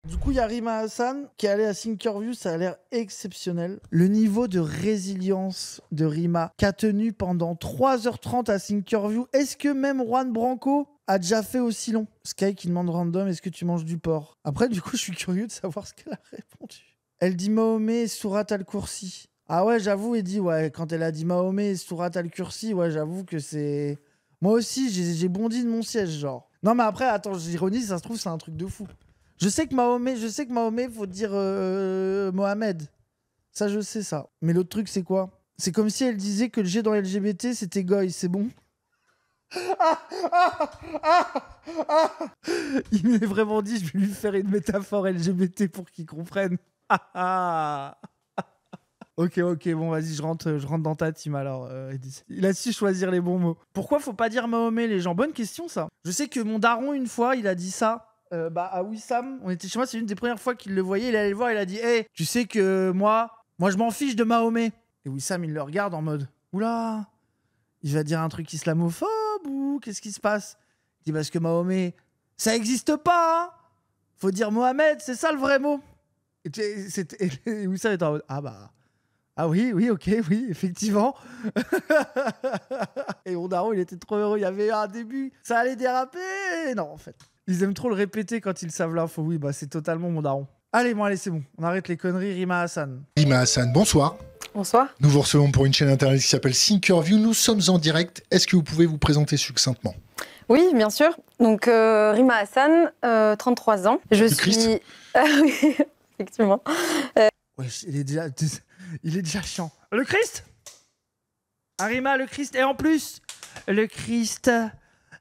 Du coup, il y a Rima Hassan qui est allée à Thinkerview, ça a l'air exceptionnel. Le niveau de résilience de Rima qui a tenu pendant 3h30 à Thinkerview. Est-ce que même Juan Branco a déjà fait aussi long? Sky qui demande random, est-ce que tu manges du porc? Après, du coup, je suis curieux de savoir ce qu'elle a répondu. Elle dit Mahomet et Surat al-Kursi. Ah ouais, j'avoue, elle dit, ouais, quand elle a dit Mahomet et Surat al-Kursi, ouais, j'avoue que c'est... Moi aussi, j'ai bondi de mon siège, genre. Non, mais après, attends, j'ironise, ça se trouve, c'est un truc de fou. Je sais que Mahomet, faut dire Mohamed. Ça, je sais ça. Mais l'autre truc, c'est quoi? C'est comme si elle disait que le G dans LGBT, c'était goy, c'est bon? Il m'est vraiment dit, je vais lui faire une métaphore LGBT pour qu'il comprenne. Ok, bon, vas-y, je rentre dans ta team alors. Il a su choisir les bons mots. Pourquoi faut pas dire Mahomet, les gens? Bonne question, ça. Je sais que mon daron, une fois, il a dit ça. À Wissam, on était chez moi, c'est une des premières fois qu'il le voyait. Il allait le voir, il a dit hey, tu sais que moi, je m'en fiche de Mahomet. Et Wissam, il le regarde en mode oula, il va dire un truc islamophobe ou qu'est-ce qui se passe? Il dit parce que Mahomet, ça existe pas, hein. Faut dire Mohamed, c'est ça le vrai mot. Et Wissam était en mode ah oui, ok, oui, effectivement. Et mon daron, il était trop heureux. Il y avait un début, ça allait déraper. Non, en fait. Ils aiment trop le répéter quand ils savent l'info. Oui, c'est totalement mon daron. Allez, c'est bon. On arrête les conneries. Rima Hassan. Rima Hassan, bonsoir. Bonsoir. Nous vous recevons pour une chaîne internet qui s'appelle Thinkerview. Nous sommes en direct. Est-ce que vous pouvez vous présenter succinctement? Oui, bien sûr. Donc, Rima Hassan, 33 ans. Je Le suis... Christ. Oui, effectivement. Ouais, il est déjà chiant. Le Christ? Rima, le Christ. Et en plus, le Christ...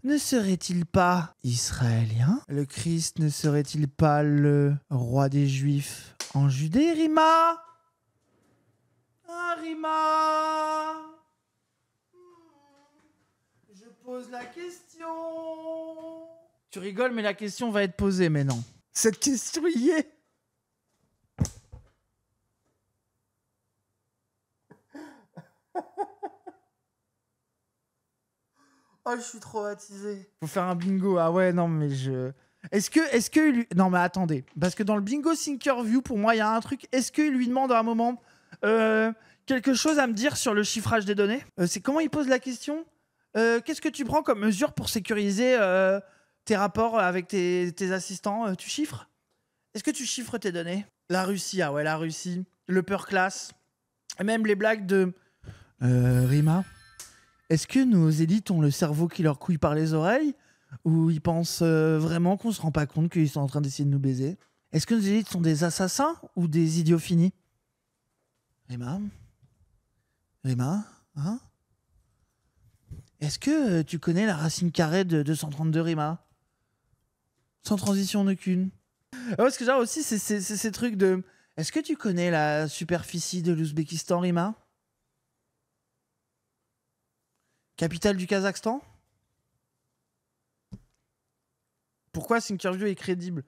Ne serait-il pas israélien? Le Christ ne serait-il pas le roi des Juifs en Judée, Rima? Rima, je pose la question. Tu rigoles, mais la question va être posée, mais non. Cette question y est. Oh, je suis traumatisé. Faut faire un bingo. Ah ouais, non, mais je... Est-ce que... Non, mais attendez. Parce que dans le bingo Thinkerview, pour moi, il y a un truc. Est-ce qu'il lui demande à un moment quelque chose à me dire sur le chiffrage des données? C'est comment il pose la question? Qu'est-ce que tu prends comme mesure pour sécuriser tes rapports avec tes assistants? Tu chiffres? Est-ce que tu chiffres tes données? La Russie, ah ouais, la Russie. Le upper class. Et même les blagues de... Rima, est-ce que nos élites ont le cerveau qui leur couille par les oreilles? Ou ils pensent vraiment qu'on se rend pas compte qu'ils sont en train d'essayer de nous baiser? Est-ce que nos élites sont des assassins ou des idiots finis? Rima, hein? Est-ce que tu connais la racine carrée de 232, Rima? Sans transition aucune. Parce que genre aussi, c'est ces trucs de... Est-ce que tu connais la superficie de l'Ouzbékistan, Rima? Capitale du Kazakhstan? Pourquoi Thinkerview est crédible?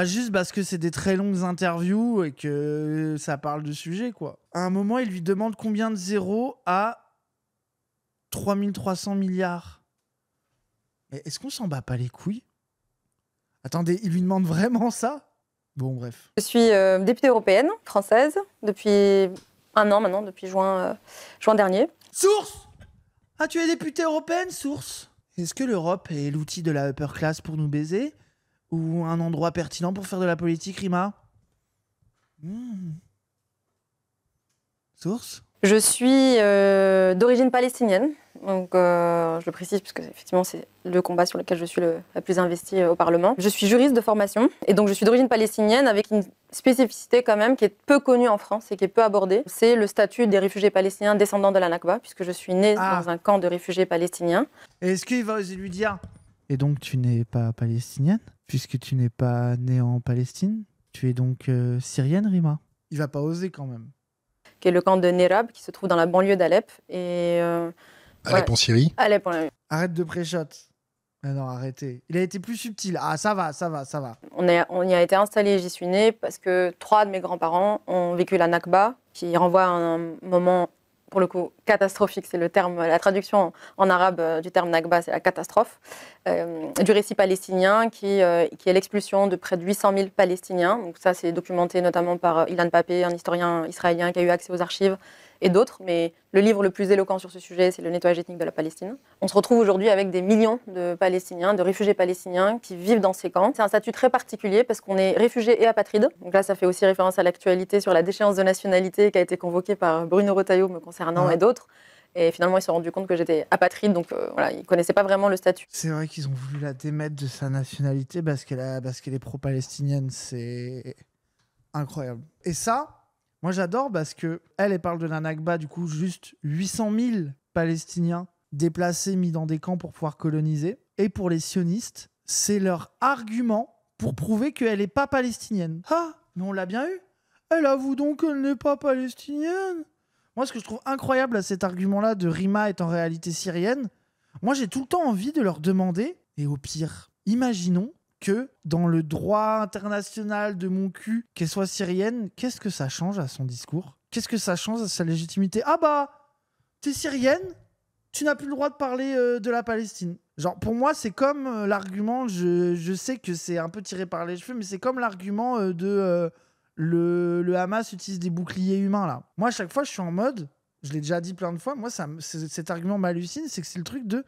Juste parce que c'est des très longues interviews et que ça parle de sujets, quoi. À un moment, il lui demande combien de zéros à 3300 milliards. Mais est-ce qu'on s'en bat pas les couilles? Attendez, il lui demande vraiment ça? Bon, bref. Je suis députée européenne, française, depuis un an maintenant, depuis juin dernier. Source! Ah, tu es députée européenne, source? Est-ce que l'Europe est l'outil de la upper class pour nous baiser? Ou un endroit pertinent pour faire de la politique, Rima? Source? Je suis d'origine palestinienne, donc je le précise puisque effectivement c'est le combat sur lequel je suis la plus investie au Parlement. Je suis juriste de formation et donc je suis d'origine palestinienne avec une spécificité quand même qui est peu connue en France et qui est peu abordée. C'est le statut des réfugiés palestiniens descendants de la Nakba puisque je suis née dans un camp de réfugiés palestiniens. Et est-ce qu'il va oser lui dire et donc tu n'es pas palestinienne puisque tu n'es pas née en Palestine? Tu es donc syrienne, Rima? Il va pas oser quand même. Qui est le camp de Nerab, qui se trouve dans la banlieue d'Alep. Alep en Syrie. Alep en... Arrête de pré-shot. Non, arrêtez. Il a été plus subtil. Ah, ça va. On y a été installés, j'y suis née, parce que 3 de mes grands-parents ont vécu la Nakba, qui renvoie à un moment, pour le coup, catastrophique. C'est le terme, la traduction en arabe du terme Nakba, c'est la catastrophe, du récit palestinien qui est l'expulsion de près de 800 000 Palestiniens. Donc ça, c'est documenté notamment par Ilan Pappé, un historien israélien qui a eu accès aux archives, et d'autres. Mais le livre le plus éloquent sur ce sujet, c'est Le nettoyage ethnique de la Palestine. On se retrouve aujourd'hui avec des millions de Palestiniens, de réfugiés palestiniens qui vivent dans ces camps. C'est un statut très particulier parce qu'on est réfugié et apatride. Donc là, ça fait aussi référence à l'actualité sur la déchéance de nationalité qui a été convoquée par Bruno Retailleau me concernant et d'autres. Et finalement, ils se sont rendus compte que j'étais apatride, donc voilà, ils ne connaissaient pas vraiment le statut. C'est vrai qu'ils ont voulu la démettre de sa nationalité parce qu'elle est pro-palestinienne. C'est incroyable. Et ça, moi j'adore parce qu'elle parle de la Nakba, du coup, juste 800 000 Palestiniens déplacés, mis dans des camps pour pouvoir coloniser. Et pour les sionistes, c'est leur argument pour prouver qu'elle n'est pas palestinienne. Ah, mais on l'a bien eu. Elle avoue donc qu'elle n'est pas palestinienne. Moi, ce que je trouve incroyable à cet argument-là de Rima est en réalité syrienne, moi j'ai tout le temps envie de leur demander, et au pire, imaginons que dans le droit international de mon cul, qu'elle soit syrienne, qu'est-ce que ça change à son discours? Qu'est-ce que ça change à sa légitimité? Ah bah, t'es syrienne, tu n'as plus le droit de parler de la Palestine. Genre, pour moi, c'est comme l'argument, je sais que c'est un peu tiré par les cheveux, mais c'est comme l'argument de le Hamas utilise des boucliers humains, là. Moi, à chaque fois, je suis en mode, je l'ai déjà dit plein de fois, moi, cet argument m'hallucine, c'est que c'est le truc de...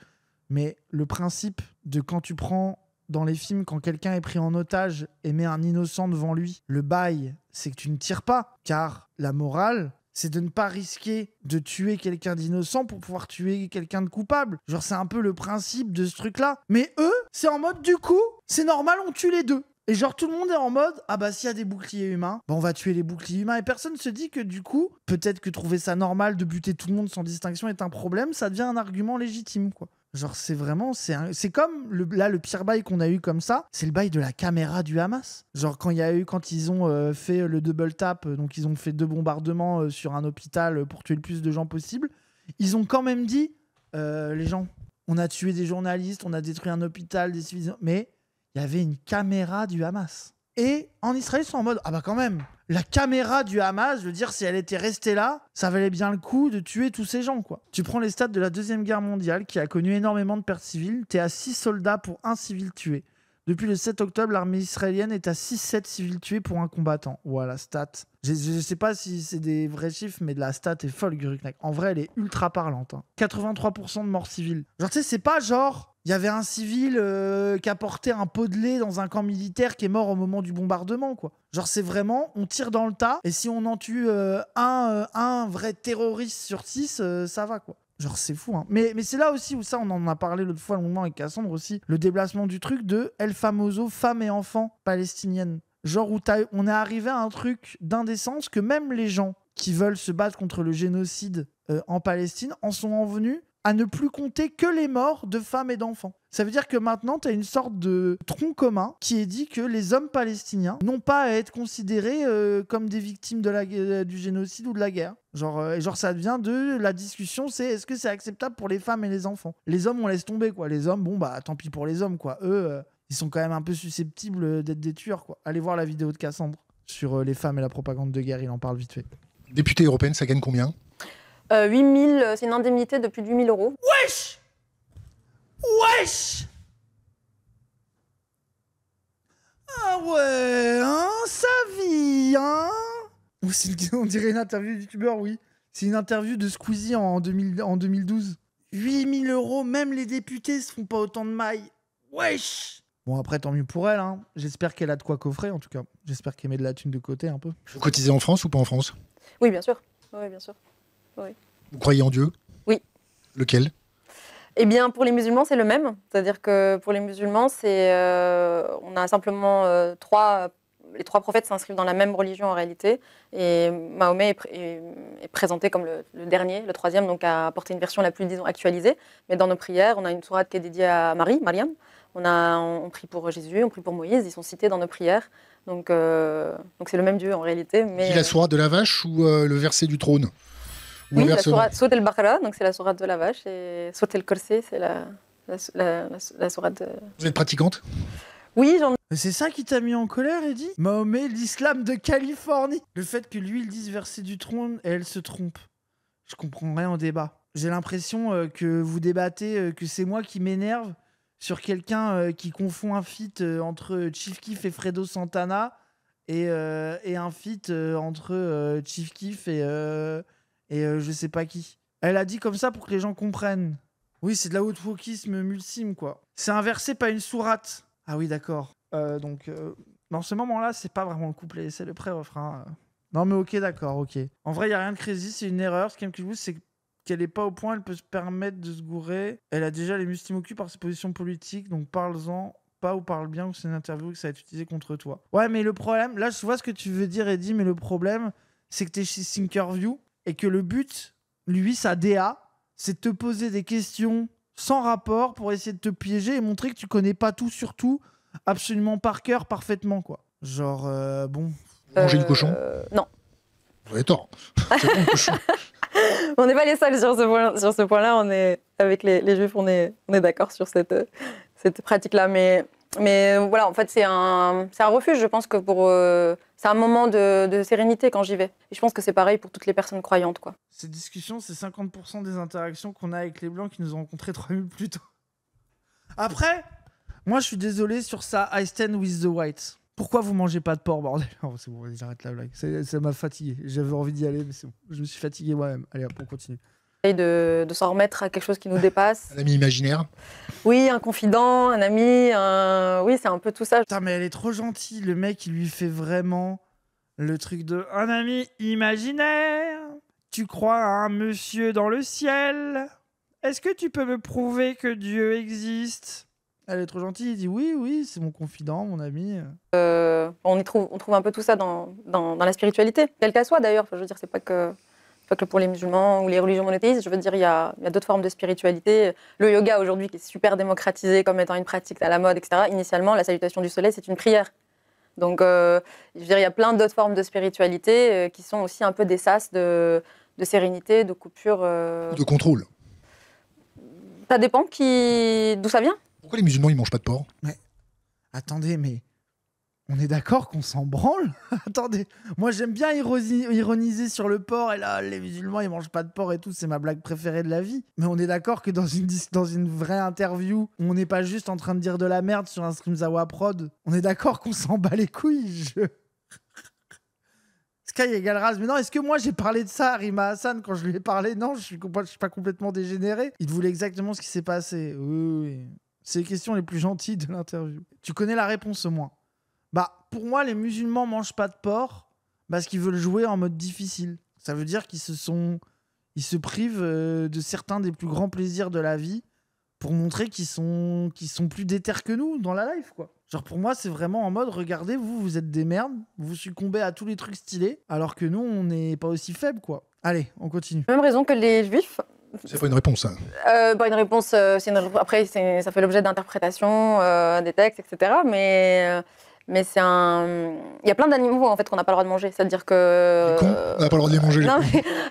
Mais le principe de quand tu prends... Dans les films, quand quelqu'un est pris en otage et met un innocent devant lui, le bail, c'est que tu ne tires pas. Car la morale, c'est de ne pas risquer de tuer quelqu'un d'innocent pour pouvoir tuer quelqu'un de coupable. Genre, c'est un peu le principe de ce truc-là. Mais eux, c'est en mode, du coup, c'est normal, on tue les deux. Et genre, tout le monde est en mode, ah bah, s'il y a des boucliers humains, bah, on va tuer les boucliers humains. Et personne se dit que du coup, peut-être que trouver ça normal de buter tout le monde sans distinction est un problème, ça devient un argument légitime, quoi. Genre, c'est vraiment... C'est comme, le pire bail qu'on a eu comme ça, c'est le bail de la caméra du Hamas. Genre, quand ils ont fait le double tap, donc ils ont fait 2 bombardements sur un hôpital pour tuer le plus de gens possible, ils ont quand même dit, les gens, on a tué des journalistes, on a détruit un hôpital, des civils... Mais il y avait une caméra du Hamas. Et en Israël, ils sont en mode, ah bah quand même, la caméra du Hamas, je veux dire, si elle était restée là, ça valait bien le coup de tuer tous ces gens, quoi. Tu prends les stats de la Deuxième Guerre mondiale, qui a connu énormément de pertes civiles, t'es à 6 soldats pour 1 civil tué. Depuis le 7 octobre, l'armée israélienne est à 6-7 civils tués pour un combattant. Voilà, stat. Je sais pas si c'est des vrais chiffres, mais la stat est folle, Guruknak. En vrai, elle est ultra parlante. 83% de morts civiles. Genre, tu sais, c'est pas genre... Il y avait un civil qui a porté un pot de lait dans un camp militaire qui est mort au moment du bombardement, quoi. Genre, c'est vraiment, on tire dans le tas, et si on en tue un vrai terroriste sur 6, ça va, quoi. Genre, c'est fou, hein. Mais c'est là aussi où ça, on en a parlé l'autre fois longuement avec Cassandre aussi, le déplacement du truc de El Famoso, femmes et enfants palestiniennes. Genre où on est arrivé à un truc d'indécence que même les gens qui veulent se battre contre le génocide en Palestine en sont en venus à ne plus compter que les morts de femmes et d'enfants. Ça veut dire que maintenant, tu as une sorte de tronc commun qui est dit que les hommes palestiniens n'ont pas à être considérés comme des victimes du génocide ou de la guerre. Genre, ça devient de la discussion, c'est est-ce que c'est acceptable pour les femmes et les enfants? Les hommes, on laisse tomber, quoi. Les hommes, bon, bah, tant pis pour les hommes, quoi. Eux, ils sont quand même un peu susceptibles d'être des tueurs, quoi. Allez voir la vidéo de Cassandre sur les femmes et la propagande de guerre, il en parle vite fait. Députée européenne, ça gagne combien? 8 000, c'est une indemnité de plus de 8 000 euros. Wesh! Wesh! Ah ouais, hein, sa vie, hein? On dirait une interview de youtubeur, oui. C'est une interview de Squeezie en 2012. 8 000 euros, même les députés se font pas autant de mailles. Wesh! Bon, après, tant mieux pour elle, hein. J'espère qu'elle a de quoi coffrer, en tout cas. J'espère qu'elle met de la thune de côté, un peu. Vous cotisez en France ou pas en France? Oui, bien sûr. Oui, bien sûr. Oui. Vous croyez en Dieu? Oui. Lequel? Eh bien, pour les musulmans, c'est le même. C'est-à-dire que pour les musulmans, on a simplement les 3 prophètes s'inscrivent dans la même religion en réalité. Et Mahomet est présenté comme le dernier, le 3e, donc à apporter une version la plus, disons, actualisée. Mais dans nos prières, on a une sourate qui est dédiée à Mariam. On prie pour Jésus, on prie pour Moïse, ils sont cités dans nos prières. Donc c'est le même Dieu en réalité. Mais... C'est la sourate de la vache ou le verset du trône? Oui, la sourate al-Baqarah, donc c'est la sourate de la vache, et sourate al-Kursi, c'est la sourate de... Vous êtes pratiquante? Oui, j'en... C'est ça qui t'a mis en colère, Eddy? Mahomet, l'islam de Californie. Le fait que lui, il dise verset du trône et elle se trompe. Je comprends rien au débat. J'ai l'impression que vous débattez, que c'est moi qui m'énerve sur quelqu'un qui confond un feat entre Chief Keef et Fredo Santana et un feat entre Chief Keef et je sais pas qui. Elle a dit comme ça pour que les gens comprennent. Oui, c'est de la haute-wokisme multime, quoi. C'est un verset, pas une sourate. Ah oui, d'accord. Donc, dans ce moment-là, c'est pas vraiment le couplet, c'est le pré-refrain. Non, mais ok, d'accord, ok. En vrai, il n'y a rien de crazy, c'est une erreur. Ce qui me dit, c'est qu'elle est pas au point, elle peut se permettre de se gourer. Elle a déjà les muscles au cul par ses positions politiques, donc parle-en pas ou parle bien, ou c'est une interview que ça va être utilisé contre toi. Ouais, mais le problème, là, je vois ce que tu veux dire, Eddie, mais le problème, c'est que t'es chez Thinkerview et que le but, lui, sa DA, c'est de te poser des questions sans rapport pour essayer de te piéger et montrer que tu connais pas tout sur tout, absolument par cœur, parfaitement, quoi. Genre, bon. Manger du cochon Non. Vous avez tort. C'est bon, le cochon. On n'est pas les seuls sur ce point-là. On est, avec les Juifs, on est d'accord sur cette pratique-là. Mais voilà, en fait, c'est un refuge. Je pense que c'est un moment de sérénité quand j'y vais. Et je pense que c'est pareil pour toutes les personnes croyantes, quoi. Cette discussion, c'est 50% des interactions qu'on a avec les Blancs qui nous ont rencontrés 3 minutes plus tôt. Après, moi, je suis désolé sur ça. I stand with the whites. Pourquoi vous mangez pas de porc, bordel? Oh, c'est bon, j'arrête la blague. Ça m'a fatigué. J'avais envie d'y aller, mais c'est bon. Je me suis fatigué moi-même. Allez, hop, on continue. De s'en remettre à quelque chose qui nous dépasse. Un ami imaginaire. Oui, un confident, un ami. Oui, c'est un peu tout ça. Putain, mais elle est trop gentille. Le mec, il lui fait vraiment le truc de un ami imaginaire. Tu crois à un monsieur dans le ciel? Est-ce que tu peux me prouver que Dieu existe? Elle est trop gentille. Il dit oui, c'est mon confident, mon ami. On trouve un peu tout ça dans la spiritualité, quelle qu'elle soit d'ailleurs. Enfin, je veux dire, c'est pas que pour les musulmans ou les religions monothéistes. Je veux dire, il y a d'autres formes de spiritualité. Le yoga aujourd'hui, qui est super démocratisé comme étant une pratique à la mode, etc. Initialement, la salutation du soleil, c'est une prière. Donc, je veux dire, il y a plein d'autres formes de spiritualité qui sont aussi un peu des sas de sérénité, de coupure. De contrôle. Ça dépend d'où ça vient. Pourquoi les musulmans, ils mangent pas de porc? Mais attendez, mais on est d'accord qu'on s'en branle? Attendez, moi j'aime bien ironiser sur le porc et là, les musulmans ils mangent pas de porc et tout, c'est ma blague préférée de la vie. Mais on est d'accord que dans une vraie interview, on n'est pas juste en train de dire de la merde sur un Streamzawa prod. On est d'accord qu'on s'en bat les couilles. Sky égale Raz. Mais non, est-ce que moi j'ai parlé de ça à Rima Hassan quand je lui ai parlé? Non, je suis pas complètement dégénéré. Il te voulait exactement ce qui s'est passé. Oui. C'est les questions les plus gentilles de l'interview. Tu connais la réponse au moins. Bah, pour moi, les musulmans mangent pas de porc parce qu'ils veulent jouer en mode difficile. Ça veut dire qu'ils se privent de certains des plus grands plaisirs de la vie pour montrer qu'ils sont plus déter que nous dans la life, quoi. Genre, pour moi, c'est vraiment en mode, regardez, vous êtes des merdes, vous succombez à tous les trucs stylés, alors que nous, on n'est pas aussi faibles, quoi. Allez, on continue. Même raison que les Juifs. C'est pas une réponse, ça. Une réponse, après, ça fait l'objet d'interprétations, des textes, etc. Mais c'est il y a plein d'animaux en fait qu'on n'a pas le droit de manger. C'est-à-dire que. Les cons, on n'a pas le droit de les manger. Non,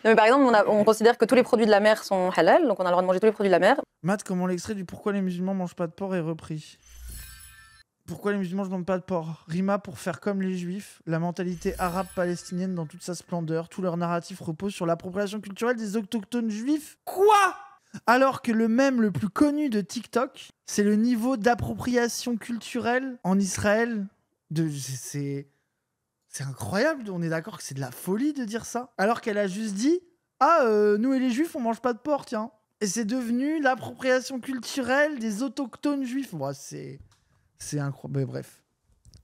mais par exemple, on considère que tous les produits de la mer sont halal, donc on a le droit de manger tous les produits de la mer. Matt, comment l'extrait du Pourquoi les musulmans mangent pas de porc est repris? Pourquoi les musulmans ne mangent pas de porc? Rima pour faire comme les juifs, la mentalité arabe-palestinienne dans toute sa splendeur, tout leur narratif repose sur l'appropriation culturelle des autochtones juifs. Quoi? Alors que le plus connu de TikTok, c'est le niveau d'appropriation culturelle en Israël. C'est incroyable, on est d'accord que c'est de la folie de dire ça. Alors qu'elle a juste dit nous et les juifs, on mange pas de porc, tiens. Et c'est devenu l'appropriation culturelle des autochtones juifs. Bon, c'est incroyable.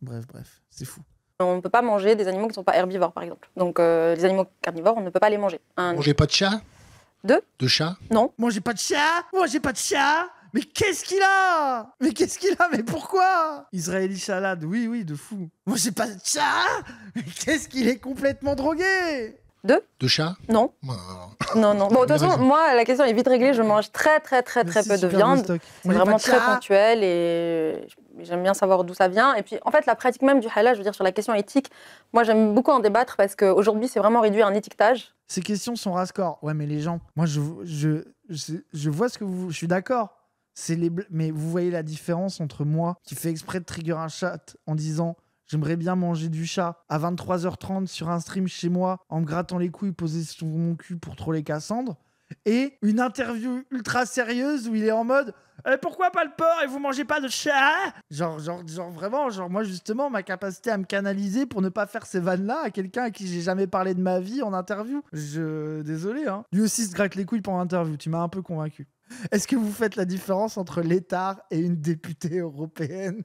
Bref, c'est fou. On ne peut pas manger des animaux qui ne sont pas herbivores, par exemple. Donc, les animaux carnivores, on ne peut pas les manger. Mangez pas de chat? De chat? Non. Mangez pas de chat. Mais qu'est-ce qu'il a? Mais pourquoi? Israéli salade, oui, de fou. Mangez pas de chat. Mais qu'est-ce qu'il est complètement drogué? De chat? Non. Non. Bon, de toute façon, moi, la question est vite réglée. Je mange très peu de viande. C'est vraiment très ponctuel et j'aime bien savoir d'où ça vient. Et puis, en fait, la pratique même du halal, je veux dire, sur la question éthique, moi, j'aime beaucoup en débattre parce qu'aujourd'hui, c'est vraiment réduit à un étiquetage. Ces questions sont rascore. Ouais, mais les gens, moi, je vois ce que vous... Je suis d'accord. Mais vous voyez la différence entre moi, qui fait exprès de trigger un chat en disant... J'aimerais bien manger du chat à 23h30 sur un stream chez moi en me grattant les couilles posé sur mon cul pour troller Cassandre. Et une interview ultra sérieuse où il est en mode pourquoi pas le porc et vous mangez pas de chat? Genre vraiment, moi justement, ma capacité à me canaliser pour ne pas faire ces vannes-là à quelqu'un à qui j'ai jamais parlé de ma vie en interview. Désolé, hein. Lui aussi se gratte les couilles pendant l'interview, tu m'as un peu convaincu. Est-ce que vous faites la différence entre l'étard et une députée européenne?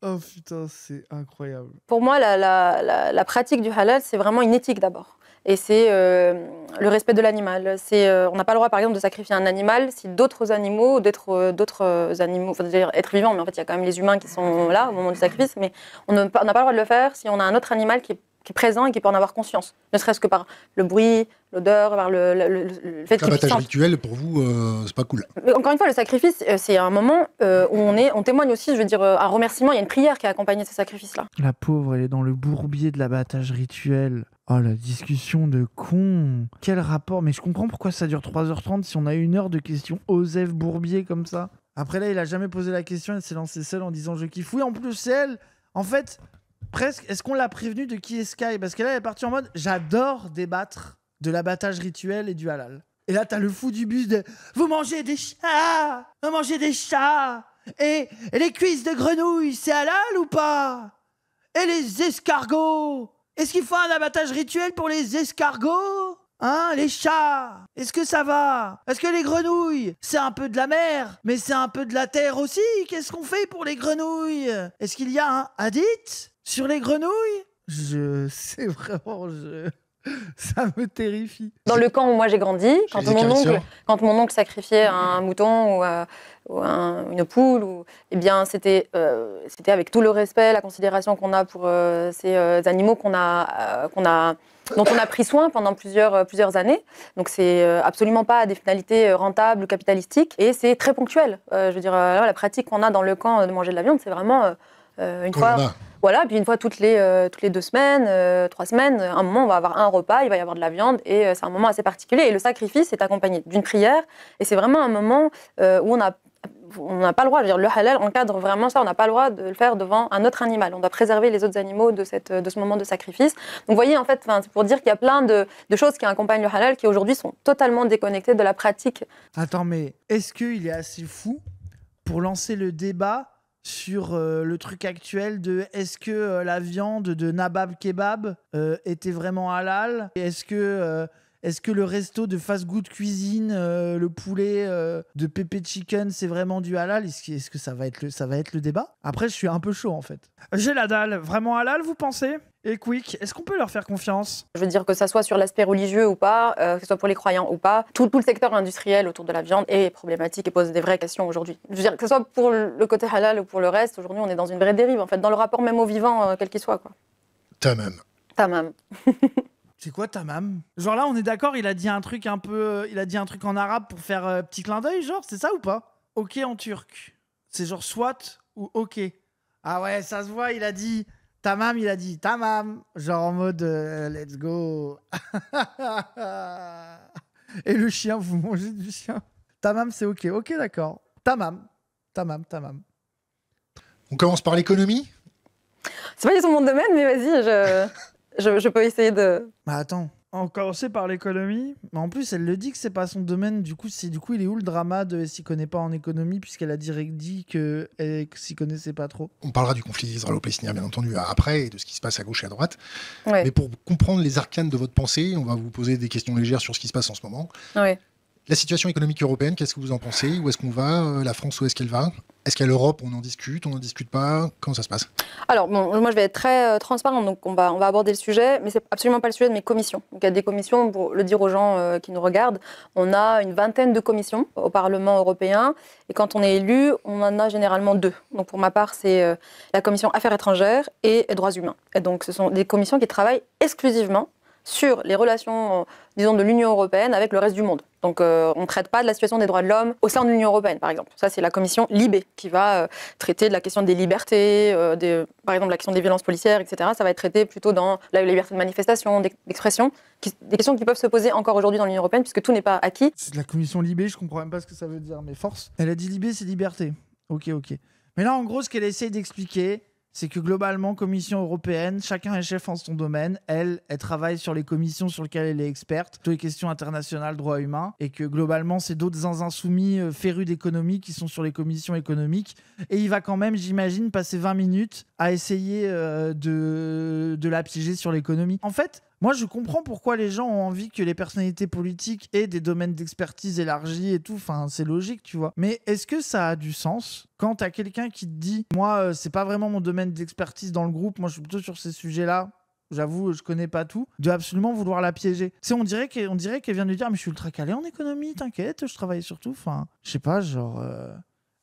Oh putain, c'est incroyable. Pour moi, la pratique du halal, c'est vraiment une éthique d'abord. Et c'est le respect de l'animal. On n'a pas le droit, par exemple, de sacrifier un animal si d'autres animaux, c'est-à-dire être vivants, mais en fait, il y a quand même les humains qui sont là au moment du sacrifice, mais on n'a pas le droit de le faire si on a un autre animal qui est présent et qui peut en avoir conscience. Ne serait-ce que par le bruit, l'odeur, par le fait qu'il l'abattage rituel, pour vous, c'est pas cool. Mais encore une fois, le sacrifice, c'est un moment où on témoigne aussi, je veux dire, un remerciement. Il y a une prière qui a accompagné ce sacrifice-là. La pauvre, elle est dans le bourbier de l'abattage rituel. Oh, la discussion de con. Quel rapport? Mais je comprends pourquoi ça dure 3h30 si on a 1 heure de questions Osef Bourbier comme ça. Après là, il a jamais posé la question, elle s'est lancée seule en disant je kiffe. Oui, en plus, c'est elle. En fait, presque, est-ce qu'on l'a prévenue de qui est Sky? Parce que là, elle est partie en mode j'adore débattre de l'abattage rituel et du halal. Et là, t'as le fou du bus de vous mangez des chats! Vous mangez des chats! Et les cuisses de grenouille, c'est halal ou pas? Et les escargots? Est-ce qu'il faut un abattage rituel pour les escargots? Hein, les chats? Est-ce que ça va? Est-ce que les grenouilles, c'est un peu de la mer, mais c'est un peu de la terre aussi? Qu'est-ce qu'on fait pour les grenouilles? Est-ce qu'il y a un hadith sur les grenouilles? C'est vraiment... Ça me terrifie. Dans le camp où moi j'ai grandi, quand mon oncle sacrifiait un mouton ou une poule, eh bien c'était avec tout le respect, la considération qu'on a pour ces animaux dont on a pris soin pendant plusieurs années. Donc c'est absolument pas à des finalités rentables ou capitalistiques, et c'est très ponctuel. Je veux dire, la pratique qu'on a dans le camp de manger de la viande, c'est vraiment une fois. Voilà, puis une fois toutes les 2 semaines, 3 semaines, à un moment, on va avoir un repas, il va y avoir de la viande, et c'est un moment assez particulier. Et le sacrifice est accompagné d'une prière, et c'est vraiment un moment où on n'a pas le droit, je veux dire, le halal encadre vraiment ça, on n'a pas le droit de le faire devant un autre animal. On doit préserver les autres animaux de ce moment de sacrifice. Donc vous voyez, en fait, c'est pour dire qu'il y a plein de choses qui accompagnent le halal qui aujourd'hui sont totalement déconnectées de la pratique. Attends, mais est-ce qu'il est assez fou pour lancer le débat sur le truc actuel de est-ce que la viande de Nabab Kebab était vraiment halal? Et est-ce que le resto de fast-food cuisine, le poulet de Pepe Chicken, c'est vraiment du halal? Est-ce que ça va être le débat? Après, je suis un peu chaud en fait. J'ai la dalle. Vraiment halal, vous pensez? Et Quick, est-ce qu'on peut leur faire confiance? Je veux dire que ça soit sur l'aspect religieux ou pas, que ce soit pour les croyants ou pas, tout le secteur industriel autour de la viande est problématique et pose des vraies questions aujourd'hui. Je veux dire que ce soit pour le côté halal ou pour le reste, aujourd'hui on est dans une vraie dérive en fait, dans le rapport même au vivant, quel qu'il soit, quoi. Tamam. C'est quoi tamam? Genre là, on est d'accord, il a dit un truc en arabe pour faire petit clin d'œil, genre, c'est ça ou pas? Ok en turc. C'est genre soit ou ok. Ah ouais, ça se voit, il a dit tamam, genre en mode let's go. Et le chien, vous mangez du chien. Tamam, c'est ok. Ok, d'accord. Tamam. On commence par l'économie? C'est pas du tout mon domaine, mais vas-y, je peux essayer de... Bah attends, on commençait par l'économie. Mais en plus, elle le dit que c'est pas son domaine. Du coup, il est où le drama de s'y connaît pas en économie, puisqu'elle a direct dit qu'elle s'y connaissait pas trop? On parlera du conflit israélo-palestinien, bien entendu, après, et de ce qui se passe à gauche et à droite. Ouais. Mais pour comprendre les arcanes de votre pensée, on va vous poser des questions légères sur ce qui se passe en ce moment. Ouais. La situation économique européenne, qu'est-ce que vous en pensez? Où est-ce qu'on va? La France, où est-ce qu'elle va? Est-ce qu'à l'Europe, on en discute pas? Comment ça se passe? Alors, bon, moi, je vais être très transparente, donc on va aborder le sujet, mais c'est absolument pas le sujet de mes commissions. Donc, il y a des commissions, pour le dire aux gens qui nous regardent, on a une vingtaine de commissions au Parlement européen, et quand on est élu, on en a généralement 2. Donc, pour ma part, c'est la commission Affaires étrangères et Droits humains. Et donc, ce sont des commissions qui travaillent exclusivement sur les relations, disons, de l'Union européenne avec le reste du monde. Donc, on ne traite pas de la situation des droits de l'homme au sein de l'Union européenne, par exemple. Ça, c'est la commission Libé qui va traiter de la question des libertés, par exemple, la question des violences policières, etc. Ça va être traité plutôt dans la liberté de manifestation, d'expression, des questions qui peuvent se poser encore aujourd'hui dans l'Union européenne, puisque tout n'est pas acquis. C'est de la commission Libé, je comprends même pas ce que ça veut dire, mais force. Elle a dit Libé, c'est liberté. Ok. Mais là, en gros, ce qu'elle essaye d'expliquer, c'est que globalement, Commission européenne, chacun est chef en son domaine. Elle travaille sur les commissions sur lesquelles elle est experte, toutes les questions internationales, droits humains, et que globalement, c'est d'autres insoumis férus d'économie qui sont sur les commissions économiques. Et il va quand même, j'imagine, passer 20 minutes à essayer de la piéger sur l'économie. En fait, moi, je comprends pourquoi les gens ont envie que les personnalités politiques aient des domaines d'expertise élargis et tout. Enfin, c'est logique, tu vois. Mais est-ce que ça a du sens quand t'as quelqu'un qui te dit « Moi, c'est pas vraiment mon domaine d'expertise dans le groupe. Moi, je suis plutôt sur ces sujets-là. J'avoue, je connais pas tout. » De absolument vouloir la piéger. Tu sais, on dirait qu'elle vient de lui dire « Mais je suis ultra calé en économie, t'inquiète, je travaille sur tout. » Enfin, je sais pas, genre...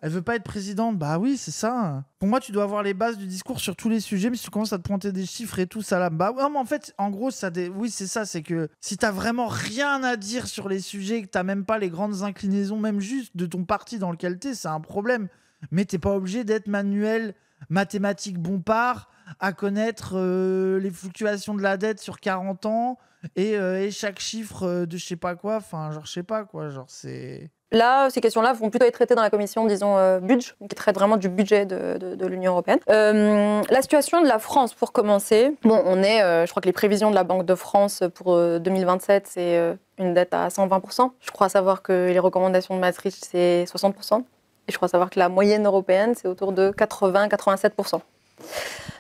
Elle veut pas être présidente, bah oui, c'est ça. Pour moi, tu dois avoir les bases du discours sur tous les sujets, mais si tu commences à te pointer des chiffres et tout, ça là, bah non, mais en fait, en gros, oui, c'est ça, c'est que si t'as vraiment rien à dire sur les sujets, que t'as même pas les grandes inclinaisons, même juste de ton parti dans lequel t'es, c'est un problème. Mais t'es pas obligé d'être manuel, mathématique Bompard, à connaître les fluctuations de la dette sur 40 ans et chaque chiffre de je sais pas quoi, enfin, genre, je sais pas quoi, genre, c'est... Là, ces questions-là vont plutôt être traitées dans la commission, disons, budget, qui traite vraiment du budget de l'Union européenne. La situation de la France, pour commencer, bon, je crois que les prévisions de la Banque de France pour 2027, c'est une dette à 120%. Je crois savoir que les recommandations de Maastricht, c'est 60%. Et je crois savoir que la moyenne européenne, c'est autour de 80-87%.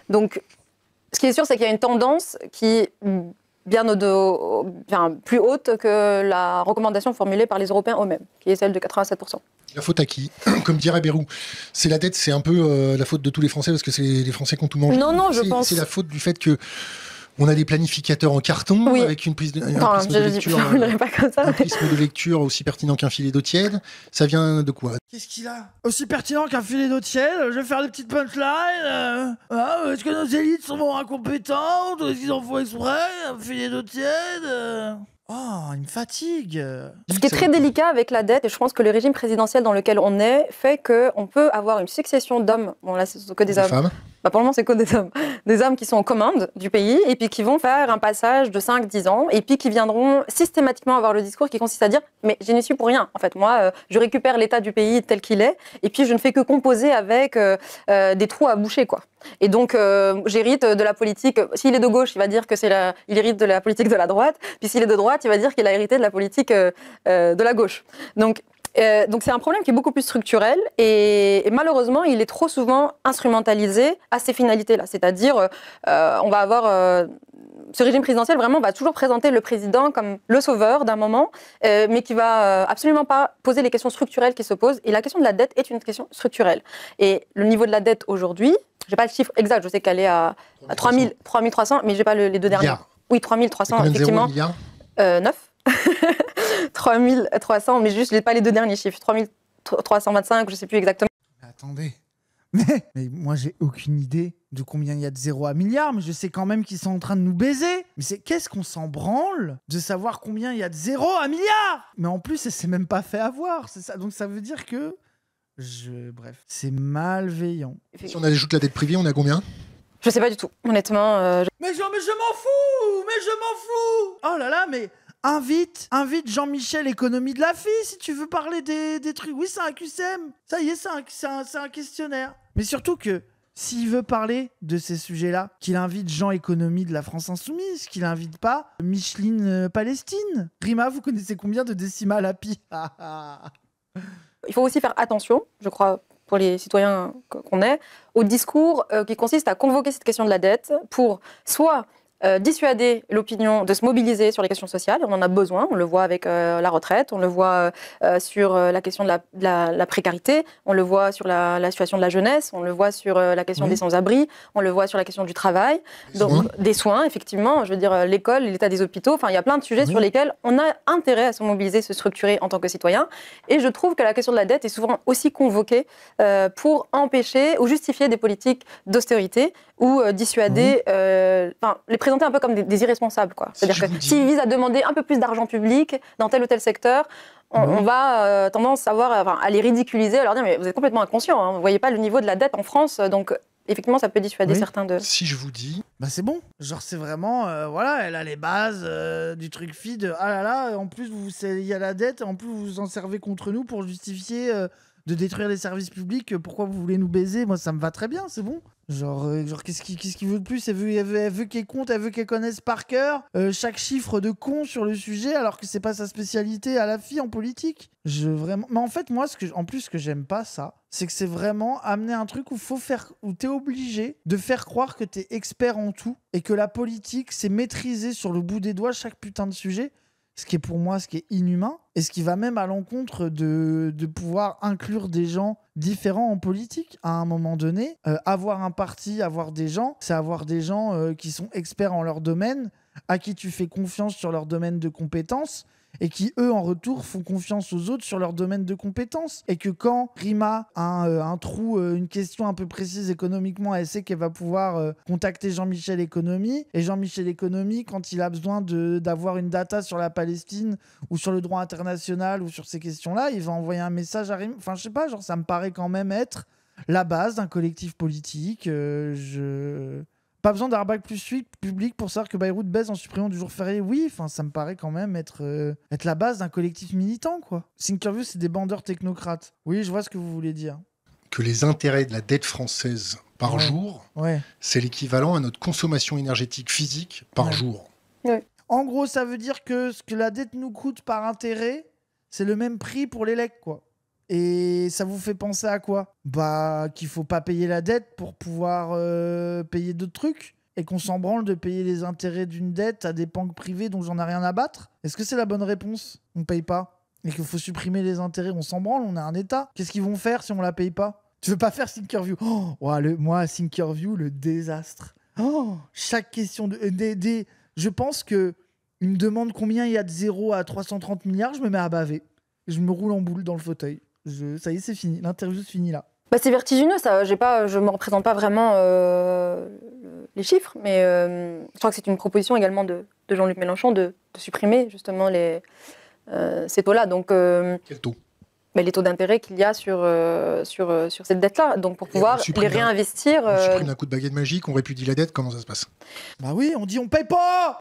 Donc, ce qui est sûr, c'est qu'il y a une tendance qui... bien plus haute que la recommandation formulée par les Européens eux-mêmes, qui est celle de 87%. La faute à qui? Comme dirait Bayrou, c'est la dette, c'est un peu la faute de tous les Français, parce que c'est les Français qui ont tout mangé. Non, je pense... C'est la faute du fait que on a des planificateurs en carton, oui. avec une prisme de lecture aussi pertinent qu'un filet d'eau tiède. Ça vient de quoi? Qu'est-ce qu'il a? Aussi pertinent qu'un filet d'eau tiède? Je vais faire des petites punchlines. Est-ce que nos élites sont incompétentes? Est-ce qu'ils en font exprès? Un filet d'eau tiède? Oh, il me fatigue. Ce qui est très délicat avec la dette, et je pense que le régime présidentiel dans lequel on est fait qu'on peut avoir une succession d'hommes, bon là c'est que des hommes, femmes. Bah, pour le moment c'est que des hommes qui sont aux commandes du pays, et puis qui vont faire un passage de 5-10 ans, et puis qui viendront systématiquement avoir le discours qui consiste à dire « mais je n'y suis pour rien, en fait, moi je récupère l'état du pays tel qu'il est, et puis je ne fais que composer avec des trous à boucher, quoi. » Et donc, j'hérite de la politique. S'il est de gauche, il va dire que il hérite de la politique de la droite. Puis s'il est de droite, il va dire qu'il a hérité de la politique de la gauche. Donc c'est un problème qui est beaucoup plus structurel et malheureusement, il est trop souvent instrumentalisé à ces finalités-là. C'est-à-dire, on va avoir... ce régime présidentiel vraiment va toujours présenter le président comme le sauveur d'un moment, mais qui va absolument pas poser les questions structurelles qui se posent. Et la question de la dette est une question structurelle. Et le niveau de la dette aujourd'hui, j'ai pas le chiffre exact, je sais qu'elle est à 3300, mais j'ai pas les deux derniers. Oui, 3300, effectivement. 9 3300, mais juste, j'ai pas les deux derniers chiffres. 3325, je sais plus exactement. Attendez. Mais moi, j'ai aucune idée de combien il y a de 0 à milliard, mais je sais quand même qu'ils sont en train de nous baiser. Mais qu'est-ce qu'on s'en branle de savoir combien il y a de 0 à milliard? Mais en plus, elle s'est même pas fait avoir, c'est ça. Donc ça veut dire que... Bref, c'est malveillant. Si on ajoute la dette privée, on a combien? Je sais pas du tout, honnêtement. Mais je m'en fous! Mais je m'en fous! Oh là là, mais... Invite Jean-Michel Économie de la FI si tu veux parler des trucs. Oui, c'est un QCM. Ça y est, c'est un questionnaire. Mais surtout que s'il veut parler de ces sujets-là, qu'il invite Jean Économie de la France Insoumise, qu'il n'invite pas Micheline Palestine. Rima, vous connaissez combien de décimales à pi? Il faut aussi faire attention, je crois, pour les citoyens qu'on est, au discours qui consiste à convoquer cette question de la dette pour soit dissuader l'opinion de se mobiliser sur les questions sociales. On en a besoin, on le voit avec la retraite, on le voit sur la question de la précarité, on le voit sur la situation de la jeunesse, on le voit sur la question des sans-abri, on le voit sur la question du travail, des soins, effectivement, je veux dire l'école, l'état des hôpitaux, enfin il y a plein de sujets sur lesquels on a intérêt à se mobiliser, se structurer en tant que citoyen. Et je trouve que la question de la dette est souvent aussi convoquée pour empêcher ou justifier des politiques d'austérité ou dissuader, les présenter un peu comme des irresponsables, quoi. C'est-à-dire que s'ils visent à demander un peu plus d'argent public dans tel ou tel secteur, on va tendance à les ridiculiser, à leur dire mais vous êtes complètement inconscient, hein, vous voyez pas le niveau de la dette en France, donc effectivement ça peut dissuader certains de... Si je vous dis... Bah c'est bon, genre c'est vraiment, voilà, elle a les bases du truc feed, ah là là, en plus il y a la dette, en plus vous vous en servez contre nous pour justifier... de détruire les services publics. Pourquoi vous voulez nous baiser? Moi, ça me va très bien, c'est bon. Genre qu'est-ce qu'il veut de plus? Elle veut qu'elle compte, elle veut qu'elle connaisse par cœur chaque chiffre de con sur le sujet, alors que c'est pas sa spécialité à la fille en politique. Mais en fait, moi, ce que j'aime pas ça, c'est que c'est vraiment amener un truc où t'es obligé de faire croire que t'es expert en tout et que la politique, c'est maîtriser sur le bout des doigts chaque putain de sujet. Ce qui est pour moi, ce qui est inhumain, et ce qui va même à l'encontre de pouvoir inclure des gens différents en politique. À un moment donné, avoir un parti, avoir des gens, c'est avoir des gens qui sont experts en leur domaine, à qui tu fais confiance sur leur domaine de compétences, et qui, eux, en retour, font confiance aux autres sur leur domaine de compétences. Et que quand Rima a un trou, une question un peu précise économiquement, elle sait qu'elle va pouvoir contacter Jean-Michel Économie. Et Jean-Michel Économie, quand il a besoin d'avoir une data sur la Palestine ou sur le droit international ou sur ces questions-là, il va envoyer un message à Rima. Enfin, je sais pas, genre, ça me paraît quand même être la base d'un collectif politique. Pas besoin d'un bac plus 8 public pour savoir que Bayreuth baisse en supprimant du jour férié. Oui, enfin, ça me paraît quand même être la base d'un collectif militant, quoi. Thinkerview, c'est des bandeurs technocrates. Oui, je vois ce que vous voulez dire. Que les intérêts de la dette française par jour, c'est l'équivalent à notre consommation énergétique physique par jour. Ouais. En gros, ça veut dire que ce que la dette nous coûte par intérêt, c'est le même prix pour l'élec, quoi. Et ça vous fait penser à quoi? Bah, qu'il faut pas payer la dette pour pouvoir payer d'autres trucs, et qu'on s'en branle de payer les intérêts d'une dette à des banques privées dont j'en ai rien à battre. Est-ce que c'est la bonne réponse? On paye pas. Et qu'il faut supprimer les intérêts, on s'en branle, on a un État. Qu'est-ce qu'ils vont faire si on la paye pas? Tu veux pas faire Thinkerview? Moi, Thinkerview, le désastre. Chaque question je pense que il me demande combien il y a de 0 à 330 milliards, je me mets à baver. Je me roule en boule dans le fauteuil. Ça y est, c'est fini. L'interview se finit là. Bah, c'est vertigineux, ça. Je me représente pas vraiment les chiffres, mais je crois que c'est une proposition également de Jean-Luc Mélenchon de supprimer justement ces taux-là. Donc, quel taux? Les taux d'intérêt qu'il y a sur cette dette-là. Donc, pour pouvoir les réinvestir. On supprime un coup de baguette magique, on répudie la dette, comment ça se passe? Bah oui, on dit on paye pas,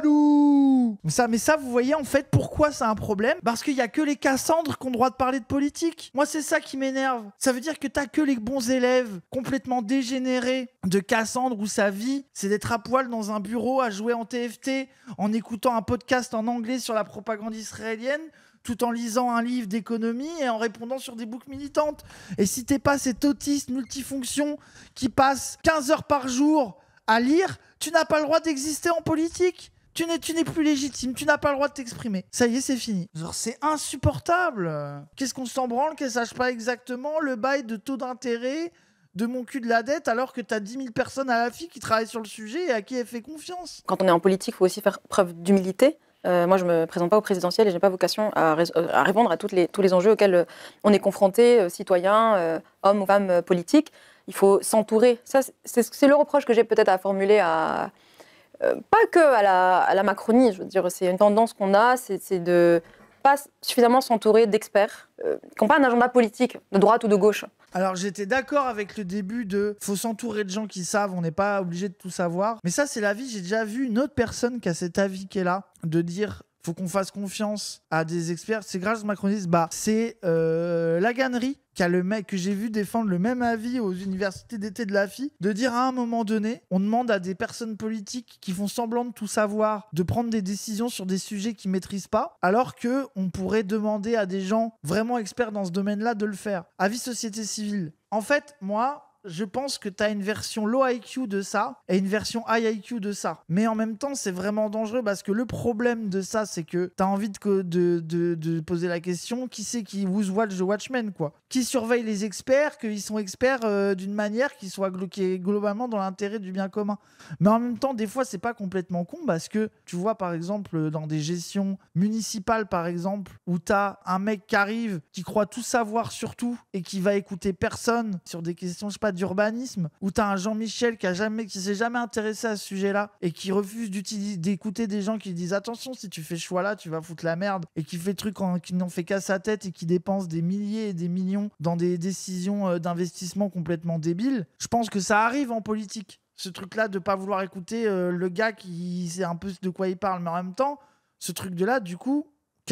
nous. Mais ça, vous voyez en fait pourquoi c'est un problème? Parce qu'il y a que les Cassandres qui ont le droit de parler de politique. Moi, c'est ça qui m'énerve. Ça veut dire que t'as que les bons élèves complètement dégénérés de Cassandre où sa vie, c'est d'être à poil dans un bureau à jouer en TFT en écoutant un podcast en anglais sur la propagande israélienne, tout en lisant un livre d'économie et en répondant sur des boucles militantes. Et si t'es pas cet autiste multifonction qui passe 15 heures par jour à lire, tu n'as pas le droit d'exister en politique. Tu n'es plus légitime, tu n'as pas le droit de t'exprimer. Ça y est, c'est fini. Genre, c'est insupportable. Qu'est-ce qu'on s'en branle qu'elle sache pas exactement le bail de taux d'intérêt de mon cul de la dette alors que t'as 10 000 personnes à la FI qui travaillent sur le sujet et à qui elle fait confiance? Quand on est en politique, il faut aussi faire preuve d'humilité. Moi, je ne me présente pas au présidentiel et je n'ai pas vocation à répondre à tous les enjeux auxquels on est confronté, citoyens, hommes ou femmes politiques. Il faut s'entourer. Ça, c'est le reproche que j'ai peut-être à formuler pas que à la Macronie. Je veux dire, c'est une tendance qu'on a, c'est de pas suffisamment s'entourer d'experts qui n'ont pas un agenda politique, de droite ou de gauche. Alors j'étais d'accord avec le début de faut s'entourer de gens qui savent, on n'est pas obligé de tout savoir. Mais ça c'est l'avis, j'ai déjà vu une autre personne qui a cet avis qui est là, de dire faut qu'on fasse confiance à des experts. C'est grâce aux macronistes, c'est Laganerie qui a le mec que j'ai vu défendre le même avis aux universités d'été de la FI, de dire à un moment donné, on demande à des personnes politiques qui font semblant de tout savoir de prendre des décisions sur des sujets qu'ils maîtrisent pas, alors que on pourrait demander à des gens vraiment experts dans ce domaine-là de le faire. Avis société civile. En fait, moi, je pense que tu as une version low IQ de ça et une version high IQ de ça. Mais en même temps, c'est vraiment dangereux parce que le problème de ça, c'est que tu as envie de poser la question, qui c'est qui who's watch the Watchmen, quoi? Qui surveille les experts, qu'ils sont experts d'une manière qui est globalement dans l'intérêt du bien commun. Mais en même temps, des fois, c'est pas complètement con parce que tu vois, par exemple, dans des gestions municipales, par exemple, où tu as un mec qui arrive, qui croit tout savoir sur tout et qui va écouter personne sur des questions, je sais pas, d'urbanisme, où t'as un Jean-Michel qui s'est jamais intéressé à ce sujet-là et qui refuse d'écouter des gens qui disent attention, si tu fais ce choix-là, tu vas foutre la merde, et qui fait trucs qui n'en fait qu'à sa tête et qui dépense des milliers et des millions dans des décisions d'investissement complètement débiles. Je pense que ça arrive en politique, ce truc-là de pas vouloir écouter le gars qui sait un peu de quoi il parle, mais en même temps, ce truc de là, du coup,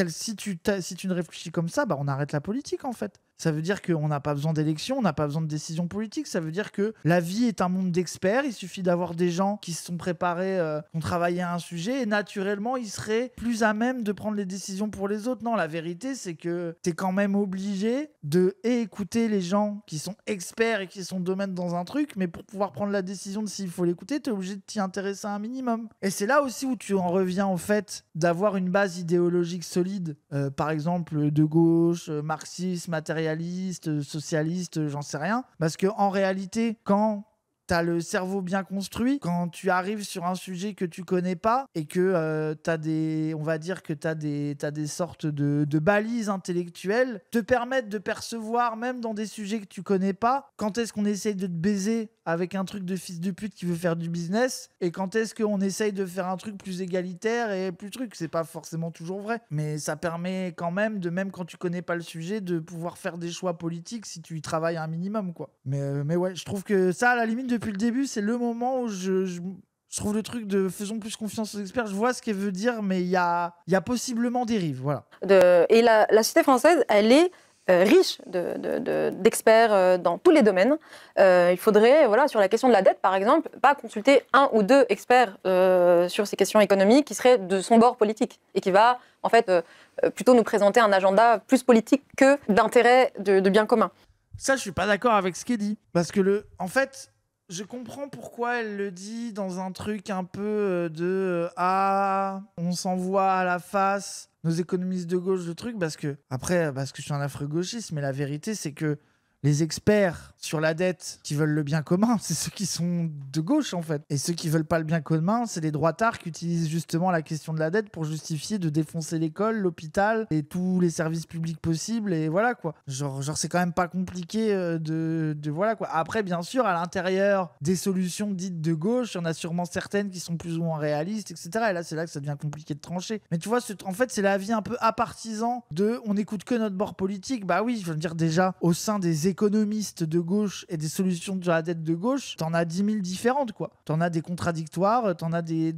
si tu ne réfléchis comme ça, on arrête la politique en fait. Ça veut dire qu'on n'a pas besoin d'élections, on n'a pas besoin de décisions politiques. Ça veut dire que la vie est un monde d'experts. Il suffit d'avoir des gens qui se sont préparés, qui ont travaillé à un sujet et naturellement, ils seraient plus à même de prendre les décisions pour les autres. Non, la vérité, c'est que tu es quand même obligé de écouter les gens qui sont experts et qui sont domaines dans un truc, mais pour pouvoir prendre la décision de s'il faut l'écouter, tu es obligé de t'y intéresser un minimum. Et c'est là aussi où tu en reviens au fait d'avoir une base idéologique solide, par exemple de gauche, marxiste, matérialiste, socialiste, j'en sais rien. Parce qu'en réalité, quand t'as le cerveau bien construit, quand tu arrives sur un sujet que tu connais pas et que on va dire que t'as des sortes de balises intellectuelles, te permettent de percevoir, même dans des sujets que tu connais pas, quand est-ce qu'on essaye de te baiser avec un truc de fils de pute qui veut faire du business et quand est-ce qu'on essaye de faire un truc plus égalitaire et plus truc. C'est pas forcément toujours vrai, mais ça permet quand même même quand tu connais pas le sujet, de pouvoir faire des choix politiques si tu y travailles un minimum, quoi. Mais ouais, je trouve que ça, à la limite, depuis le début, c'est le moment où je trouve le truc de faisons plus confiance aux experts. Je vois ce qu'elle veut dire, mais il y a possiblement dérive, voilà. Et la société française, elle est riche d'experts dans tous les domaines. Il faudrait, sur la question de la dette, par exemple, pas consulter un ou deux experts sur ces questions économiques qui seraient de son bord politique et qui va, en fait, plutôt nous présenter un agenda plus politique que d'intérêt de bien commun. Ça, je suis pas d'accord avec ce qu'elle dit. Parce que, en fait, je comprends pourquoi elle le dit dans un truc un peu on s'envoie à la face nos économistes de gauche, le truc, parce que je suis un affreux gauchiste, mais la vérité, c'est que les experts sur la dette qui veulent le bien commun, c'est ceux qui sont de gauche, en fait. Et ceux qui veulent pas le bien commun, c'est les droitards qui utilisent justement la question de la dette pour justifier de défoncer l'école, l'hôpital et tous les services publics possibles. Et voilà, quoi. Genre c'est quand même pas compliqué voilà, quoi. Après, bien sûr, à l'intérieur des solutions dites de gauche, il y en a sûrement certaines qui sont plus ou moins réalistes, etc. Et là, c'est là que ça devient compliqué de trancher. Mais tu vois, en fait, c'est l'avis un peu apartisan on n'écoute que notre bord politique. Bah oui, je veux dire, déjà, au sein des économistes de gauche et des solutions sur la dette de gauche, t'en as 10 000 différentes, quoi. T'en as des contradictoires, t'en as des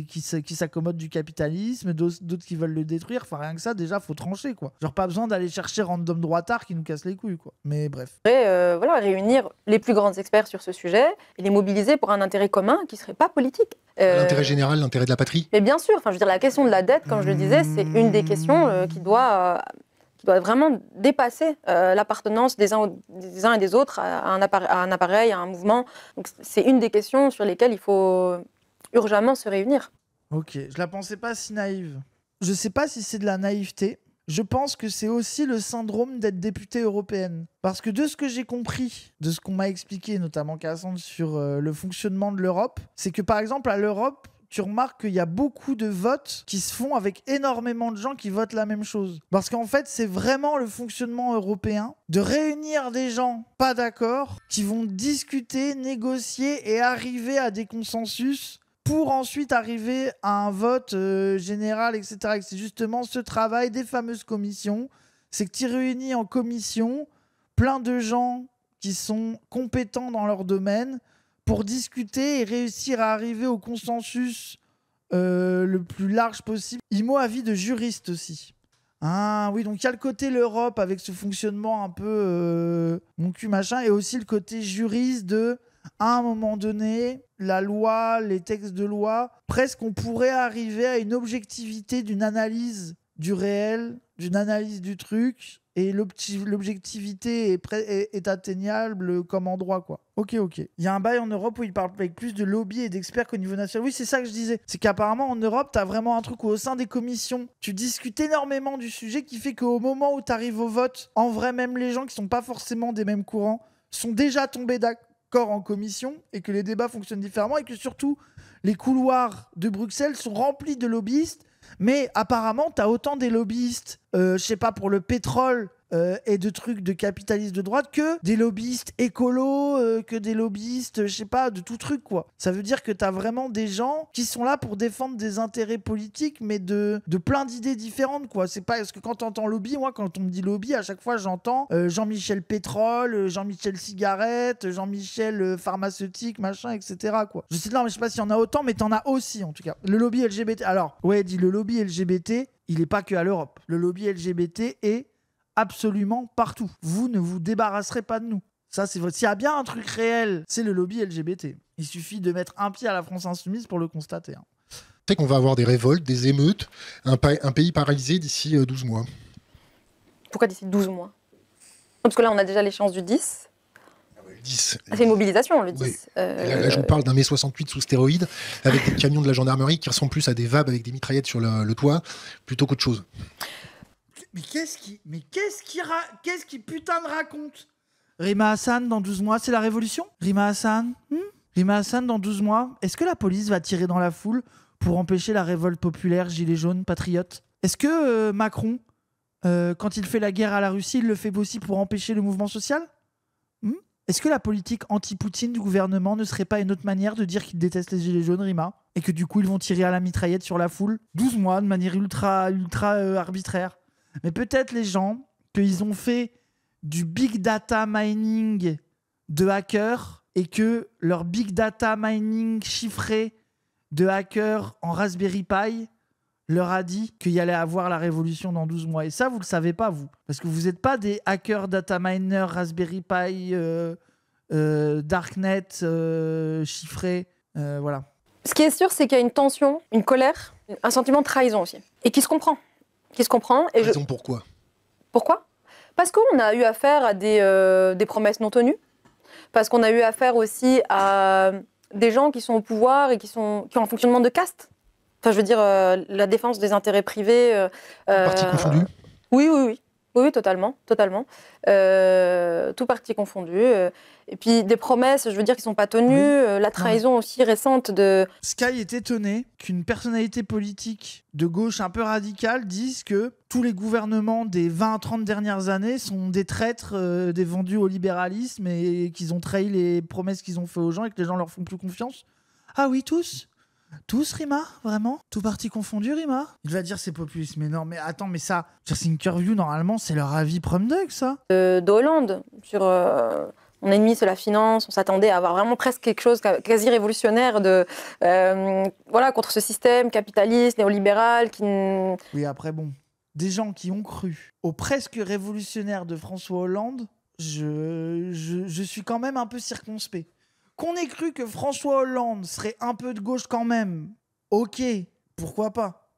qui s'accommodent du capitalisme, d'autres qui veulent le détruire. Enfin, rien que ça, déjà, faut trancher, quoi. Genre, pas besoin d'aller chercher random droitard qui nous casse les couilles, quoi. Mais bref. Réunir les plus grands experts sur ce sujet et les mobiliser pour un intérêt commun qui serait pas politique. L'intérêt général, l'intérêt de la patrie. Mais bien sûr, je veux dire, la question de la dette, comme je le disais, c'est une des questions qui doit vraiment dépasser l'appartenance des uns et des autres à un appareil, à un mouvement. Donc, c'est une des questions sur lesquelles il faut urgemment se réunir. Ok, je la pensais pas si naïve. Je sais pas si c'est de la naïveté. Je pense que c'est aussi le syndrome d'être députée européenne. Parce que de ce que j'ai compris, de ce qu'on m'a expliqué, notamment Cassandre, sur le fonctionnement de l'Europe, c'est que par exemple à l'Europe, tu remarques qu'il y a beaucoup de votes qui se font avec énormément de gens qui votent la même chose. Parce qu'en fait, c'est vraiment le fonctionnement européen de réunir des gens pas d'accord qui vont discuter, négocier et arriver à des consensus pour ensuite arriver à un vote général, etc. Et c'est justement ce travail des fameuses commissions. C'est que tu réunis en commission plein de gens qui sont compétents dans leur domaine pour discuter et réussir à arriver au consensus le plus large possible. IMO, avis de juriste aussi. Ah oui, donc il y a le côté l'Europe avec ce fonctionnement un peu mon cul machin, et aussi le côté juriste à un moment donné, la loi, les textes de loi, presque on pourrait arriver à une objectivité d'une analyse du réel, d'une analyse du truc, et l'objectivité est atteignable comme endroit, quoi. Ok. Il y a un bail en Europe où il parle avec plus de lobby et d'experts qu'au niveau national. Oui, c'est ça que je disais. C'est qu'apparemment, en Europe, t'as vraiment un truc où, au sein des commissions, tu discutes énormément du sujet, qui fait qu'au moment où t'arrives au vote, en vrai, même les gens qui sont pas forcément des mêmes courants sont déjà tombés d'accord en commission, et que les débats fonctionnent différemment, et que surtout, les couloirs de Bruxelles sont remplis de lobbyistes. Mais apparemment, t'as autant des lobbyistes, je sais pas, pour le pétrole et de trucs de capitalistes de droite, que des lobbyistes écolos, que des lobbyistes, je sais pas, de tout truc, quoi. Ça veut dire que t'as vraiment des gens qui sont là pour défendre des intérêts politiques, mais de plein d'idées différentes, quoi. C'est pas parce que quand t'entends lobby, moi, quand on me dit lobby, à chaque fois, j'entends Jean-Michel pétrole, Jean-Michel cigarette, Jean-Michel pharmaceutique, machin, etc., quoi. Je sais pas s'il y en a autant, mais t'en as aussi, en tout cas. Le lobby LGBT. Alors, ouais, dit le lobby LGBT, il est pas que à l'Europe. Le lobby LGBT est absolument partout. Vous ne vous débarrasserez pas de nous. Ça, c'est vrai. S'il y a bien un truc réel, c'est le lobby LGBT. Il suffit de mettre un pied à la France Insoumise pour le constater. C'est qu'on va avoir des révoltes, des émeutes, un pays paralysé d'ici 12 mois. Pourquoi d'ici 12 mois? Parce que là, on a déjà l'échéance du 10. Le 10. C'est une mobilisation, le 10. Oui. Là, je vous parle d'un mai 68 sous stéroïdes, avec des camions de la gendarmerie qui ressemblent plus à des VAB avec des mitraillettes sur le toit, plutôt qu'autre chose. Mais qu'est-ce qui putain de raconte? Rima Hassan, dans 12 mois, c'est la révolution? Rima Hassan Rima Hassan, dans 12 mois, est-ce que la police va tirer dans la foule pour empêcher la révolte populaire, gilets jaunes, patriotes? Est-ce que Macron, quand il fait la guerre à la Russie, il le fait aussi pour empêcher le mouvement social? Est-ce que la politique anti-Poutine du gouvernement ne serait pas une autre manière de dire qu'ils détestent les gilets jaunes, Rima? Et que du coup, ils vont tirer à la mitraillette sur la foule? 12 mois, de manière ultra arbitraire. Mais peut-être les gens, qu'ils ont fait du big data mining de hackers et que leur big data mining chiffré de hackers en Raspberry Pi leur a dit qu'il y allait avoir la révolution dans 12 mois. Et ça, vous le savez pas, vous. Parce que vous n'êtes pas des hackers data miners Raspberry Pi, Darknet, chiffrés. Voilà. Ce qui est sûr, c'est qu'il y a une tension, une colère, un sentiment de trahison aussi. Et qui se comprend. Et Raison pourquoi? Pourquoi? Parce qu'on a eu affaire à des promesses non tenues. Parce qu'on a eu affaire aussi à des gens qui sont au pouvoir et qui ont un fonctionnement de caste. Enfin, je veux dire, la défense des intérêts privés. Parti confondu? Oui, totalement. Tout parti confondu. Et puis des promesses, je veux dire, qui ne sont pas tenues. La trahison aussi récente de... Sky est étonné qu'une personnalité politique de gauche un peu radicale dise que tous les gouvernements des 20-30 dernières années sont des traîtres, des vendus au libéralisme et qu'ils ont trahi les promesses qu'ils ont fait aux gens et que les gens leur font plus confiance. Ah oui, tous? Tous, Rima? Vraiment? Tout parti confondu, Rima? Il va dire c'est populiste, mais non, mais attends, mais ça, sur Thinkerview, normalement, c'est leur avis prom dog, ça? De Hollande, sur mon ennemi, c'est la finance, on s'attendait à avoir vraiment presque quelque chose quasi révolutionnaire contre ce système capitaliste, néolibéral, qui... Oui, après, bon, des gens qui ont cru au presque révolutionnaire de François Hollande, je suis quand même un peu circonspect. Qu'on ait cru que François Hollande serait un peu de gauche quand même, ok, pourquoi pas?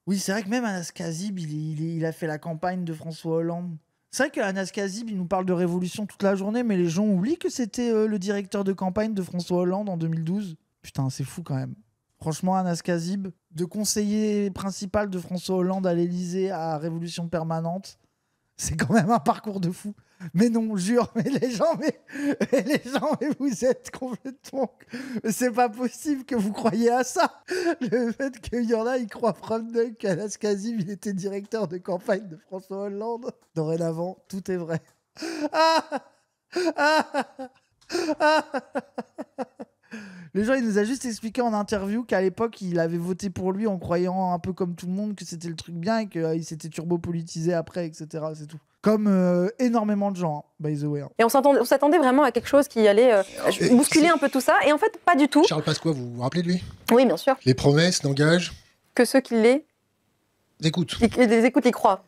Oui, c'est vrai que même Anas Kazib, il a fait la campagne de François Hollande. C'est vrai qu'Anas Kazib, il nous parle de révolution toute la journée, mais les gens oublient que c'était le directeur de campagne de François Hollande en 2012. Putain, c'est fou quand même. Franchement, Anas Kazib, de conseiller principal de François Hollande à l'Élysée à Révolution Permanente, c'est quand même un parcours de fou. Mais non, jure, mais les gens, vous êtes complètement... C'est pas possible que vous croyiez à ça. Le fait qu'il y en a, ils croient from duck qu'Anas Kazim, il était directeur de campagne de François Hollande. Dorénavant, tout est vrai. Les gens, il nous a juste expliqué en interview qu'à l'époque, il avait voté pour lui en croyant un peu comme tout le monde que c'était le truc bien et qu'il s'était turbo-politisé après, etc. C'est tout. Comme énormément de gens, by the way. Et on s'attendait vraiment à quelque chose qui allait bousculer un peu tout ça. Et en fait, pas du tout. Charles Pasqua, vous vous rappelez de lui? Oui, bien sûr. Les promesses n'engagent que ceux qui les écoutent. Les écoutent, y croient.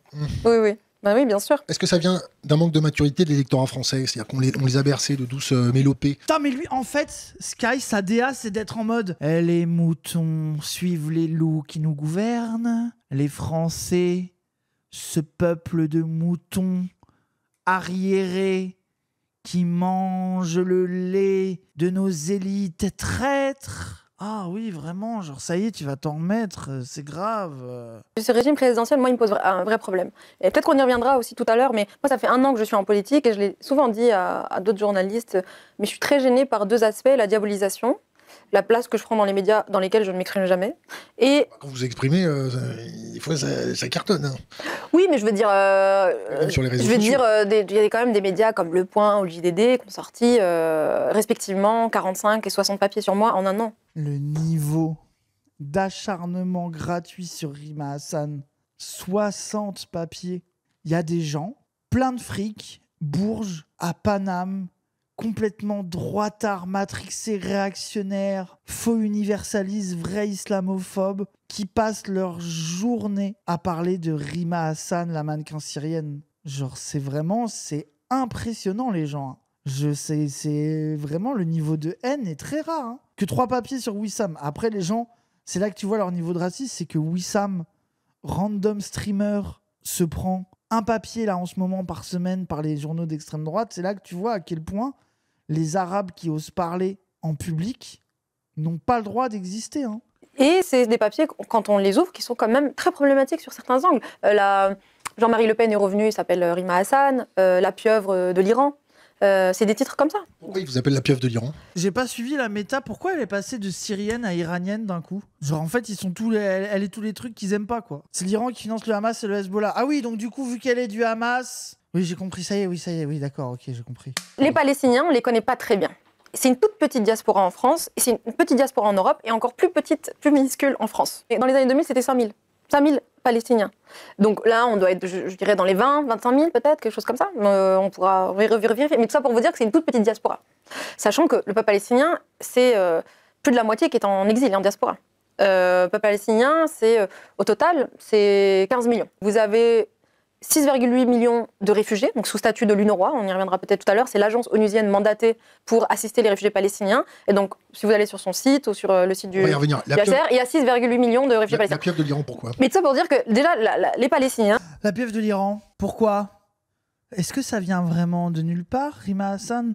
Oui. Bah oui, bien sûr. Est-ce que ça vient d'un manque de maturité de l'électorat français? C'est-à-dire qu'on les a bercés de douces mélopées? Putain, mais lui, en fait, Sky, sa DA, c'est d'être en mode les moutons suivent les loups qui nous gouvernent. Les Français, ce peuple de moutons arriérés qui mangent le lait de nos élites traîtres. Ah oui, vraiment, genre ça y est, tu vas t'en remettre, c'est grave. Ce régime présidentiel, moi, il me pose un vrai problème. Et peut-être qu'on y reviendra aussi tout à l'heure, mais moi, ça fait 1 an que je suis en politique et je l'ai souvent dit à d'autres journalistes, mais je suis très gênée par 2 aspects, la diabolisation, la place que je prends dans les médias dans lesquels je ne m'exprime jamais. Et... Quand vous exprimez, des fois ça cartonne. Hein. Oui, mais je veux dire... Même sur les réseaux sociaux. Il y a quand même des médias comme Le Point ou le JDD qui ont sorti respectivement 45 et 60 papiers sur moi en 1 an. Le niveau d'acharnement gratuit sur Rima Hassan, 60 papiers. Il y a des gens, plein de fric, Bourges, à Paname, complètement droitard, matrixé, réactionnaire, faux universaliste, vrai islamophobe, qui passent leur journée à parler de Rima Hassan, la mannequin syrienne. Genre, c'est impressionnant, les gens. Hein. C'est vraiment le niveau de haine est très rare. Hein. Que 3 papiers sur Wissam. Après, les gens, c'est là que tu vois leur niveau de racisme, c'est que Wissam, random streamer, se prend un papier là en ce moment par semaine par les journaux d'extrême droite. C'est là que tu vois à quel point les Arabes qui osent parler en public n'ont pas le droit d'exister. Hein. Et c'est des papiers, quand on les ouvre, qui sont quand même très problématiques sur certains angles. Jean-Marie Le Pen est revenu, il s'appelle Rima Hassan, la pieuvre de l'Iran. C'est des titres comme ça. Pourquoi il vous appelle la pieuvre de l'Iran? J'ai pas suivi la méta. Pourquoi elle est passée de syrienne à iranienne d'un coup? Genre en fait, elle est tous les trucs qu'ils aiment pas quoi. C'est l'Iran qui finance le Hamas et le Hezbollah. Ah oui, donc du coup, vu qu'elle est du Hamas... Oui, j'ai compris, ça y est, oui, d'accord, ok, j'ai compris. Les Palestiniens, on les connaît pas très bien. C'est une toute petite diaspora en France, et c'est une petite diaspora en Europe, et encore plus petite, plus minuscule en France. Et dans les années 2000, c'était 5 000 Palestiniens. Donc là, on doit être, je dirais, dans les 20, 25 000 peut-être, quelque chose comme ça. On pourra vérifier. Mais tout ça pour vous dire que c'est une toute petite diaspora. Sachant que le peuple palestinien, c'est plus de la moitié qui est en exil et en diaspora. Le peuple palestinien, au total, c'est 15 millions. Vous avez 6,8 millions de réfugiés, donc sous statut de l'UNRWA, on y reviendra peut-être tout à l'heure, c'est l'agence onusienne mandatée pour assister les réfugiés palestiniens. Et donc, si vous allez sur son site ou sur le site du HCR, il y a 6,8 millions de réfugiés palestiniens. La pieuvre de l'Iran, pourquoi? Mais tout ça pour dire que déjà, les Palestiniens... La pieuvre de l'Iran, pourquoi? Est-ce que ça vient vraiment de nulle part, Rima Hassan?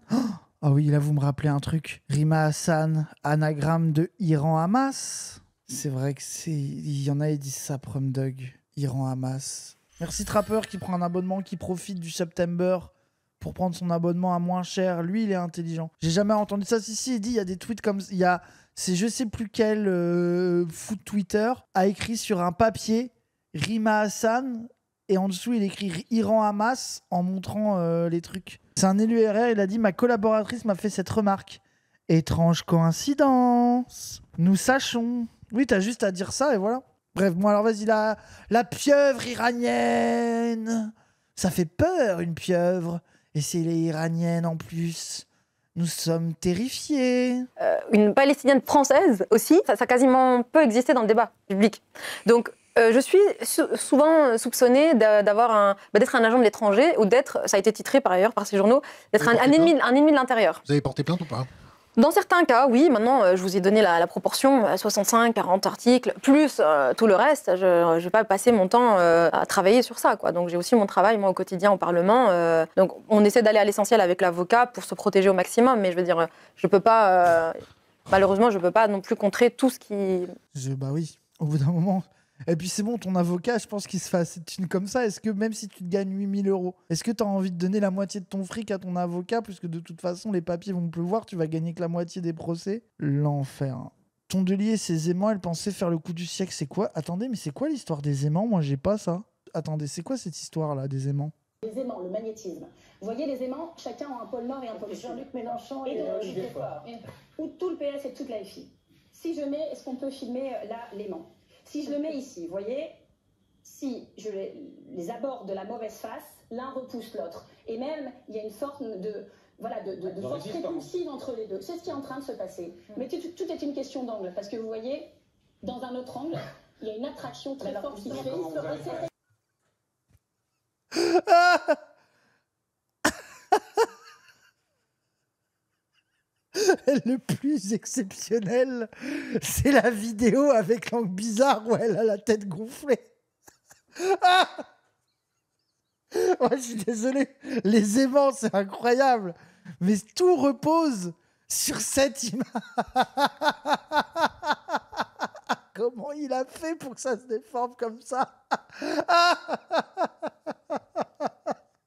Ah oui, là, vous me rappelez un truc. Rima Hassan, anagramme de Iran-Hamas. C'est vrai que il y en a, ils disent ça, Prumdog. Iran-Hamas. Merci Trapper qui prend un abonnement, qui profite du September pour prendre son abonnement à moins cher. Lui, il est intelligent. J'ai jamais entendu ça. Si, il dit, il y a des tweets comme... C'est je sais plus quel foot Twitter a écrit sur un papier Rima Hassan et en dessous, il écrit Iran-Hamas en montrant les trucs. C'est un élu RR, il a dit « Ma collaboratrice m'a fait cette remarque. Étrange coïncidence. Nous sachons. » Oui, t'as juste à dire ça et voilà. Bref, moi alors vas-y, la pieuvre iranienne. Ça fait peur, une pieuvre. Et c'est les iraniennes en plus. Nous sommes terrifiés. Une Palestinienne française aussi, ça a quasiment peu existé dans le débat public. Donc, je suis souvent soupçonnée d'être un agent de l'étranger ou d'être, ça a été titré par ailleurs par ces journaux, d'être un ennemi de l'intérieur. Vous avez porté plainte ou pas? Dans certains cas, oui. Maintenant, je vous ai donné la proportion, 65, 40 articles, plus tout le reste. Je ne vais pas passer mon temps à travailler sur ça, quoi. Donc, j'ai aussi mon travail, moi, au quotidien, au Parlement. Donc, on essaie d'aller à l'essentiel avec l'avocat pour se protéger au maximum. Mais je veux dire, je peux pas... malheureusement, je ne peux pas non plus contrer tout ce qui... Bah oui, au bout d'un moment... Et puis c'est bon, ton avocat, je pense qu'il se fait assez de thunes comme ça. Est-ce que même si tu te gagnes 8 000 €, est-ce que tu as envie de donner la moitié de ton fric à ton avocat? Puisque de toute façon, les papiers vont pleuvoir, tu vas gagner que la moitié des procès. L'enfer. Tondelier et ses aimants, elle pensait faire le coup du siècle. C'est quoi? Attendez, mais c'est quoi l'histoire des aimants? Moi, j'ai pas ça. Attendez, c'est quoi cette histoire-là des aimants? Les aimants, le magnétisme. Vous voyez, les aimants, chacun a un pôle nord et un pôle sud. Jean-Luc Mélenchon et ou tout le PS et toute la FI. Si je mets, est-ce qu'on peut filmer là l'aimant? Si je le mets ici, vous voyez, si je les aborde de la mauvaise face, l'un repousse l'autre. Et même, il y a une forme de force répulsive entre les deux. C'est ce qui est en train de se passer. Mais tout est une question d'angle. Parce que vous voyez, dans un autre angle, il y a une attraction très forte qui fait... Le plus exceptionnel, c'est la vidéo avec l'angle bizarre où elle a la tête gonflée. Ouais, je suis désolé. Les aimants, c'est incroyable. Mais tout repose sur cette image. Comment il a fait pour que ça se déforme comme ça?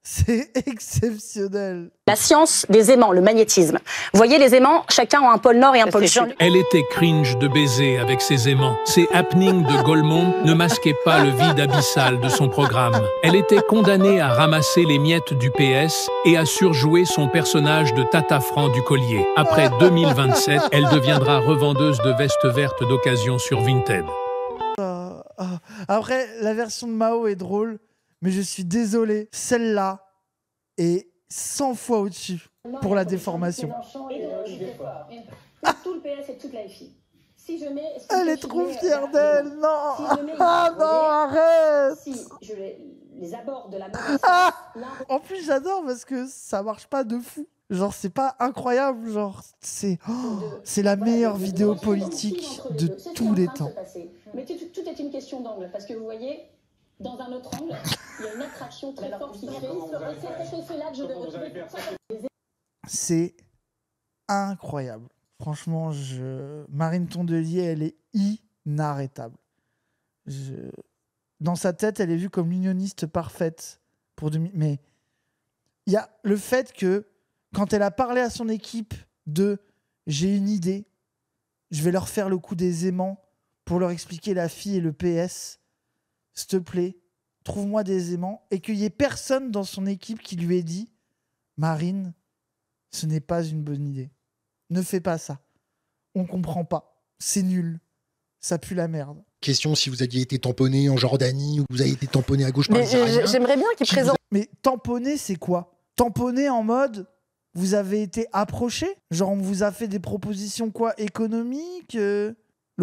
C'est exceptionnel. La science des aimants, le magnétisme. Vous voyez, les aimants, chacun a un pôle nord et un pôle sud. Elle était cringe de baiser avec ses aimants. Ces happenings de Gaulmont ne masquaient pas le vide abyssal de son programme. Elle était condamnée à ramasser les miettes du PS et à surjouer son personnage de Tata Franc du Collier. Après 2027, elle deviendra revendeuse de vestes vertes d'occasion sur Vinted. Après, la version de Mao est drôle, mais je suis désolé, celle-là est 100 fois au-dessus pour la déformation. Tout le PS et toute la FI. Si je mets, elle est trop fière d'elle, non. Ah non, arrête. Si je les abords de la mauvaise Ah l'un En plus, j'adore parce que ça marche pas de fou. Genre, c'est pas incroyable. Genre, c'est la meilleure vidéo politique de tous les temps. Mais tout est une question d'angle, parce que vous voyez, dans un autre angle, il y a une attraction très forte qui fait. C'est cet effet-là que je vais retrouver. C'est incroyable. Franchement, Marine Tondelier, elle est inarrêtable. Dans sa tête, elle est vue comme l'unioniste parfaite. Mais il y a le fait que quand elle a parlé à son équipe de « j'ai une idée, je vais leur faire le coup des aimants pour leur expliquer la fille et le PS, s'il te plaît, trouve-moi des aimants » et qu'il n'y ait personne dans son équipe qui lui ait dit « Marine, ce n'est pas une bonne idée. Ne fais pas ça. On comprend pas. C'est nul. Ça pue la merde. » Question, si vous aviez été tamponné en Jordanie ou vous avez été tamponné à gauche par les Iraniens. J'aimerais bien qu'il présente... Mais tamponné, c'est quoi? Tamponné en mode... Vous avez été approché? Genre, on vous a fait des propositions quoi? Économiques? Le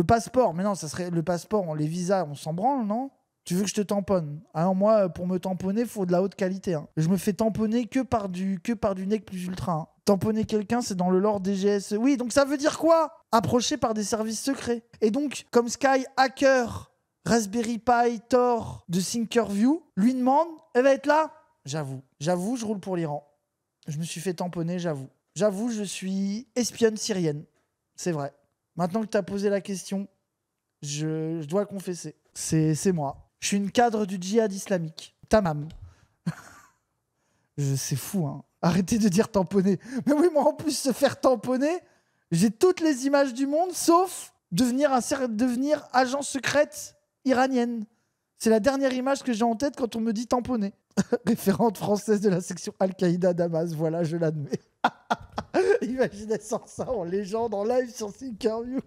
passeport? Mais non, ça serait le passeport, les visas, on s'en branle, non? Tu veux que je te tamponne? Alors moi, pour me tamponner, il faut de la haute qualité. Hein. Je me fais tamponner que par du nec plus ultra. Hein. Tamponner quelqu'un, c'est dans le lore DGSE. Oui, donc ça veut dire quoi? Approché par des services secrets. Et donc, comme Sky hacker Raspberry Pi Tor de Thinkerview lui demande, elle va être là? J'avoue, je roule pour l'Iran. Je me suis fait tamponner, j'avoue. J'avoue, je suis espionne syrienne. C'est vrai. Maintenant que tu as posé la question, je dois confesser. C'est moi. Je suis une cadre du djihad islamique. Tamam. C'est fou, hein. Arrêtez de dire tamponner. Mais oui, moi, en plus, se faire tamponner, j'ai toutes les images du monde, sauf devenir agent secrète iranienne. C'est la dernière image que j'ai en tête quand on me dit tamponner. Référente française de la section Al-Qaïda Damas. Voilà, je l'admets. Imaginez sans ça en légende, en live sur Thinkerview.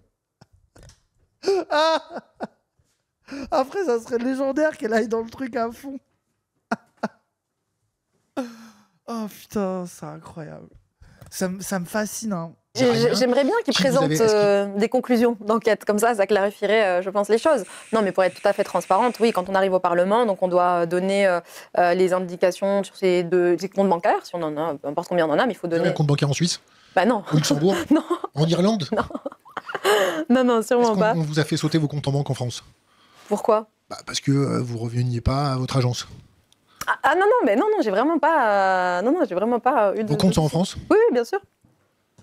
Après, ça serait légendaire qu'elle aille dans le truc à fond. Oh putain, c'est incroyable. Ça me fascine. Hein. J'aimerais bien qu'il présente des conclusions d'enquête. Comme ça clarifierait, je pense, les choses. Non, mais pour être tout à fait transparente, oui, quand on arrive au Parlement, donc on doit donner les indications sur ces comptes bancaires, si on en a, peu importe combien on en a, mais il faut donner... Un compte bancaire en Suisse? Bah non. Au Luxembourg? Non. En Irlande? Non. Non, sûrement pas. On vous a fait sauter vos comptes en banque en France? Pourquoi? Parce que vous reveniez pas à votre agence. Non, j'ai vraiment pas eu de... Vos comptes sont en France? Oui, bien sûr.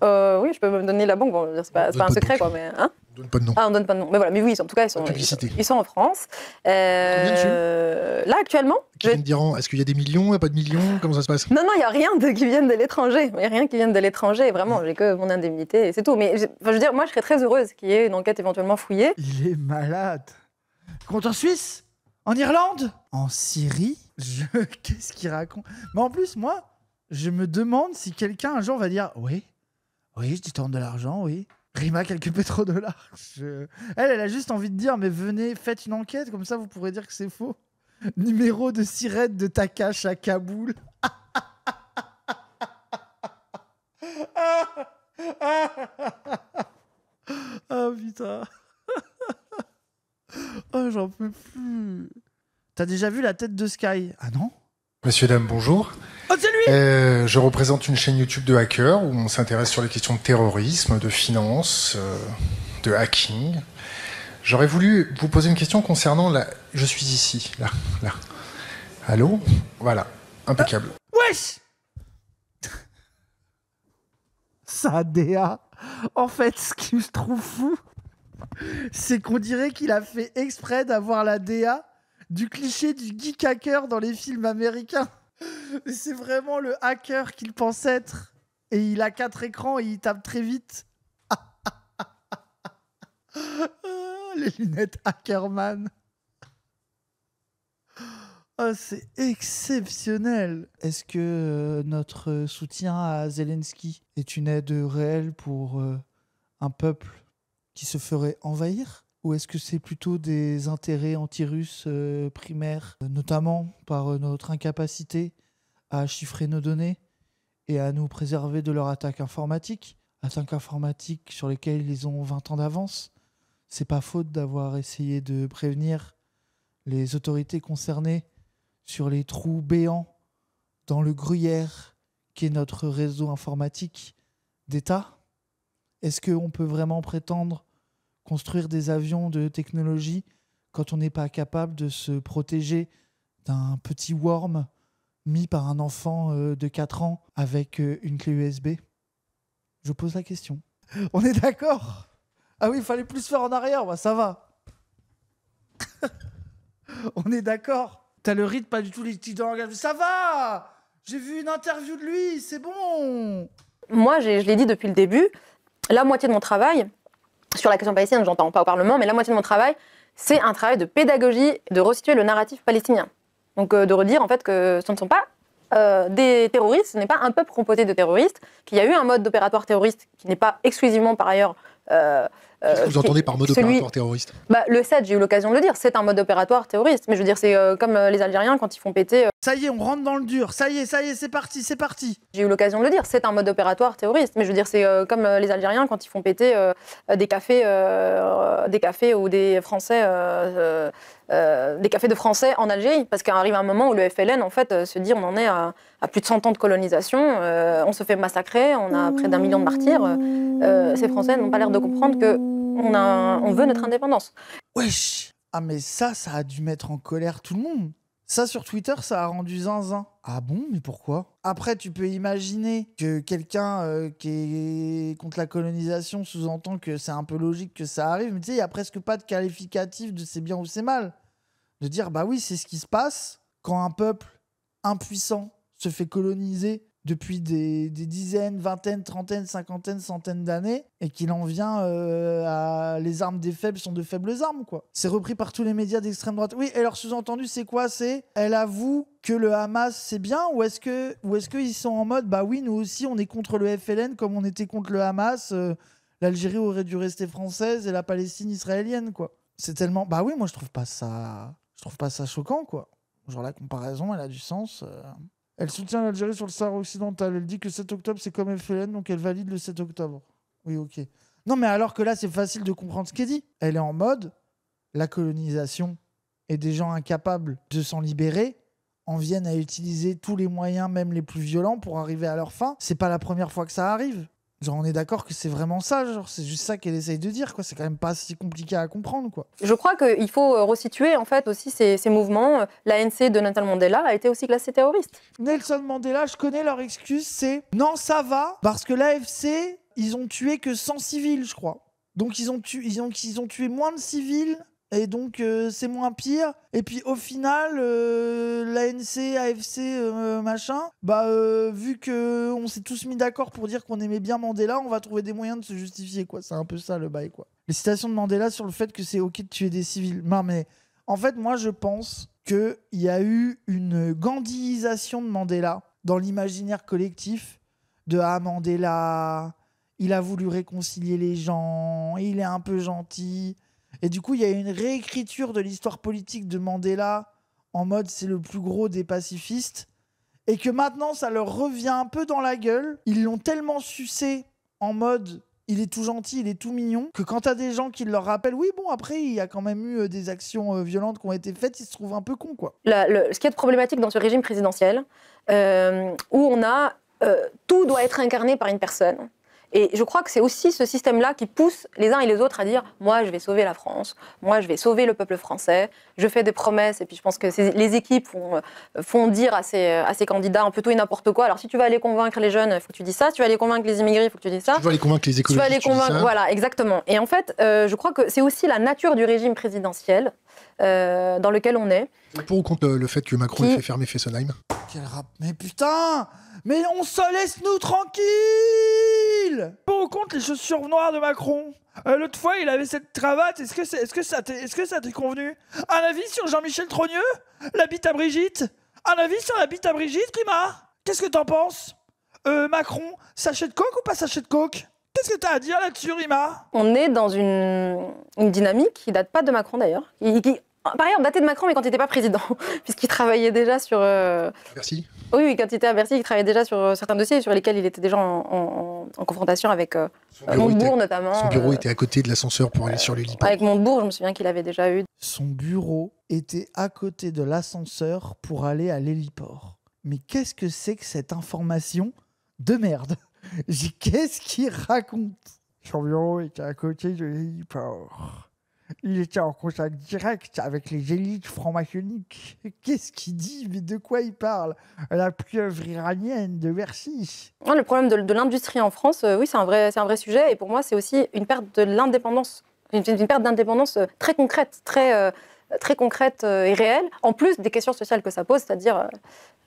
Oui, je peux me donner la banque. Bon, c'est pas un secret, quoi, mais... Hein, on donne pas de nom. On donne pas de nom. Mais voilà, mais oui, en tout cas, ils sont en France. Combien dessus? Là, actuellement... Qui viennent d'Iran? Est-ce qu'il y a des millions? Il n'y a pas de millions? Comment ça se passe? Non, il n'y a rien qui vienne de l'étranger. Il n'y a rien qui vienne de l'étranger. Vraiment, j'ai que mon indemnité et c'est tout. Mais je veux dire, moi, je serais très heureuse qu'il y ait une enquête éventuellement fouillée. Il est malade. Compte en Suisse? En Irlande? En Syrie? Qu'est-ce qu'il raconte? Mais en plus, moi, je me demande si quelqu'un un jour va dire oui, je détourne de l'argent, oui. Rima quelques pétrodollars. Elle a juste envie de dire mais venez, faites une enquête, comme ça vous pourrez dire que c'est faux. Numéro de sirène de Takash à Kaboul. Oh putain. Oh, j'en peux plus. T'as déjà vu la tête de Sky? Ah non? Messieurs, dames, bonjour. Oh, c'est lui! Je représente une chaîne YouTube de hackers où on s'intéresse sur les questions de terrorisme, de finance, de hacking. J'aurais voulu vous poser une question concernant la... Je suis ici, là. Allô? Voilà, impeccable. Wesh! Sa DA. En fait, ce que je trouve fou, c'est qu'on dirait qu'il a fait exprès d'avoir la DA du cliché du geek hacker dans les films américains. C'est vraiment le hacker qu'il pense être. Et il a 4 écrans et il tape très vite. Les lunettes Hackerman. Oh, c'est exceptionnel. Est-ce que notre soutien à Zelensky est une aide réelle pour un peuple qui se ferait envahir? Ou est-ce que c'est plutôt des intérêts anti-russes primaires, notamment par notre incapacité à chiffrer nos données et à nous préserver de leur attaque informatique sur lesquelles ils ont 20 ans d'avance? C'est pas faute d'avoir essayé de prévenir les autorités concernées sur les trous béants dans le gruyère qui est notre réseau informatique d'État? Est-ce qu'on peut vraiment prétendre construire des avions de technologie quand on n'est pas capable de se protéger d'un petit worm mis par un enfant de 4 ans avec une clé USB? Je pose la question. On est d'accord? Ah oui, il fallait plus faire en arrière, bah, ça va. On est d'accord. T'as le rythme, pas du tout les petits organes. Ça va! J'ai vu une interview de lui, c'est bon! Moi, je l'ai dit depuis le début, la moitié de mon travail, sur la question palestinienne, j'entends pas au Parlement, mais la moitié de mon travail, c'est un travail de pédagogie, de resituer le narratif palestinien. Donc de redire en fait que ce ne sont pas des terroristes, ce n'est pas un peuple composé de terroristes, qu'il y a eu un mode opératoire terroriste qui n'est pas exclusivement par ailleurs... Qu'est-ce que vous entendez par mode opératoire terroriste? Le 7, j'ai eu l'occasion de le dire, c'est un mode opératoire terroriste. Mais je veux dire, c'est comme les Algériens quand ils font péter... Ça y est, on rentre dans le dur. Ça y est, c'est parti, c'est parti. J'ai eu l'occasion de le dire, c'est un mode opératoire terroriste. Mais je veux dire, c'est comme les Algériens quand ils font péter des cafés ou des Français... des cafés de Français en Algérie. Parce qu'arrive un moment où le FLN, en fait, se dit on en est à plus de 100 ans de colonisation, on se fait massacrer, on a près d'1 million de martyrs. Ces Français n'ont pas l'air de comprendre qu'on veut notre indépendance. Wesh! Ah mais ça a dû mettre en colère tout le monde. Ça, sur Twitter, ça a rendu zinzin. Ah bon? Mais pourquoi? Après, tu peux imaginer que quelqu'un qui est contre la colonisation sous-entend que c'est un peu logique que ça arrive. Mais tu sais, il n'y a presque pas de qualificatif de c'est bien ou c'est mal. De dire, bah oui, c'est ce qui se passe quand un peuple impuissant se fait coloniser depuis des dizaines, vingtaines, trentaines, cinquantaines, centaines d'années et qu'il en vient à les armes des faibles sont de faibles armes, quoi. C'est repris par tous les médias d'extrême droite. Oui, et leur sous-entendu, c'est quoi? C'est elle avoue que le Hamas, c'est bien, ou est-ce qu'ils sont en mode, bah oui, nous aussi, on est contre le FLN comme on était contre le Hamas, l'Algérie aurait dû rester française et la Palestine israélienne, quoi. C'est tellement... Bah oui, moi, je trouve pas ça choquant, quoi. Genre, la comparaison, elle a du sens... Elle soutient l'Algérie sur le Sahara occidental. Elle dit que le 7 octobre, c'est comme FLN, donc elle valide le 7 octobre. Oui, ok. Non, mais alors que là, c'est facile de comprendre ce qu'elle dit. Elle est en mode, la colonisation et des gens incapables de s'en libérer en viennent à utiliser tous les moyens, même les plus violents, pour arriver à leur fin. C'est pas la première fois que ça arrive. Genre, on est d'accord que c'est vraiment ça, genre, c'est juste ça qu'elle essaye de dire, quoi. C'est quand même pas si compliqué à comprendre, quoi. Je crois qu'il faut resituer, en fait, aussi ces mouvements. L'ANC de Nelson Mandela a été aussi classée terroriste. Nelson Mandela, je connais leur excuse, c'est « Non, ça va, parce que l'AFC, ils ont tué que 100 civils, je crois. Donc, ils ont tué moins de civils, et donc, c'est moins pire. Et puis, au final, l'ANC, AFC, machin, bah, vu qu'on s'est tous mis d'accord pour dire qu'on aimait bien Mandela, on va trouver des moyens de se justifier, quoi. C'est un peu ça, le bail, quoi. Les citations de Mandela sur le fait que c'est OK de tuer des civils. Non, mais en fait, moi, je pense qu'il y a eu une gandhiisation de Mandela dans l'imaginaire collectif de « Ah, Mandela, il a voulu réconcilier les gens, il est un peu gentil ». Et du coup, il y a une réécriture de l'histoire politique de Mandela en mode c'est le plus gros des pacifistes. Et que maintenant, ça leur revient un peu dans la gueule. Ils l'ont tellement sucé en mode il est tout gentil, il est tout mignon, que quand t'as des gens qui leur rappellent oui, bon, après, il y a quand même eu des actions violentes qui ont été faites, ils se trouvent un peu cons, quoi. Ce qui est problématique dans ce régime présidentiel, où on a tout doit être incarné par une personne. Et je crois que c'est aussi ce système-là qui pousse les uns et les autres à dire « Moi, je vais sauver la France. Moi, je vais sauver le peuple français. Je fais des promesses. » Et puis, je pense que les équipes font dire à ces candidats un peu tout et n'importe quoi. Alors, si tu vas aller convaincre les jeunes, il faut que tu dises ça. Si tu vas aller convaincre les immigrés, il faut que tu dises ça. Si tu vas aller convaincre les écologistes, tu vas aller convaincre, voilà, exactement. Et en fait, je crois que c'est aussi la nature du régime présidentiel dans lequel on est. Pour ou contre le fait que Macron ait fait fermer Fessenheim? Mais putain! Mais on se laisse nous tranquilles! Pour ou contre les chaussures noires de Macron? L'autre fois, il avait cette cravate. Est-ce que ça t'est convenu? Un avis sur Jean-Michel Trogneux? La bite à Brigitte? Un avis sur la bite à Brigitte, Rima? Qu'est-ce que t'en penses? Macron, sachet de coke ou pas sachet de coke? Qu'est-ce que t'as à dire là-dessus, Rima? On est dans une dynamique qui date pas de Macron d'ailleurs, Par ailleurs, daté de Macron, mais quand il n'était pas président, puisqu'il travaillait déjà sur... Merci. Oui, quand il était à Bercy, il travaillait déjà sur certains dossiers sur lesquels il était déjà en confrontation avec Montebourg notamment. Son bureau était à côté de l'ascenseur pour aller sur l'héliport. Avec Montebourg, je me souviens qu'il avait déjà eu. Son bureau était à côté de l'ascenseur pour aller à l'héliport. Mais qu'est-ce que c'est que cette information de merde? Qu'est-ce qu'il raconte? Son bureau était à côté de l'héliport. Il était en contact direct avec les élites franc-maçonniques. Qu'est-ce qu'il dit? Mais de quoi il parle? La pieuvre iranienne de Bercy. Le problème de l'industrie en France, oui, c'est un vrai sujet. Et pour moi, c'est aussi une perte de l'indépendance. Une perte d'indépendance très concrète, très concrète et réelle. En plus des questions sociales que ça pose, c'est-à-dire...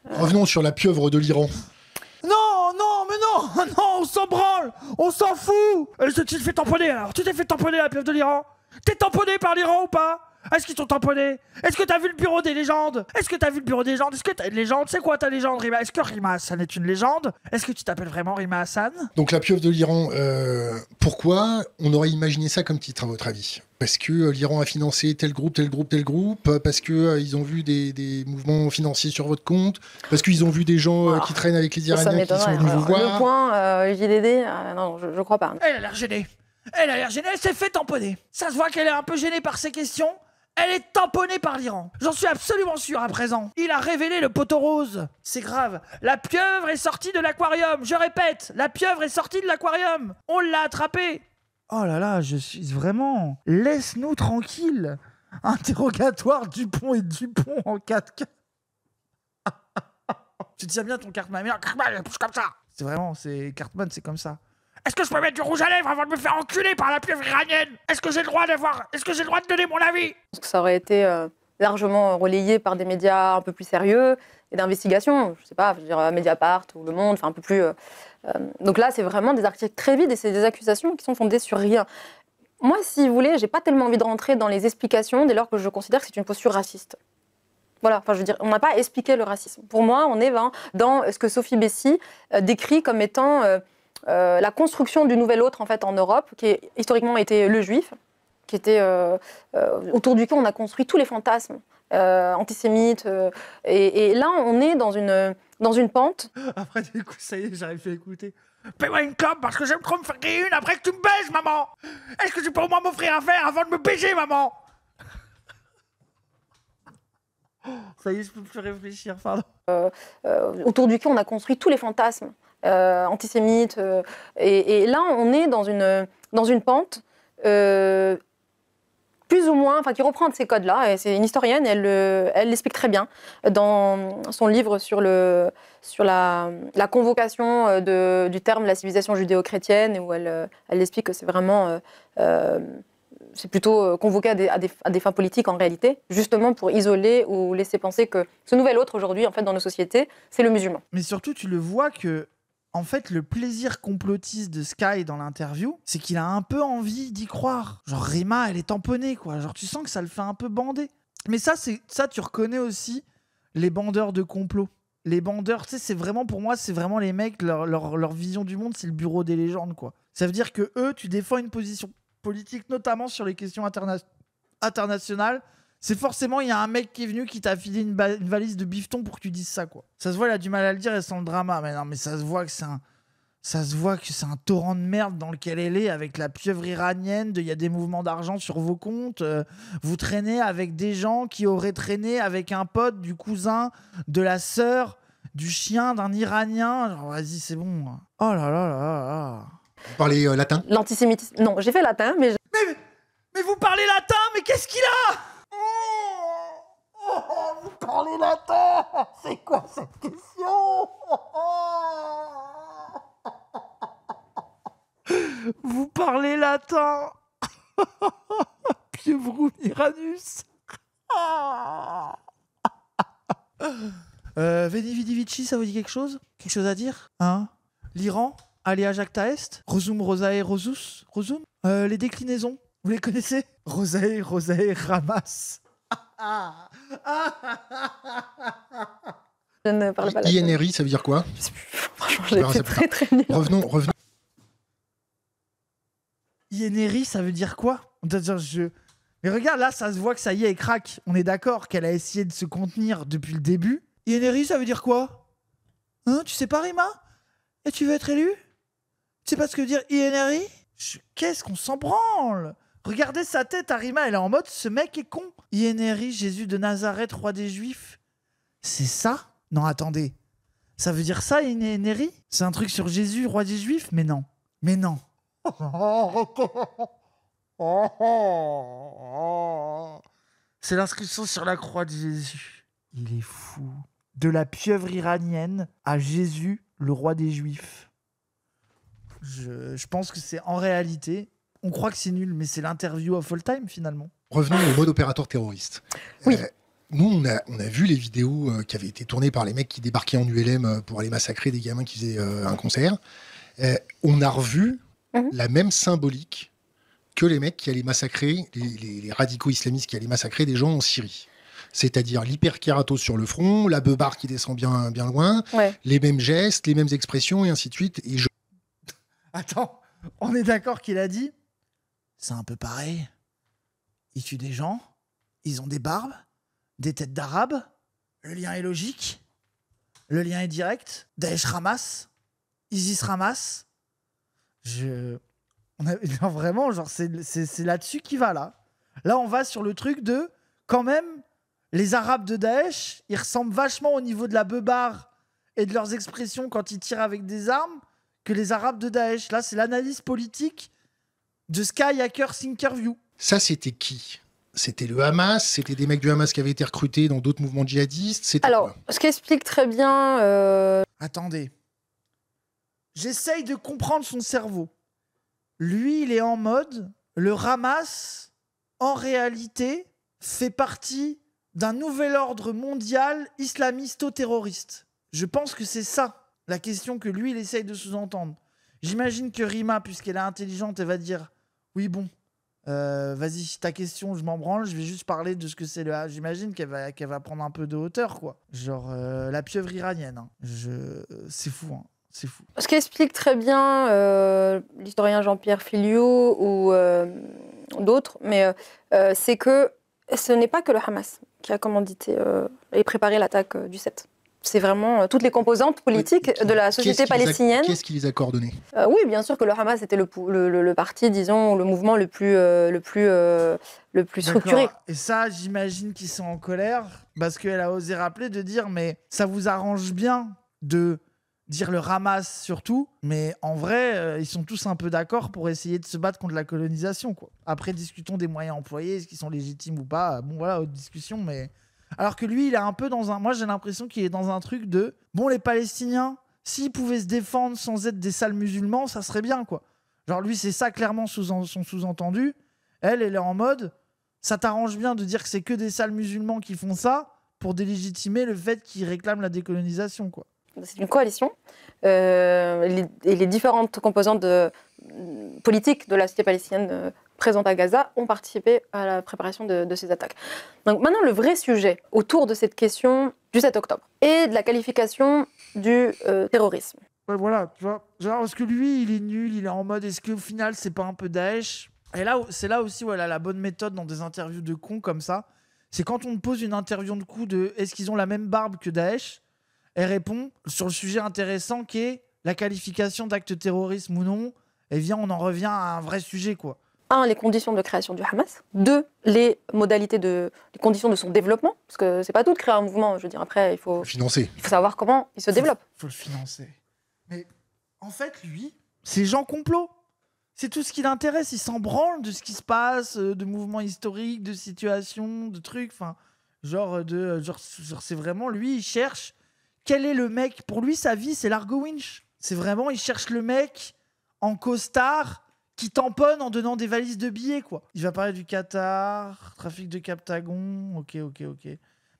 Revenons sur la pieuvre de l'Iran. Non, on s'en branle, on s'en fout. Tu t'es fait tamponner alors, tu t'es fait tamponner la pieuvre de l'Iran. T'es tamponné par l'Iran ou pas? Est-ce qu'ils t'ont tamponné? Est-ce que t'as vu le bureau des légendes? Est-ce que t'as une légende? C'est quoi ta légende, Rima? Est-ce que Rima Hassan est une légende? Est-ce que tu t'appelles vraiment Rima Hassan? Donc la pieuvre de l'Iran, pourquoi on aurait imaginé ça comme titre à votre avis? Parce que l'Iran a financé tel groupe, parce que ils ont vu des mouvements financiers sur votre compte, parce qu'ils ont vu des gens qui traînent avec les Iraniens qui sont venus vous voir. Le point, JDD, non, je crois pas. Elle a l'air gênée. Elle s'est fait tamponner. Ça se voit qu'elle est un peu gênée par ces questions. Elle est tamponnée par l'Iran. J'en suis absolument sûr à présent. Il a révélé le poteau rose. C'est grave. La pieuvre est sortie de l'aquarium. Je répète, la pieuvre est sortie de l'aquarium. On l'a attrapée. Oh là là, je suis vraiment... Laisse-nous tranquille. Interrogatoire Dupont et Dupont en 4K. Tu tiens bien ton Cartman. Cartman, elle pousse comme ça. C'est vraiment, Cartman, c'est comme ça. Est-ce que je peux mettre du rouge à lèvres avant de me faire enculer par la pieuvre iranienne? Est-ce que j'ai le droit de donner mon avis? Je pense que ça aurait été largement relayé par des médias un peu plus sérieux et d'investigation. Je sais pas, je veux dire Mediapart ou Le Monde, enfin un peu plus... Donc là, c'est vraiment des articles très vides et c'est des accusations qui sont fondées sur rien. Moi, si vous voulez, j'ai pas tellement envie de rentrer dans les explications dès lors que je considère que c'est une posture raciste. Voilà, enfin je veux dire, on n'a pas expliqué le racisme. Pour moi, on est dans ce que Sophie Bessy décrit comme étant... la construction du nouvel autre en fait en Europe, qui a historiquement été le juif, qui était autour duquel on a construit tous les fantasmes antisémites. Et là, on est dans une pente. Après, du coup, ça y est, j'arrive à écouter. Paie-moi une clope parce que j'aime trop me faire griller une après que tu me baises, maman. Est-ce que tu peux au moins m'offrir un verre avant de me baiser, maman? Ça y est, je peux plus réfléchir, pardon. Autour duquel on a construit tous les fantasmes antisémites. Et là, on est dans une pente plus ou moins, enfin qui reprend de ces codes-là. Et c'est une historienne, elle l'explique très bien dans son livre sur la convocation du terme la civilisation judéo-chrétienne, où elle explique que c'est vraiment... c'est plutôt convoqué à des fins politiques en réalité, justement pour isoler ou laisser penser que ce nouvel autre aujourd'hui, en fait, dans nos sociétés, c'est le musulman. Mais surtout, tu le vois que, en fait, le plaisir complotiste de Sky dans l'interview, c'est qu'il a un peu envie d'y croire. Genre, Rima, elle est tamponnée, quoi. Genre, tu sens que ça le fait un peu bander. Mais ça, tu reconnais aussi les bandeurs de complot. Les bandeurs, tu sais, c'est vraiment, pour moi, c'est vraiment les mecs, leur vision du monde, c'est le bureau des légendes, quoi. Ça veut dire que eux, tu défends une position politique, notamment sur les questions internationales, c'est forcément, il y a un mec qui est venu qui t'a filé une valise de bifton pour que tu dises ça, quoi. Ça se voit, il a du mal à le dire et sans le drama, mais non, mais ça se voit que c'est un torrent de merde dans lequel elle est, avec la pieuvre iranienne, il y a des mouvements d'argent sur vos comptes, vous traînez avec des gens qui auraient traîné avec un pote, du cousin, de la sœur, du chien d'un Iranien, genre, vas-y, c'est bon. Oh là là là là. Vous parlez latin? L'antisémitisme. Non, j'ai fait latin, mais... Mais vous parlez latin? Mais qu'est-ce qu'il a? Vous parlez latin? C'est quoi cette question? Vous parlez latin? Pieuvrum Iranus. Veni Vidi Vici, ça vous dit quelque chose? Quelque chose à dire? Hein? L'Iran? Aléa Jacta Est? Rosum Rosae Rosus? Rosum? Les déclinaisons, vous les connaissez? Rosae Ramas. Je ne parle pas latin. INRI, ça veut dire quoi? Franchement, j'étais très nulle. Revenons. INRI, ça veut dire quoi? Mais regarde, là, ça se voit que ça y est, elle craque. On est d'accord qu'elle a essayé de se contenir depuis le début. INRI, ça veut dire quoi? Hein, tu sais pas, Rima? Et tu veux être élu? Tu sais pas ce que veut dire INRI? Qu'est-ce qu'on s'en branle? Regardez sa tête, Rima, elle est en mode, ce mec est con. INRI, Jésus de Nazareth, roi des Juifs. C'est ça? Non, attendez. Ça veut dire ça, INRI? C'est un truc sur Jésus, roi des Juifs? Mais non. Mais non. C'est l'inscription sur la croix de Jésus. Il est fou. De la pieuvre iranienne à Jésus, le roi des Juifs. Je pense que c'est en réalité, on croit que c'est nul, mais c'est l'interview of all time finalement. Revenons au mode opérateur terroriste. Oui. Nous, on a vu les vidéos qui avaient été tournées par les mecs qui débarquaient en ULM pour aller massacrer des gamins qui faisaient un concert. On a revu la même symbolique que les mecs qui allaient massacrer, les radicaux islamistes qui allaient massacrer des gens en Syrie. C'est-à-dire l'hyperkératos sur le front, la beubare qui descend bien, bien loin, les mêmes gestes, les mêmes expressions, et ainsi de suite. Et Attends, on est d'accord qu'il a dit c'est un peu pareil. Ils tuent des gens, ils ont des barbes, des têtes d'arabes, le lien est logique, le lien est direct, Daesh ramasse, ISIS ramasse. Non, vraiment, genre, c'est là-dessus qu'il va, là. Là, on va sur le truc de, quand même, les Arabes de Daesh, ils ressemblent vachement au niveau de la beubare et de leurs expressions quand ils tirent avec des armes que les Arabes de Daesh. Là, c'est l'analyse politique de Sky Hacker Thinkerview. Ça, c'était qui? C'était le Hamas? C'était des mecs du Hamas qui avaient été recrutés dans d'autres mouvements djihadistes? Alors, ce qui explique très bien... Attendez. J'essaye de comprendre son cerveau. Lui, il est en mode... Le Hamas, en réalité, fait partie d'un nouvel ordre mondial islamisto-terroriste. Je pense que c'est ça, la question que lui, il essaye de sous-entendre. J'imagine que Rima, puisqu'elle est intelligente, elle va dire « Oui, bon, vas-y, ta question, je m'en branle, je vais juste parler de ce que c'est le... » J'imagine qu'elle va prendre un peu de hauteur, quoi. Genre la pieuvre iranienne. Hein. C'est fou, hein. C'est fou. Ce qui explique très bien l'historien Jean-Pierre Filliot ou d'autres, mais c'est que ce n'est pas que le Hamas qui a commandité et préparé l'attaque du 7. C'est vraiment toutes les composantes politiques de la société palestinienne. Qu'est-ce qui les a coordonnés? Oui, bien sûr que le Hamas était le parti, disons, le mouvement le plus structuré. Et ça, j'imagine qu'ils sont en colère parce qu'elle a osé rappeler de dire mais ça vous arrange bien de dire le Hamas surtout, mais en vrai, ils sont tous un peu d'accord pour essayer de se battre contre la colonisation, quoi. Après, discutons des moyens employés, est-ce qu'ils sont légitimes ou pas. Bon, voilà, autre discussion, mais... Alors que lui, il est un peu dans un... Moi, j'ai l'impression qu'il est dans un truc de... Bon, les Palestiniens, s'ils pouvaient se défendre sans être des sales musulmans, ça serait bien, quoi. Genre, lui, c'est ça, clairement, son sous-entendu. Elle est en mode... Ça t'arrange bien de dire que c'est que des sales musulmans qui font ça pour délégitimer le fait qu'ils réclament la décolonisation, quoi. C'est une coalition. Les différentes composantes politiques de la société palestinienne présente à Gaza ont participé à la préparation de ces attaques. Donc maintenant, le vrai sujet autour de cette question du 7 octobre et de la qualification du terrorisme. Ouais, voilà, tu vois. Genre, est-ce que lui, il est nul, il est en mode, est-ce qu'au final, c'est pas un peu Daesh? Et là, c'est là aussi où elle a la bonne méthode dans des interviews de cons comme ça. C'est quand on te pose une interview de coup de est-ce qu'ils ont la même barbe que Daesh? Elle répond sur le sujet intéressant qui est la qualification d'acte terrorisme ou non. Et bien, on en revient à un vrai sujet, quoi. 1, les conditions de création du Hamas. 2, les modalités les conditions de son développement. Parce que c'est pas tout de créer un mouvement. Je veux dire, après, il faut financer. Il faut savoir comment il se développe. Il faut le financer. Mais en fait, lui, c'est Jean Complot. C'est tout ce qui l'intéresse. Il s'en branle de ce qui se passe, de mouvements historiques, de situations, de trucs. Enfin, genre, c'est vraiment lui, il cherche. Quel est le mec? Pour lui, sa vie, c'est Largo Winch. C'est vraiment, il cherche le mec en costard qui tamponne en donnant des valises de billets, quoi. Il va parler du Qatar, trafic de Captagon, ok.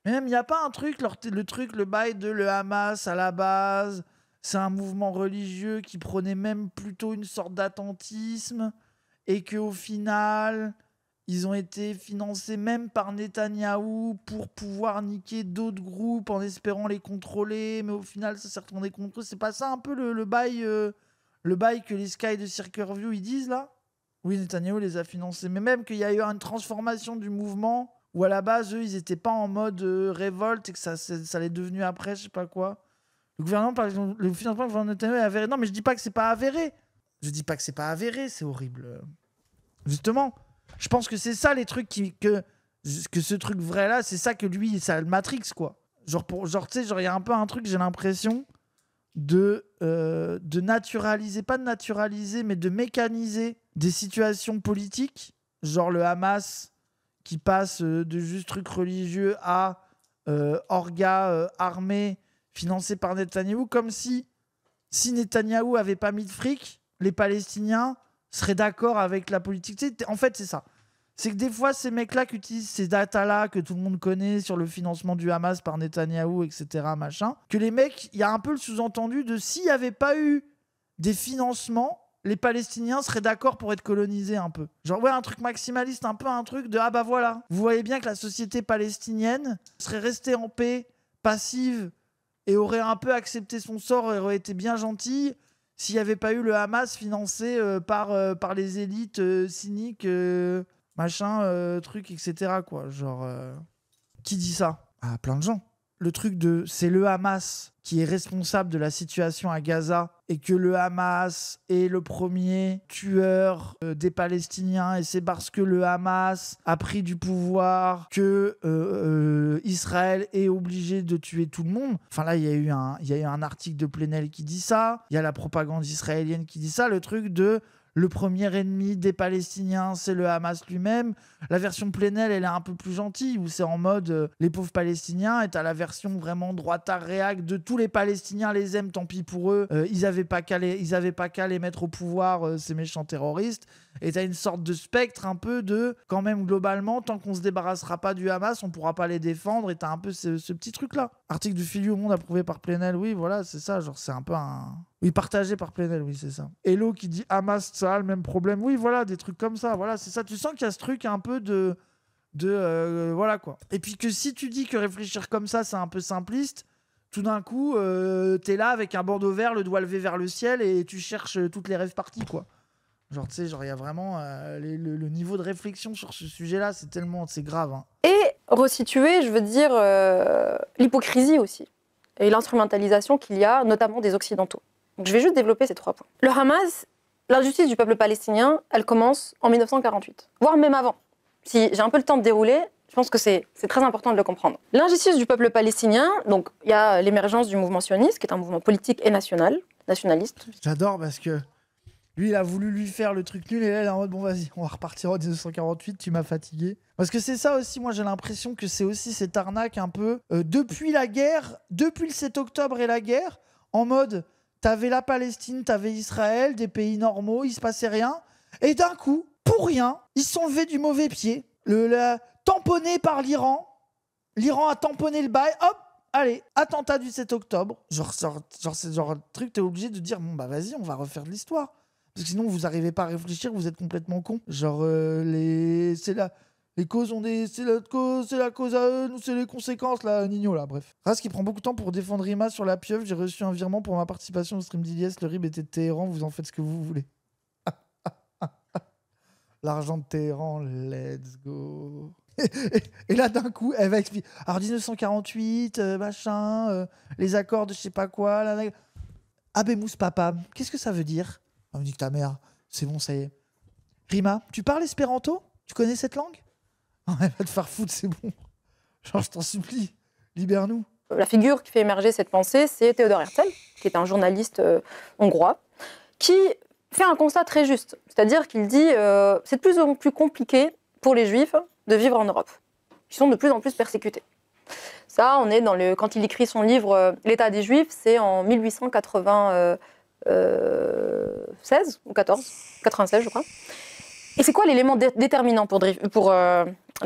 Mais même, il n'y a pas un truc, le bail de le Hamas à la base, c'est un mouvement religieux qui prenait même plutôt une sorte d'attentisme et qu'au final... Ils ont été financés même par Netanyahou pour pouvoir niquer d'autres groupes en espérant les contrôler, mais au final, ça s'est retourné contre eux. C'est pas ça un peu le bail que les Sky de Circleview ils disent là? Oui, Netanyahou les a financés. Mais même qu'il y a eu une transformation du mouvement où à la base, eux, ils n'étaient pas en mode révolte et que ça l'est devenu après, je sais pas quoi. Le gouvernement, par exemple, le financement du gouvernement Netanyahou est avéré. Non, mais je dis pas que c'est pas avéré. Je dis pas que c'est pas avéré, c'est horrible. Justement, je pense que c'est ça les trucs que ce truc vrai là, c'est ça que lui, ça le Matrix quoi. Genre tu sais, genre il y a un peu un truc, j'ai l'impression de naturaliser, pas de naturaliser, mais de mécaniser des situations politiques, genre le Hamas qui passe de juste trucs religieux à orga armé financé par Netanyahou, comme si Netanyahou avait pas mis de fric, les Palestiniens seraient d'accord avec la politique. Tu sais, en fait, c'est ça. C'est que des fois, ces mecs-là qui utilisent ces datas-là que tout le monde connaît sur le financement du Hamas par Netanyahou, etc., machin, que les mecs, il y a un peu le sous-entendu de s'il n'y avait pas eu des financements, les Palestiniens seraient d'accord pour être colonisés un peu. Genre, ouais, un truc maximaliste, un peu un truc de « Ah bah voilà, vous voyez bien que la société palestinienne serait restée en paix, passive, et aurait un peu accepté son sort et aurait été bien gentille s'il n'y avait pas eu le Hamas financé par les élites cyniques, machin, truc, etc. quoi. Genre, qui dit ça? Ah, plein de gens. Le truc de c'est le Hamas qui est responsable de la situation à Gaza et que le Hamas est le premier tueur des Palestiniens et c'est parce que le Hamas a pris du pouvoir que Israël est obligé de tuer tout le monde. Enfin là, il y a eu un article de Plenel qui dit ça. Il y a la propagande israélienne qui dit ça. Le truc de le premier ennemi des Palestiniens, c'est le Hamas lui-même. La version Plenel, elle est un peu plus gentille, où c'est en mode les pauvres Palestiniens, et t'as la version vraiment droitard réac de tous les Palestiniens les aiment, tant pis pour eux. Ils avaient pas qu'à les mettre au pouvoir, ces méchants terroristes. Et t'as une sorte de spectre un peu de, quand même globalement, tant qu'on se débarrassera pas du Hamas, on pourra pas les défendre. Et t'as un peu ce petit truc-là. Article du Figaro au Monde approuvé par Plenel, oui, voilà, c'est ça. Genre, c'est un peu un... Oui, partagé par Plenel, oui, c'est ça. Hello qui dit Hamas, ça a le même problème. Oui, voilà, des trucs comme ça. Voilà, c'est ça. Tu sens qu'il y a ce truc un peu de voilà, quoi. Et puis que si tu dis que réfléchir comme ça, c'est un peu simpliste, tout d'un coup, t'es là avec un bandeau vert, le doigt levé vers le ciel, et tu cherches toutes les rêves parties, quoi. Genre, tu sais, genre, il y a vraiment le niveau de réflexion sur ce sujet-là, c'est grave. Hein. Et resituer, je veux dire, l'hypocrisie aussi. Et l'instrumentalisation qu'il y a, notamment des Occidentaux. Donc, je vais juste développer ces 3 points. Le Hamas, l'injustice du peuple palestinien, elle commence en 1948, voire même avant. Si j'ai un peu le temps de dérouler, je pense que c'est très important de le comprendre. L'injustice du peuple palestinien, donc il y a l'émergence du mouvement sioniste, qui est un mouvement politique et nationaliste. J'adore parce que lui, il a voulu lui faire le truc nul et là, il est en mode bon, vas-y, on va repartir en 1948, tu m'as fatigué. Parce que c'est ça aussi, moi j'ai l'impression que c'est aussi cette arnaque un peu depuis la guerre, depuis le 7 octobre et la guerre, en mode t'avais la Palestine, t'avais Israël, des pays normaux, il se passait rien. Et d'un coup, pour rien, ils se sont levés du mauvais pied. Tamponné par l'Iran. L'Iran a tamponné le bail. Hop, allez, attentat du 7 octobre. Genre c'est genre un truc, t'es obligé de dire, bon bah vas-y, on va refaire de l'histoire. Parce que sinon, vous n'arrivez pas à réfléchir, vous êtes complètement con. Genre, les causes ont des... C'est la cause à eux, nous, c'est les conséquences, là, Nino, là, bref. Ras qui prend beaucoup de temps pour défendre Rima sur la pieuvre. J'ai reçu un virement pour ma participation au stream d'Iliès. Le RIB était de Téhéran, vous en faites ce que vous voulez. L'argent de Téhéran, let's go. Et là, d'un coup, elle va expliquer. Alors, 1948, machin, les accords de je sais pas quoi. Abemous papa, qu'est-ce que ça veut dire? On me dit que ta mère, c'est bon, ça y est. Rima, tu parles espéranto? Tu connais cette langue? Elle va te faire foutre, c'est bon. Genre, je t'en supplie, libère-nous. La figure qui fait émerger cette pensée, c'est Theodor Herzl, qui est un journaliste hongrois, qui fait un constat très juste. C'est-à-dire qu'il dit c'est de plus en plus compliqué pour les Juifs de vivre en Europe. Ils sont de plus en plus persécutés. Ça, on est dans quand il écrit son livre L'État des Juifs, c'est en 1896 ou 14, 96 je crois. Et c'est quoi l'élément déterminant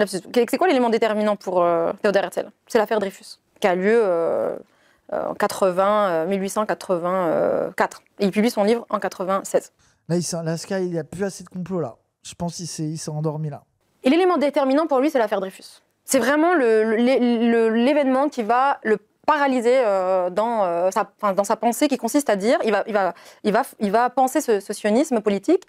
c'est quoi l'élément déterminant pour Theodor Herzl? C'est l'affaire Dreyfus, qui a lieu en 1884. Et il publie son livre en 96. Là, Sky, il n'y a plus assez de complot, là. Je pense qu'il s'est endormi, là. Et l'élément déterminant pour lui, c'est l'affaire Dreyfus. C'est vraiment l'événement qui va le paralysé dans sa pensée qui consiste à dire, il va penser ce sionisme politique.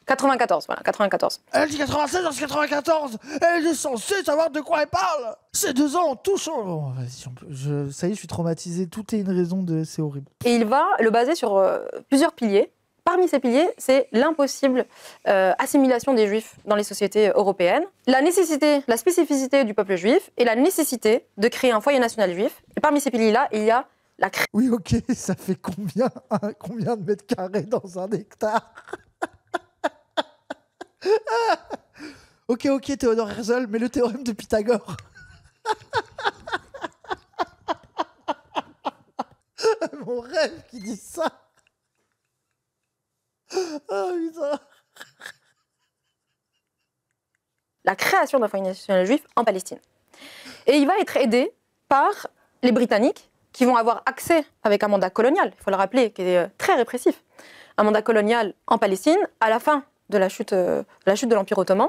94, voilà, 94. Elle dit 96 dans 94. Elle est censée savoir de quoi elle parle. Ces 2 ans ont tout changé. Bon, ça y est, je suis traumatisé. Tout est une raison de... C'est horrible. Et il va le baser sur plusieurs piliers. Parmi ces piliers, c'est l'impossible assimilation des Juifs dans les sociétés européennes, la nécessité, la spécificité du peuple juif et la nécessité de créer un foyer national juif. Et parmi ces piliers-là, il y a la création. Oui, ok, ça fait combien de mètres carrés dans un hectare? Ok, Théodore Herzl, mais le théorème de Pythagore. Mon rêve qui dit ça. Oh putain. La création d'un foyer national juif en Palestine. Et il va être aidé par les Britanniques qui vont avoir accès avec un mandat colonial, il faut le rappeler, qui est très répressif, un mandat colonial en Palestine à la fin de la chute de l'Empire ottoman,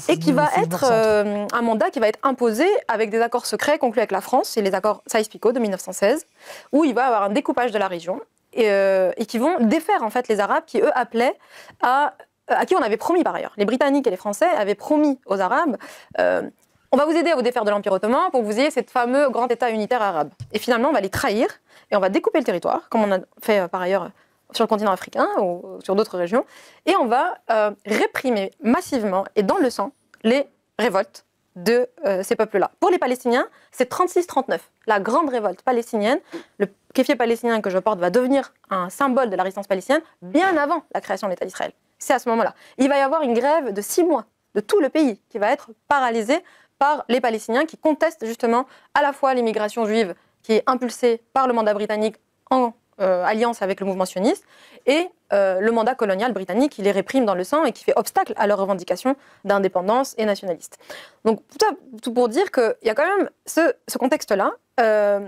et qui va être un mandat qui va être imposé avec des accords secrets conclus avec la France, c'est les accords Sykes-Picot de 1916, où il va y avoir un découpage de la région, et qui vont défaire en fait les Arabes qui, eux, appelaient à qui on avait promis par ailleurs. Les Britanniques et les Français avaient promis aux Arabes on va vous aider à vous défaire de l'Empire ottoman pour que vous ayez ce fameux grand État unitaire arabe. Et finalement, on va les trahir et on va découper le territoire, comme on a fait par ailleurs sur le continent africain ou sur d'autres régions, et on va réprimer massivement et dans le sang les révoltes de ces peuples-là. Pour les Palestiniens, c'est 36-39, la grande révolte palestinienne. Le kéfier palestinien que je porte va devenir un symbole de la résistance palestinienne bien avant la création de l'État d'Israël. C'est à ce moment-là. Il va y avoir une grève de 6 mois de tout le pays qui va être paralysée par les Palestiniens qui contestent justement à la fois l'immigration juive qui est impulsée par le mandat britannique en alliance avec le mouvement sioniste et le mandat colonial britannique qui les réprime dans le sang et qui fait obstacle à leurs revendications d'indépendance et nationalistes. Donc tout pour dire qu'il y a quand même ce contexte-là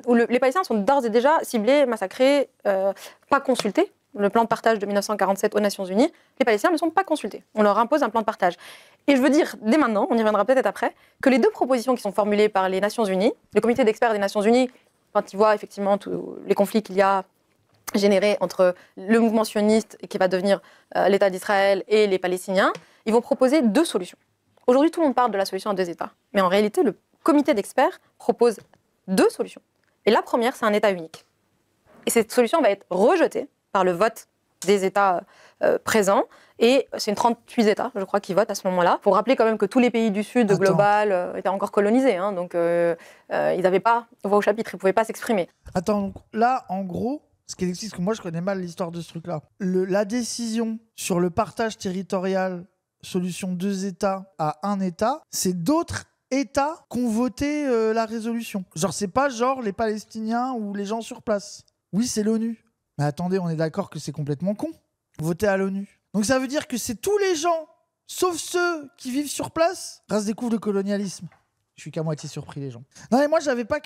où les Palestiniens sont d'ores et déjà ciblés, massacrés, pas consultés. Le plan de partage de 1947 aux Nations Unies, les Palestiniens ne sont pas consultés. On leur impose un plan de partage. Et je veux dire, dès maintenant, on y reviendra peut-être après, que les 2 propositions qui sont formulées par les Nations Unies, le comité d'experts des Nations Unies, quand ils voient effectivement tous les conflits qu'il y a générés entre le mouvement sioniste qui va devenir l'État d'Israël et les Palestiniens, ils vont proposer 2 solutions. Aujourd'hui, tout le monde parle de la solution à 2 États. Mais en réalité, le comité d'experts propose 2 solutions. Et la première, c'est un État unique. Et cette solution va être rejetée par le vote des États présents. Et c'est 38 États, je crois, qui votent à ce moment-là. Il faut rappeler quand même que tous les pays du Sud global étaient encore colonisés. Hein, donc, ils n'avaient pas voix au chapitre, ils ne pouvaient pas s'exprimer. Attends, donc là, en gros, ce qui existe, parce que moi, je connais mal l'histoire de ce truc-là. La décision sur le partage territorial, solution 2 États à 1 État, c'est d'autres États qui ont voté la résolution. Genre, c'est pas genre les Palestiniens ou les gens sur place. Oui, c'est l'ONU. Mais attendez, on est d'accord que c'est complètement con. Voter à l'ONU. Donc ça veut dire que c'est tous les gens, sauf ceux qui vivent sur place, grâce découvre le colonialisme. Je suis qu'à moitié surpris, les gens. Non, mais moi, j'avais pas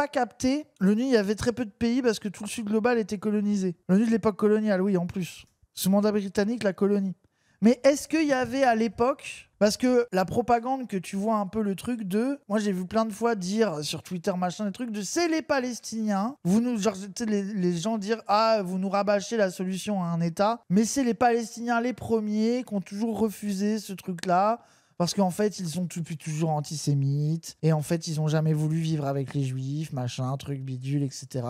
capté. L'ONU, il y avait très peu de pays parce que tout le Sud global était colonisé. L'ONU de l'époque coloniale, oui, en plus. Sous mandat britannique, la colonie. Mais est-ce qu'il y avait à l'époque... Parce que la propagande que tu vois un peu le truc de... Moi, j'ai vu plein de fois dire sur Twitter, machin, des trucs de... C'est les Palestiniens. Genre, les gens dire... Ah, vous nous rabâchez la solution à un État. Mais c'est les Palestiniens les premiers qui ont toujours refusé ce truc-là. Parce qu'en fait, ils sont depuis toujours antisémites. Et en fait, ils n'ont jamais voulu vivre avec les Juifs, machin, truc bidule, etc.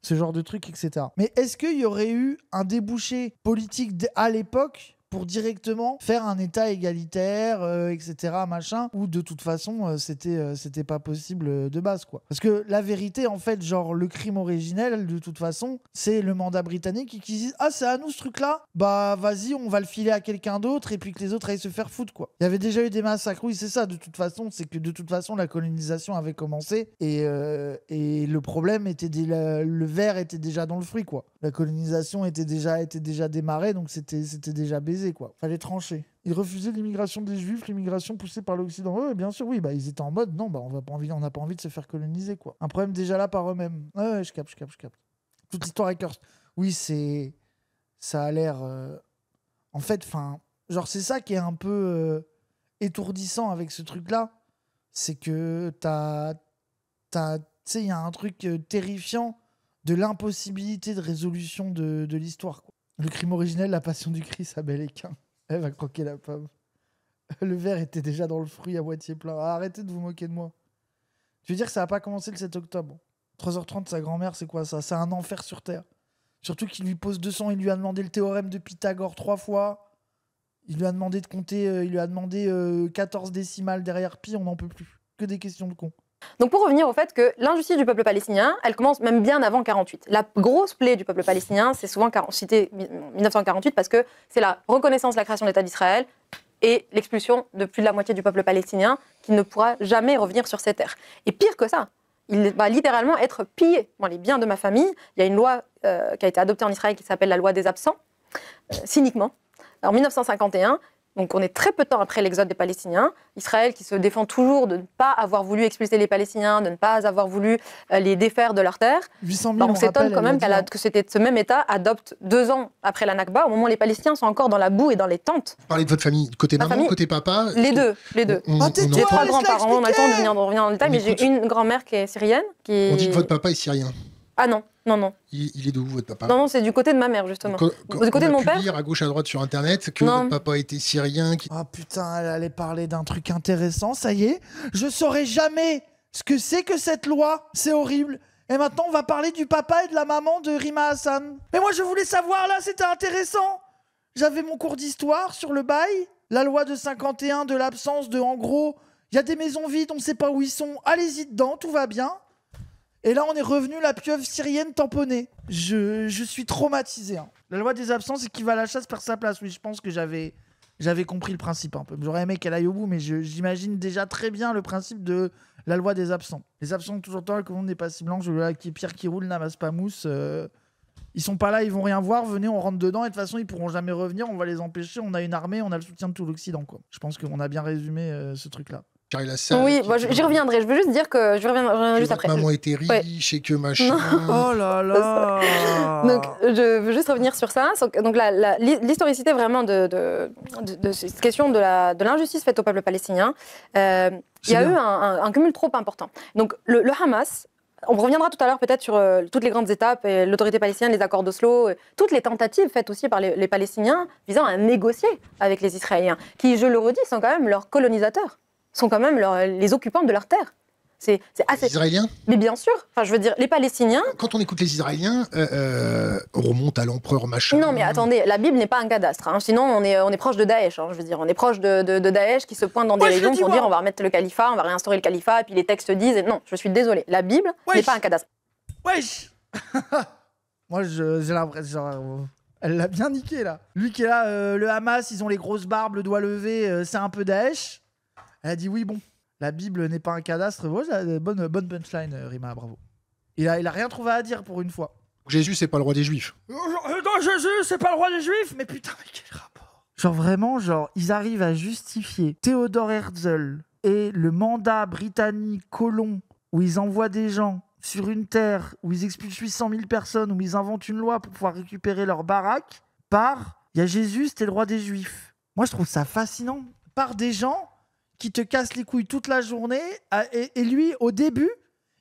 Ce genre de truc, etc. Mais est-ce qu'il y aurait eu un débouché politique à l'époque pour directement faire un État égalitaire, etc., machin, où de toute façon, c'était pas possible de base, quoi. Parce que la vérité, en fait, genre, le crime originel, de toute façon, c'est le mandat britannique qui dit « Ah, c'est à nous, ce truc-là ? Bah, vas-y, on va le filer à quelqu'un d'autre, et puis que les autres aillent se faire foutre, quoi. » Il y avait déjà eu des massacres, oui, c'est ça, de toute façon, c'est que de toute façon, la colonisation avait commencé, et le problème était... le verre était déjà dans le fruit, quoi. La colonisation était déjà démarrée, donc c'était déjà baisé, quoi. Fallait trancher. Ils refusaient l'immigration des Juifs, l'immigration poussée par l'Occident. Ouais, bien sûr, oui, bah ils étaient en mode non, bah on n'a pas envie de se faire coloniser, quoi. Un problème déjà là par eux-mêmes. Ouais, je capte. Toute l'histoire avec leur... Oui, ça a l'air... En fait, genre c'est ça qui est un peu étourdissant avec ce truc-là, c'est que t'as Tu sais, il y a un truc terrifiant de l'impossibilité de résolution de l'histoire, quoi. Le crime originel, la passion du Christ, Abel et Caïn. Elle va croquer la pomme. Le verre était déjà dans le fruit à moitié plein. Ah, arrêtez de vous moquer de moi. Tu veux dire que ça n'a pas commencé le 7 octobre. 3h30, sa grand-mère, c'est quoi ça? C'est un enfer sur Terre. Surtout qu'il lui pose 200, il lui a demandé le théorème de Pythagore 3 fois. Il lui a demandé de compter, il lui a demandé 14 décimales derrière pi, on n'en peut plus. Que des questions de con. Donc pour revenir au fait que l'injustice du peuple palestinien, elle commence même bien avant 48. La grosse plaie du peuple palestinien, c'est souvent cité 1948 parce que c'est la reconnaissance de la création de l'État d'Israël et l'expulsion de plus de la moitié du peuple palestinien qui ne pourra jamais revenir sur ces terres. Et pire que ça, il va littéralement être pillé. Moi, les biens de ma famille, il y a une loi qui a été adoptée en Israël qui s'appelle la loi des absents, cyniquement, en 1951. Donc on est très peu de temps après l'exode des Palestiniens. Israël qui se défend toujours de ne pas avoir voulu expulser les Palestiniens, de ne pas avoir voulu les défaire de leurs terres. 800 000, on s'étonne quand même que ce même État adopte 2 ans après la Nakba, au moment où les Palestiniens sont encore dans la boue et dans les tentes. Vous parlez de votre famille, côté maman, côté papa? Les deux. J'ai 3 grands-parents, on a le temps de revenir dans le détail, mais j'ai une grand-mère qui est syrienne. On dit que votre papa est syrien. Ah non. Il est d'où, votre papa? Non, c'est du côté de ma mère, justement. Du côté de mon père. On a pu lire à gauche à droite sur Internet que votre papa était syrien. Oh putain, elle allait parler d'un truc intéressant, ça y est. Je saurais jamais ce que c'est que cette loi. C'est horrible. Et maintenant, on va parler du papa et de la maman de Rima Hassan. Mais moi, je voulais savoir, là, c'était intéressant. J'avais mon cours d'histoire sur le bail. La loi de 51 de l'absence de, en gros, il y a des maisons vides, on sait pas où ils sont. Allez-y dedans, tout va bien. Et là, on est revenu la pieuvre syrienne tamponnée. Je suis traumatisé. Hein. La loi des absences, c'est qui va à la chasse perd sa place. Oui, je pense que j'avais compris le principe un peu. J'aurais aimé qu'elle aille au bout, mais j'imagine déjà très bien le principe de la loi des absents. Les absents, toujours temps, que le monde n'est pas si blanc. Je vois qui Pierre qui roule, n'amasse pas mousse. Ils sont pas là, ils vont rien voir. Venez, on rentre dedans. Et de toute façon, ils pourront jamais revenir. On va les empêcher. On a une armée, on a le soutien de tout l'Occident, quoi. Je pense qu'on a bien résumé ce truc-là. Oui, j'y reviendrai. Je veux juste dire que je reviendrai juste après. Maman était riche et que machin. Oh là là. Donc, je veux juste revenir sur ça. Donc, l'historicité vraiment de cette question de l'injustice faite au peuple palestinien, il y a eu un cumul trop important. Donc, le Hamas. On reviendra tout à l'heure peut-être sur toutes les grandes étapes, l'autorité palestinienne, les accords d'Oslo, toutes les tentatives faites aussi par les Palestiniens visant à négocier avec les Israéliens, qui, je le redis, sont quand même leurs colonisateurs. Sont quand même les occupants de leurs terres. C'est assez... Les Israéliens? Mais bien sûr. Enfin, je veux dire, les Palestiniens... Quand on écoute les Israéliens, on remonte à l'empereur machin. Non, mais attendez, la Bible n'est pas un cadastre. Hein. Sinon, on est proche de Daesh. Hein, je veux dire, on est proche de Daesh qui se pointe dans des régions pour dire on va remettre le califat, on va réinstaurer le califat, et puis les textes disent... Non, je suis désolée. La Bible n'est pas un cadastre. Wesh. Moi, j'ai l'impression... Elle l'a bien niqué, là. Lui qui est là, le Hamas, ils ont les grosses barbes, le doigt levé, c'est un peu Daesh. Elle a dit oui, bon, la Bible n'est pas un cadastre. Bonne punchline, Rima, bravo. Il a rien trouvé à dire pour une fois. Jésus, c'est pas le roi des Juifs. Non, Jésus, c'est pas le roi des Juifs. Mais putain, mais quel rapport? Genre vraiment, ils arrivent à justifier Theodor Herzl et le mandat britannique colon où ils envoient des gens sur une terre, où ils expulsent 800 000 personnes, où ils inventent une loi pour pouvoir récupérer leur baraque, il y a Jésus, c'était le roi des Juifs. Moi, je trouve ça fascinant. Par des gens qui te casse les couilles toute la journée. Et lui, au début,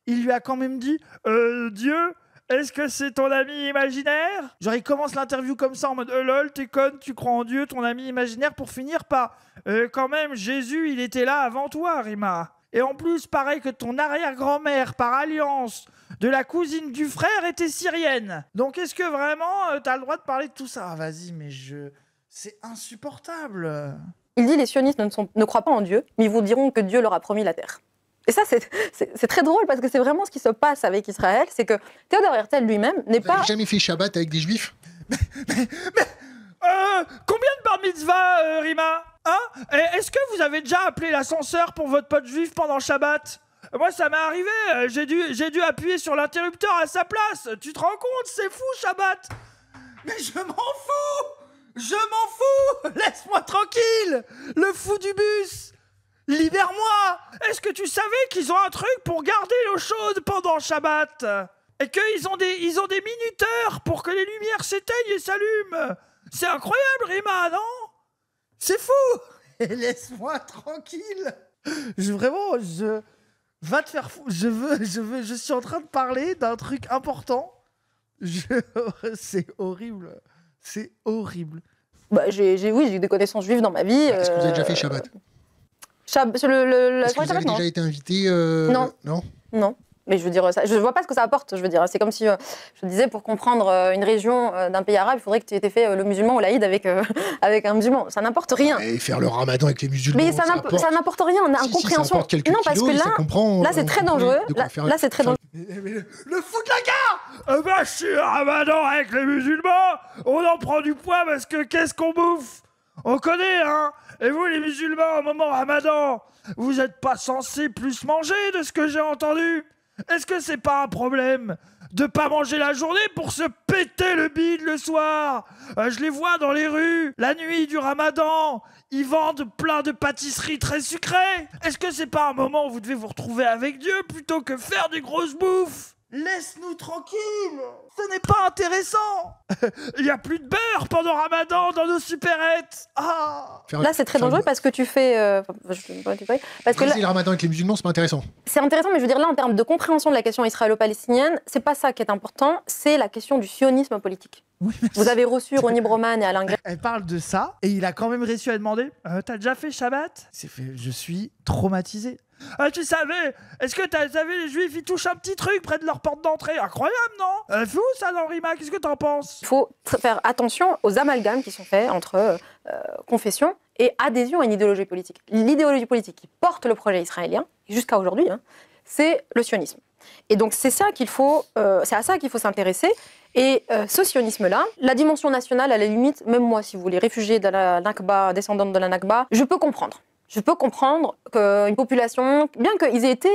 il lui a quand même dit Dieu, est-ce que c'est ton ami imaginaire? Genre, il commence l'interview comme ça en mode lol, t'es conne, tu crois en Dieu, ton ami imaginaire, pour finir par quand même, Jésus, il était là avant toi, Rima. Et en plus, pareil que ton arrière-grand-mère, par alliance de la cousine du frère, était syrienne. Donc, est-ce que vraiment t'as le droit de parler de tout ça? Vas-y, mais c'est insupportable. Il dit les sionistes ne croient pas en Dieu, mais ils vous diront que Dieu leur a promis la terre. Et ça, c'est très drôle parce que c'est vraiment ce qui se passe avec Israël, c'est que Theodor Herzl lui-même n'est pas... Vous n'avez jamais fait Shabbat avec des Juifs? Combien de bar mitzvah, Rima? Hein? Est-ce que vous avez déjà appelé l'ascenseur pour votre pote juif pendant Shabbat? Moi, ça m'est arrivé, j'ai dû appuyer sur l'interrupteur à sa place. Tu te rends compte? C'est fou, Shabbat. Mais je m'en fous. Je m'en fous! Laisse-moi tranquille! Le fou du bus! Libère-moi! Est-ce que tu savais qu'ils ont un truc pour garder l'eau chaude pendant Shabbat? Et qu'ils ont des minuteurs pour que les lumières s'éteignent et s'allument? C'est incroyable, Rima, non? C'est fou! Et laisse-moi tranquille! Va te faire fou. Je suis en train de parler d'un truc important. C'est horrible. C'est horrible. Bah, j'ai eu des connaissances juives dans ma vie. Est-ce que vous avez déjà fait Shabbat? Est-ce que vous avez déjà été invité Non. Non. Mais je veux dire, je vois pas ce que ça apporte. Je veux dire, c'est comme si je disais, pour comprendre une région d'un pays arabe, il faudrait que tu aies fait le musulman ou l'Aïd avec un musulman. Ça n'importe rien. Et faire le ramadan avec les musulmans. Mais ça n'apporte rien. On a incompréhension. Non, parce que là c'est très dangereux. Là, c'est très dangereux. Le fou de la gare. Bah, je suis ramadan avec les musulmans. On en prend du poids parce que qu'est-ce qu'on bouffe? On connaît, hein. Et vous, les musulmans, au moment ramadan, vous êtes pas censés plus manger, de ce que j'ai entendu? Est-ce que c'est pas un problème de pas manger la journée pour se péter le bide le soir? Je les vois dans les rues, la nuit du ramadan, ils vendent plein de pâtisseries très sucrées. Est-ce que c'est pas un moment où vous devez vous retrouver avec Dieu plutôt que faire des grosses bouffes? Laisse-nous tranquilles. Ce n'est pas intéressant. Il n'y a plus de beurre pendant Ramadan dans nos supérettes. Ah. Là, c'est très dangereux parce que tu fais... parce que là, le Ramadan avec les musulmans, c'est pas intéressant. C'est intéressant, mais je veux dire, là, en termes de compréhension de la question israélo-palestinienne, c'est pas ça qui est important, c'est la question du sionisme politique. Oui, vous avez reçu Ronnie Broman et Alain Gray. Elle parle de ça, et il a quand même réussi à demander t'as déjà fait Shabbat? Je suis traumatisé. Tu savais? Est-ce que t'as vu les Juifs, ils touchent un petit truc près de leur porte d'entrée? Incroyable, non? Fou ça, dans Rima, qu'est-ce que t'en penses? Il faut faire attention aux amalgames qui sont faits entre confession et adhésion à une idéologie politique. L'idéologie politique qui porte le projet israélien, jusqu'à aujourd'hui, c'est le sionisme. Et donc c'est à ça qu'il faut s'intéresser. Et ce sionisme-là, la dimension nationale, à la limite, même moi, si vous voulez, réfugiée de la Nakba, descendante de la Nakba, je peux comprendre. Je peux comprendre qu'une population, bien qu'ils aient été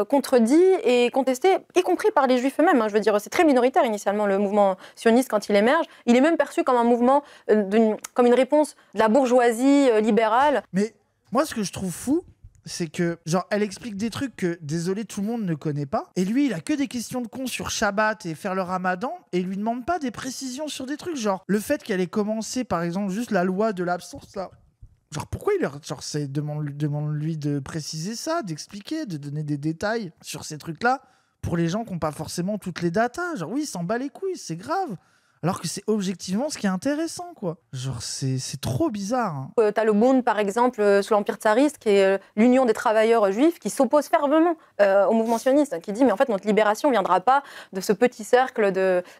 contredits et contestés, y compris par les Juifs eux-mêmes, je veux dire, c'est très minoritaire initialement le mouvement sioniste quand il émerge. Il est même perçu comme un mouvement, comme une réponse de la bourgeoisie libérale. Mais moi, ce que je trouve fou, c'est que, genre, elle explique des trucs que, désolé, tout le monde ne connaît pas. Et lui, il a que des questions de con sur Shabbat et faire le Ramadan, et il lui demande pas des précisions sur des trucs, genre le fait qu'elle ait commencé, par exemple, juste la loi de l'absence, là. Genre, pourquoi demande-lui de préciser ça, d'expliquer, de donner des détails sur ces trucs-là pour les gens qui n'ont pas forcément toutes les datas. Genre, oui, il s'en bat les couilles, c'est grave. Alors que c'est objectivement ce qui est intéressant, quoi. Genre, c'est trop bizarre. T'as le Bund, par exemple, sous l'Empire tsariste, qui est l'union des travailleurs juifs, qui s'oppose fermement au mouvement sioniste, qui dit, mais en fait, notre libération ne viendra pas de ce petit cercle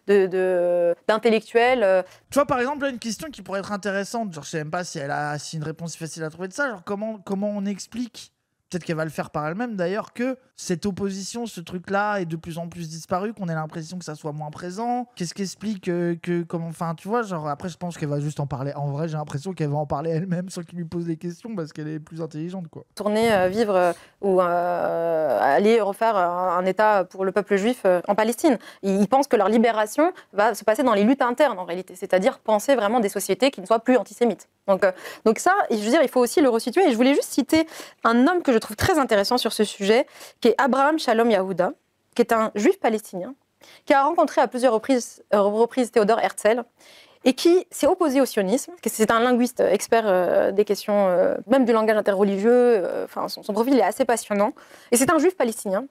d'intellectuels. Tu vois, par exemple, là, une question qui pourrait être intéressante, genre, je sais même pas si une réponse facile à trouver de ça, genre, comment on explique, peut-être qu'elle va le faire par elle-même d'ailleurs, que cette opposition, ce truc-là est de plus en plus disparu, qu'on ait l'impression que ça soit moins présent. Qu'est-ce qui explique enfin, tu vois, genre, après, je pense qu'elle va juste en parler. En vrai, j'ai l'impression qu'elle va en parler elle-même sans qu'il lui pose des questions parce qu'elle est plus intelligente, quoi. Tourner, vivre ou aller refaire un État pour le peuple juif en Palestine. Ils pensent que leur libération va se passer dans les luttes internes, en réalité. C'est-à-dire penser vraiment des sociétés qui ne soient plus antisémites. Donc ça, je veux dire, il faut aussi le resituer. Et je voulais juste citer un homme que je trouve très intéressant sur ce sujet, qui est Abraham Shalom Yehuda, qui est un juif palestinien, qui a rencontré à plusieurs reprises Théodore Herzl, et qui s'est opposé au sionisme. C'est un linguiste expert des questions, même du langage interreligieux. Son profil est assez passionnant. Et c'est un juif palestinien,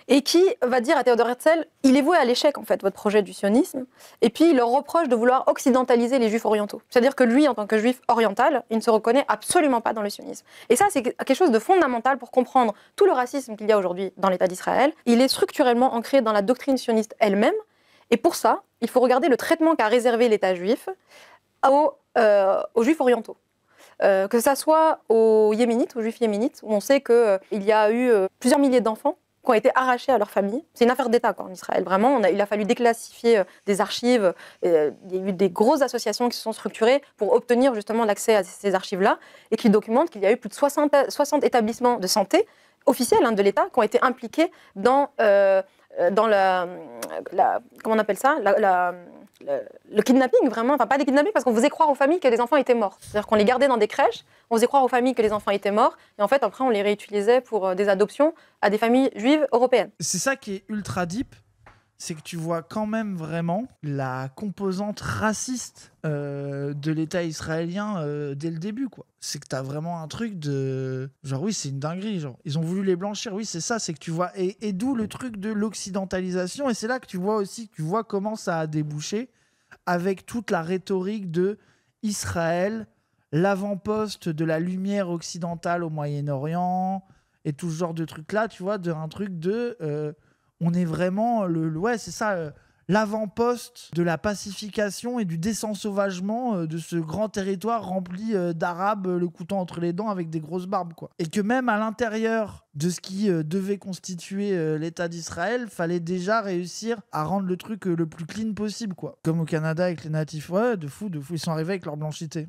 et qui va dire à Théodore Herzl, il est voué à l'échec, en fait, votre projet du sionisme. Et puis, il leur reproche de vouloir occidentaliser les juifs orientaux. C'est-à-dire que lui, en tant que juif oriental, il ne se reconnaît absolument pas dans le sionisme. Et ça, c'est quelque chose de fondamental pour comprendre tout le racisme qu'il y a aujourd'hui dans l'État d'Israël. Il est structurellement ancré dans la doctrine sioniste elle-même. Et pour ça, il faut regarder le traitement qu'a réservé l'État juif aux juifs orientaux. Que ça soit aux yéménites, aux juifs yéménites, où on sait qu'il y a eu plusieurs milliers d'enfants qui ont été arrachés à leur famille. C'est une affaire d'État, en Israël. Vraiment, il a fallu déclassifier des archives. Il y a eu des grosses associations qui se sont structurées pour obtenir justement l'accès à ces archives-là et qui documentent qu'il y a eu plus de 60 établissements de santé officiels de l'État qui ont été impliqués dans comment on appelle ça, le kidnapping, vraiment, enfin pas des kidnappings, parce qu'on faisait croire aux familles que les enfants étaient morts. C'est-à-dire qu'on les gardait dans des crèches, on faisait croire aux familles que les enfants étaient morts, et en fait, après, on les réutilisait pour des adoptions à des familles juives européennes. C'est ça qui est ultra deep, c'est que tu vois quand même vraiment la composante raciste de l'État israélien dès le début, quoi. C'est que t'as vraiment un truc de... Genre, oui, c'est une dinguerie, genre. Ils ont voulu les blanchir, oui, c'est ça, c'est que tu vois... Et d'où le truc de l'occidentalisation, et c'est là que tu vois aussi, tu vois comment ça a débouché avec toute la rhétorique de Israël, l'avant-poste de la lumière occidentale au Moyen-Orient, et tout ce genre de trucs-là, tu vois, un truc de... on est vraiment ouais, c'est ça, l'avant-poste de la pacification et du désensauvagement de ce grand territoire rempli d'Arabes, le couteau entre les dents avec des grosses barbes, quoi. Et que même à l'intérieur de ce qui devait constituer l'État d'Israël, fallait déjà réussir à rendre le truc le plus clean possible, quoi. Comme au Canada avec les natifs. Ouais, de fou, ils sont arrivés avec leur blanchité.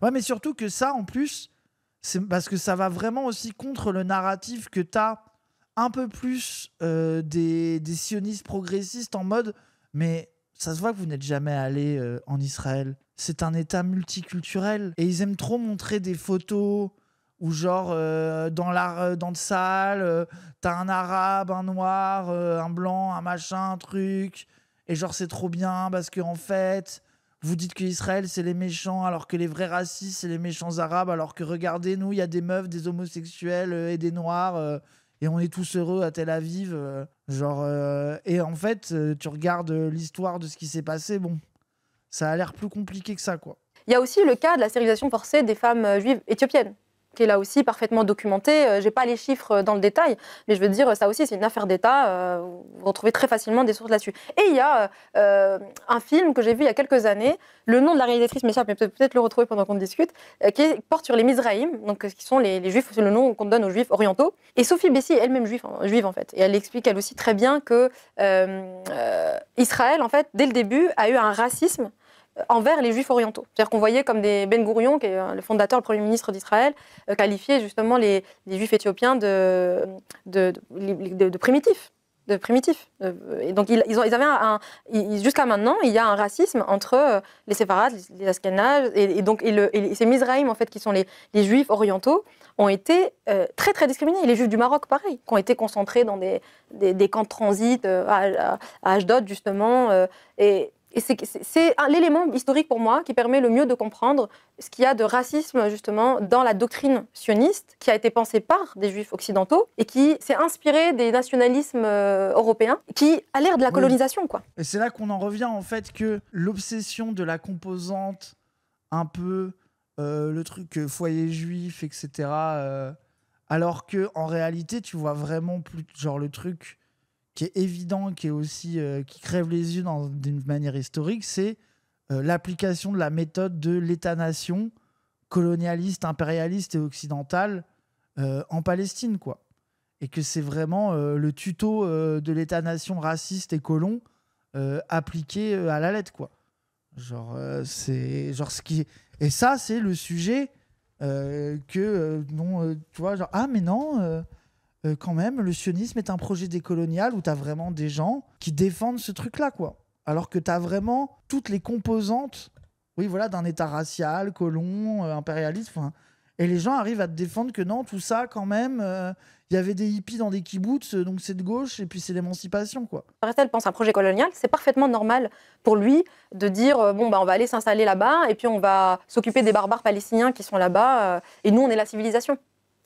Ouais, mais surtout que ça, en plus, c'est parce que ça va vraiment aussi contre le narratif que t'as un peu plus des sionistes progressistes en mode mais ça se voit que vous n'êtes jamais allé en Israël. C'est un État multiculturel et ils aiment trop montrer des photos où genre dans le salle t'as un arabe, un noir, un blanc, un machin, un truc et genre c'est trop bien parce que en fait vous dites que Israël c'est les méchants alors que les vrais racistes c'est les méchants arabes alors que regardez nous il y a des meufs, des homosexuels et des noirs et on est tous heureux à Tel Aviv, et en fait, tu regardes l'histoire de ce qui s'est passé, bon, ça a l'air plus compliqué que ça, quoi. Il y a aussi le cas de la stérilisation forcée des femmes juives éthiopiennes, qui est là aussi parfaitement documentée. J'ai pas les chiffres dans le détail, mais je veux dire, ça aussi, c'est une affaire d'État. Vous retrouvez très facilement des sources là-dessus. Et il y a un film que j'ai vu il y a quelques années, le nom de la réalisatrice m'échappe, mais peut-être le retrouver pendant qu'on discute, qui porte sur les Mizraïm, donc qui sont les juifs, c'est le nom qu'on donne aux juifs orientaux. Et Sophie Bessi est elle-même juive en fait. Et elle explique elle aussi très bien que Israël, en fait, dès le début, a eu un racisme envers les juifs orientaux. C'est-à-dire qu'on voyait comme des Ben Gourion, qui est le fondateur, le premier ministre d'Israël, qualifiait justement les juifs éthiopiens de primitifs. Et donc ils avaient jusqu'à maintenant, il y a un racisme entre les séfarades, les ashkénazes, et ces Mizraïm, en fait, qui sont les juifs orientaux, ont été très très discriminés. Et les juifs du Maroc, pareil, qui ont été concentrés dans des camps de transit à Ashdod, justement, et c'est l'élément historique pour moi qui permet le mieux de comprendre ce qu'il y a de racisme justement dans la doctrine sioniste qui a été pensée par des juifs occidentaux et qui s'est inspirée des nationalismes européens qui a l'air de la colonisation, quoi. Et c'est là qu'on en revient en fait que l'obsession de la composante un peu le truc foyer juif, etc. Alors que en réalité tu vois vraiment plus genre le truc qui est évident, qui est aussi qui crève les yeux d'une manière historique, c'est l'application de la méthode de l'État-nation colonialiste, impérialiste et occidental en Palestine, quoi. Et que c'est vraiment le tuto de l'État-nation raciste et colon appliqué à la lettre, quoi. C'est genre ce qui... Et ça, c'est le sujet que tu vois, genre, ah mais non... quand même, le sionisme est un projet décolonial où tu as vraiment des gens qui défendent ce truc-là, quoi. Alors que tu as vraiment toutes les composantes d'un État racial, colon, impérialiste. Et les gens arrivent à te défendre que non, tout ça, quand même, il y avait des hippies dans des kibbutz, donc c'est de gauche, et puis c'est l'émancipation, quoi. Restell pense à un projet colonial, c'est parfaitement normal pour lui de dire on va aller s'installer là-bas, et puis on va s'occuper des barbares palestiniens qui sont là-bas, et nous, on est la civilisation.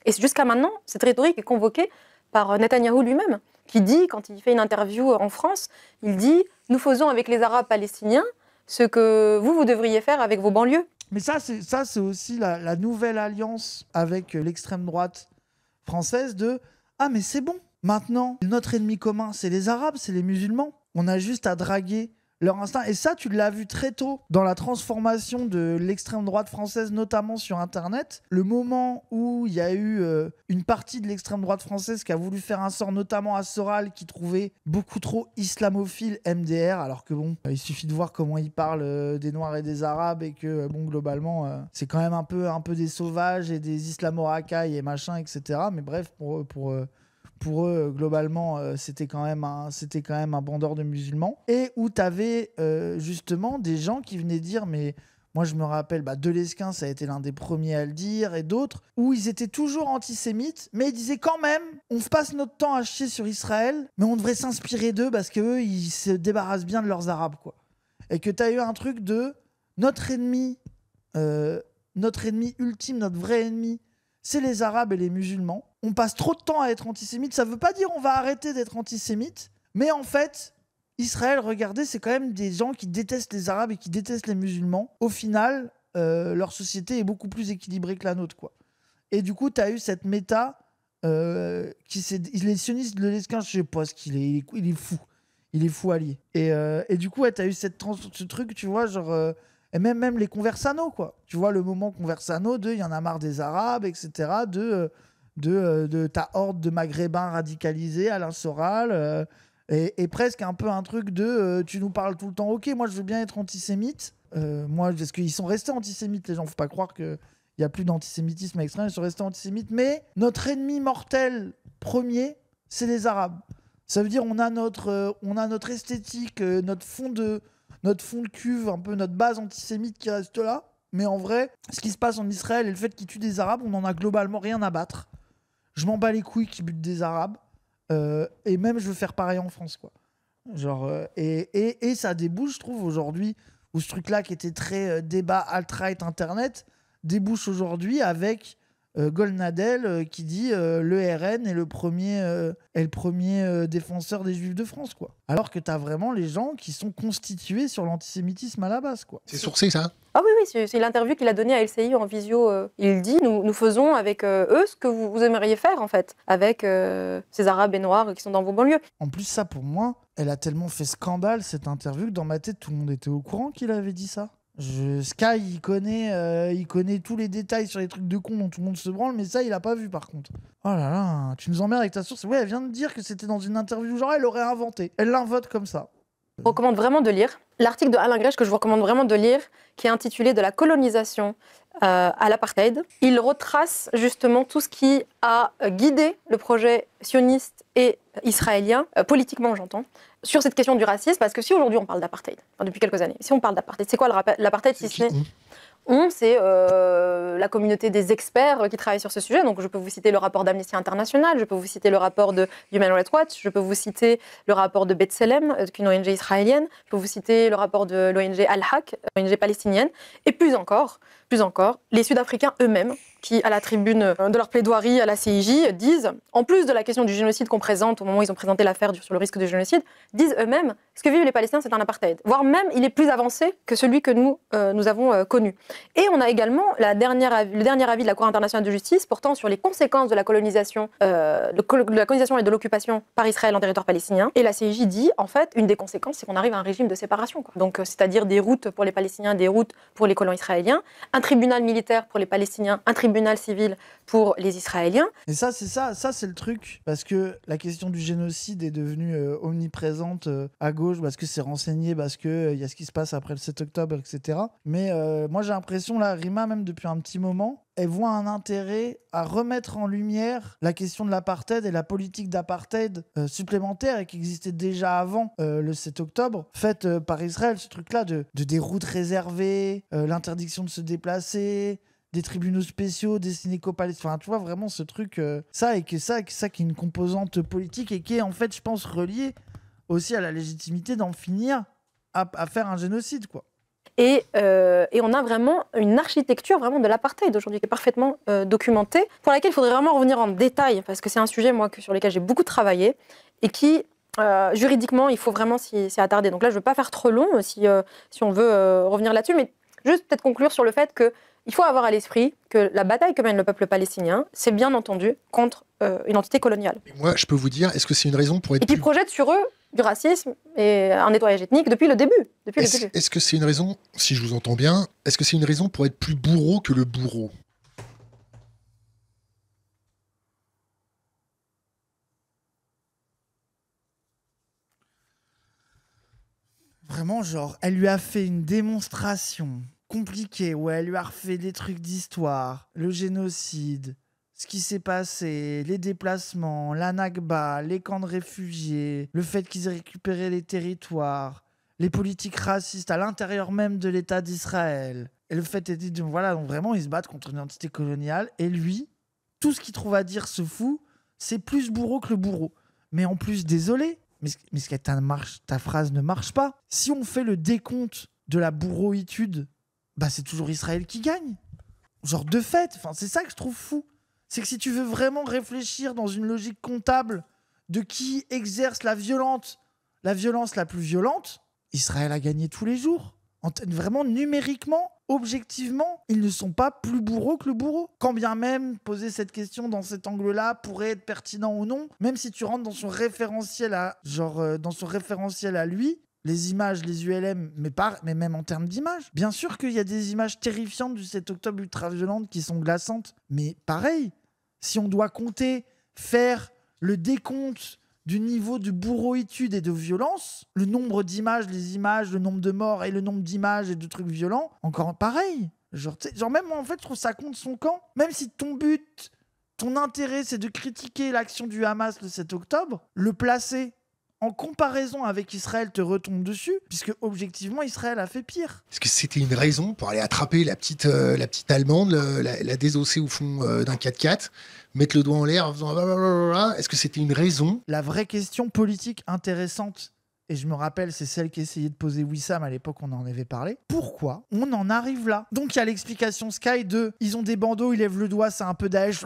Et jusqu'à maintenant, cette rhétorique est convoquée par Netanyahou lui-même, qui dit, quand il fait une interview en France, il dit « Nous faisons avec les Arabes palestiniens ce que vous devriez faire avec vos banlieues. » Mais ça, c'est aussi la nouvelle alliance avec l'extrême droite française de « Ah, mais c'est bon, maintenant, notre ennemi commun, c'est les Arabes, c'est les musulmans. On a juste à draguer leur instinct. » Et ça, tu l'as vu très tôt dans la transformation de l'extrême droite française, notamment sur Internet. Le moment où il y a eu une partie de l'extrême droite française qui a voulu faire un sort, notamment à Soral, qui trouvait beaucoup trop islamophile MDR, alors que bon, il suffit de voir comment il parle des Noirs et des Arabes et que bon, globalement, c'est quand même un peu des sauvages et des islamo-racailles et machin, etc. Mais bref, pour eux, globalement, c'était quand même un bandeur de musulmans. Et où tu avais justement des gens qui venaient dire « Mais Moi, je me rappelle, Delesquin, ça a été l'un des premiers à le dire, et d'autres, où ils étaient toujours antisémites, mais ils disaient quand même, on passe notre temps à chier sur Israël, mais on devrait s'inspirer d'eux parce qu'eux, ils se débarrassent bien de leurs Arabes, quoi. Et que tu as eu un truc de notre ennemi ultime, notre vrai ennemi, c'est les Arabes et les musulmans. On passe trop de temps à être antisémite. Ça veut pas dire on va arrêter d'être antisémite, mais en fait, Israël, regardez, c'est quand même des gens qui détestent les Arabes et qui détestent les musulmans. Au final, leur société est beaucoup plus équilibrée que la nôtre, quoi. Et du coup, tu as eu cette méta les sionistes de Lesquin, je sais pas ce qu'il est. Il est fou. Il est fou allié. Et du coup, tu as eu ce truc, tu vois, genre... et même les Conversano, quoi. Tu vois, le moment Conversano de « il y en a marre des Arabes », etc. De ta horde de Maghrébins radicalisés, Alain Soral... Et presque un peu un truc de tu nous parles tout le temps, ok, moi je veux bien être antisémite. Parce qu'ils sont restés antisémites, les gens, faut pas croire qu'il n'y a plus d'antisémitisme extrême, ils sont restés antisémites. Mais notre ennemi mortel premier, c'est les Arabes. Ça veut dire on a notre esthétique, notre fond de cuve, un peu notre base antisémite qui reste là. Mais en vrai, ce qui se passe en Israël et le fait qu'ils tuent des Arabes, on n'en a globalement rien à battre. Je m'en bats les couilles qu'ils butent des Arabes. Et même je veux faire pareil en France, quoi. Genre, et ça débouche, je trouve, aujourd'hui, où ce truc-là qui était très débat alt-right internet, débouche aujourd'hui avec Golnadel qui dit le RN est le premier défenseur des Juifs de France, quoi. Alors que t'as vraiment les gens qui sont constitués sur l'antisémitisme à la base, quoi. C'est sourcé, ça? Ah oui, c'est l'interview qu'il a donnée à LCI en visio. Il dit, nous faisons avec eux ce que vous aimeriez faire, en fait, avec ces Arabes et Noirs qui sont dans vos banlieues. En plus, ça, pour moi, elle a tellement fait scandale, cette interview, que dans ma tête, tout le monde était au courant qu'il avait dit ça. Sky, il connaît tous les détails sur les trucs de con dont tout le monde se branle, mais ça, il a pas vu, par contre. Oh là là, tu nous emmerdes avec ta source. Ouais, elle vient de dire que c'était dans une interview, genre, elle aurait inventé. Elle l'invote comme ça. Je recommande vraiment de lire l'article de Alain Grèche que je vous recommande vraiment de lire, qui est intitulé « De la colonisation à l'apartheid ». Il retrace justement tout ce qui a guidé le projet sioniste et israélien, politiquement j'entends, sur cette question du racisme, parce que si aujourd'hui on parle d'apartheid, depuis quelques années, si on parle d'apartheid, c'est quoi l'apartheid si ce n'est... C'est la communauté des experts qui travaillent sur ce sujet. Donc, je peux vous citer le rapport d'Amnesty International, je peux vous citer le rapport de Human Rights Watch, je peux vous citer le rapport de B'Tselem, qui est une ONG israélienne, je peux vous citer le rapport de l'ONG Al-Haq, ONG palestinienne, et plus encore, les Sud-Africains eux-mêmes, qui, à la tribune de leur plaidoirie à la CIJ, disent, en plus de la question du génocide qu'on présente au moment où ils ont présenté l'affaire sur le risque de génocide, disent eux-mêmes, ce que vivent les Palestiniens, c'est un apartheid. Voire même, il est plus avancé que celui que nous avons connu. Et on a également le dernier avis de la Cour internationale de justice portant sur les conséquences de la colonisation, et de l'occupation par Israël en territoire palestinien. Et la CIJ dit, en fait, une des conséquences, c'est qu'on arrive à un régime de séparation, quoi. Donc, c'est-à-dire des routes pour les Palestiniens, des routes pour les colons israéliens, un tribunal militaire pour les Palestiniens, un tribunal civil pour les Israéliens. Et ça, c'est le truc. Parce que la question du génocide est devenue omniprésente à gauche, parce que c'est renseigné, parce qu'il y a ce qui se passe après le 7 octobre, etc. Mais moi, j'ai l'impression, là, Rima, même depuis un petit moment, elle voit un intérêt à remettre en lumière la question de l'apartheid et la politique d'apartheid supplémentaire et qui existait déjà avant le 7 octobre, faite par Israël, ce truc-là de des routes réservées, l'interdiction de se déplacer, des tribunaux spéciaux destinés qu'aux Palestiniens. Enfin, tu vois, vraiment ce truc, ça qui est une composante politique et qui est, en fait, je pense, reliée aussi à la légitimité d'en finir à faire un génocide, quoi. Et on a vraiment une architecture vraiment de l'apartheid aujourd'hui qui est parfaitement documentée, pour laquelle il faudrait vraiment revenir en détail, parce que c'est un sujet, moi, sur lequel j'ai beaucoup travaillé, et qui, juridiquement, il faut vraiment s'y attarder. Donc là, je ne veux pas faire trop long si on veut revenir là-dessus, mais juste peut-être conclure sur le fait qu'il faut avoir à l'esprit que la bataille que mène le peuple palestinien, c'est bien entendu contre une entité coloniale. Et moi, je peux vous dire, est-ce que c'est une raison pour être... Et qui projette sur eux du racisme et un nettoyage ethnique depuis le début. Est-ce que c'est une raison, si je vous entends bien, est-ce que c'est une raison pour être plus bourreau que le bourreau? Vraiment, genre, elle lui a fait une démonstration compliquée où elle lui a refait des trucs d'histoire, le génocide, ce qui s'est passé, les déplacements, la Nakba, les camps de réfugiés, le fait qu'ils aient récupéré les territoires, les politiques racistes à l'intérieur même de l'État d'Israël. Et le fait est dit, voilà, donc vraiment, ils se battent contre une entité coloniale. Et lui, tout ce qu'il trouve à dire se fout, c'est plus bourreau que le bourreau. Mais en plus, désolé, mais ta phrase ne marche pas. Si on fait le décompte de la bourroïtude, bah c'est toujours Israël qui gagne. Genre de fait, c'est ça que je trouve fou. C'est que si tu veux vraiment réfléchir dans une logique comptable de qui exerce la violence la plus violente, Israël a gagné tous les jours. Vraiment numériquement, objectivement, ils ne sont pas plus bourreaux que le bourreau. Quand bien même poser cette question dans cet angle-là pourrait être pertinent ou non, même si tu rentres dans son référentiel à lui, les images, les ULM, mais même en termes d'images. Bien sûr qu'il y a des images terrifiantes du 7 octobre ultra-violentes qui sont glaçantes, mais pareil, si on doit faire le décompte du niveau de bourroïtude et de violence, le nombre d'images, les images, le nombre de morts et le nombre d'images et de trucs violents, encore pareil. Genre même moi, en fait, je trouve ça contre son camp. Même si ton but, ton intérêt, c'est de critiquer l'action du Hamas le 7 octobre, le placer en comparaison avec Israël te retombe dessus, puisque objectivement, Israël a fait pire. Est-ce que c'était une raison pour aller attraper la petite Allemande, la désosser au fond d'un 4x4, mettre le doigt en l'air en faisant blablabla? Est-ce que c'était une raison? La vraie question politique intéressante, et je me rappelle, c'est celle qu'essayait de poser Wissam à l'époque, on en avait parlé. Pourquoi on en arrive là? Donc il y a l'explication Sky de ils ont des bandeaux, ils lèvent le doigt, c'est un peu Daesh,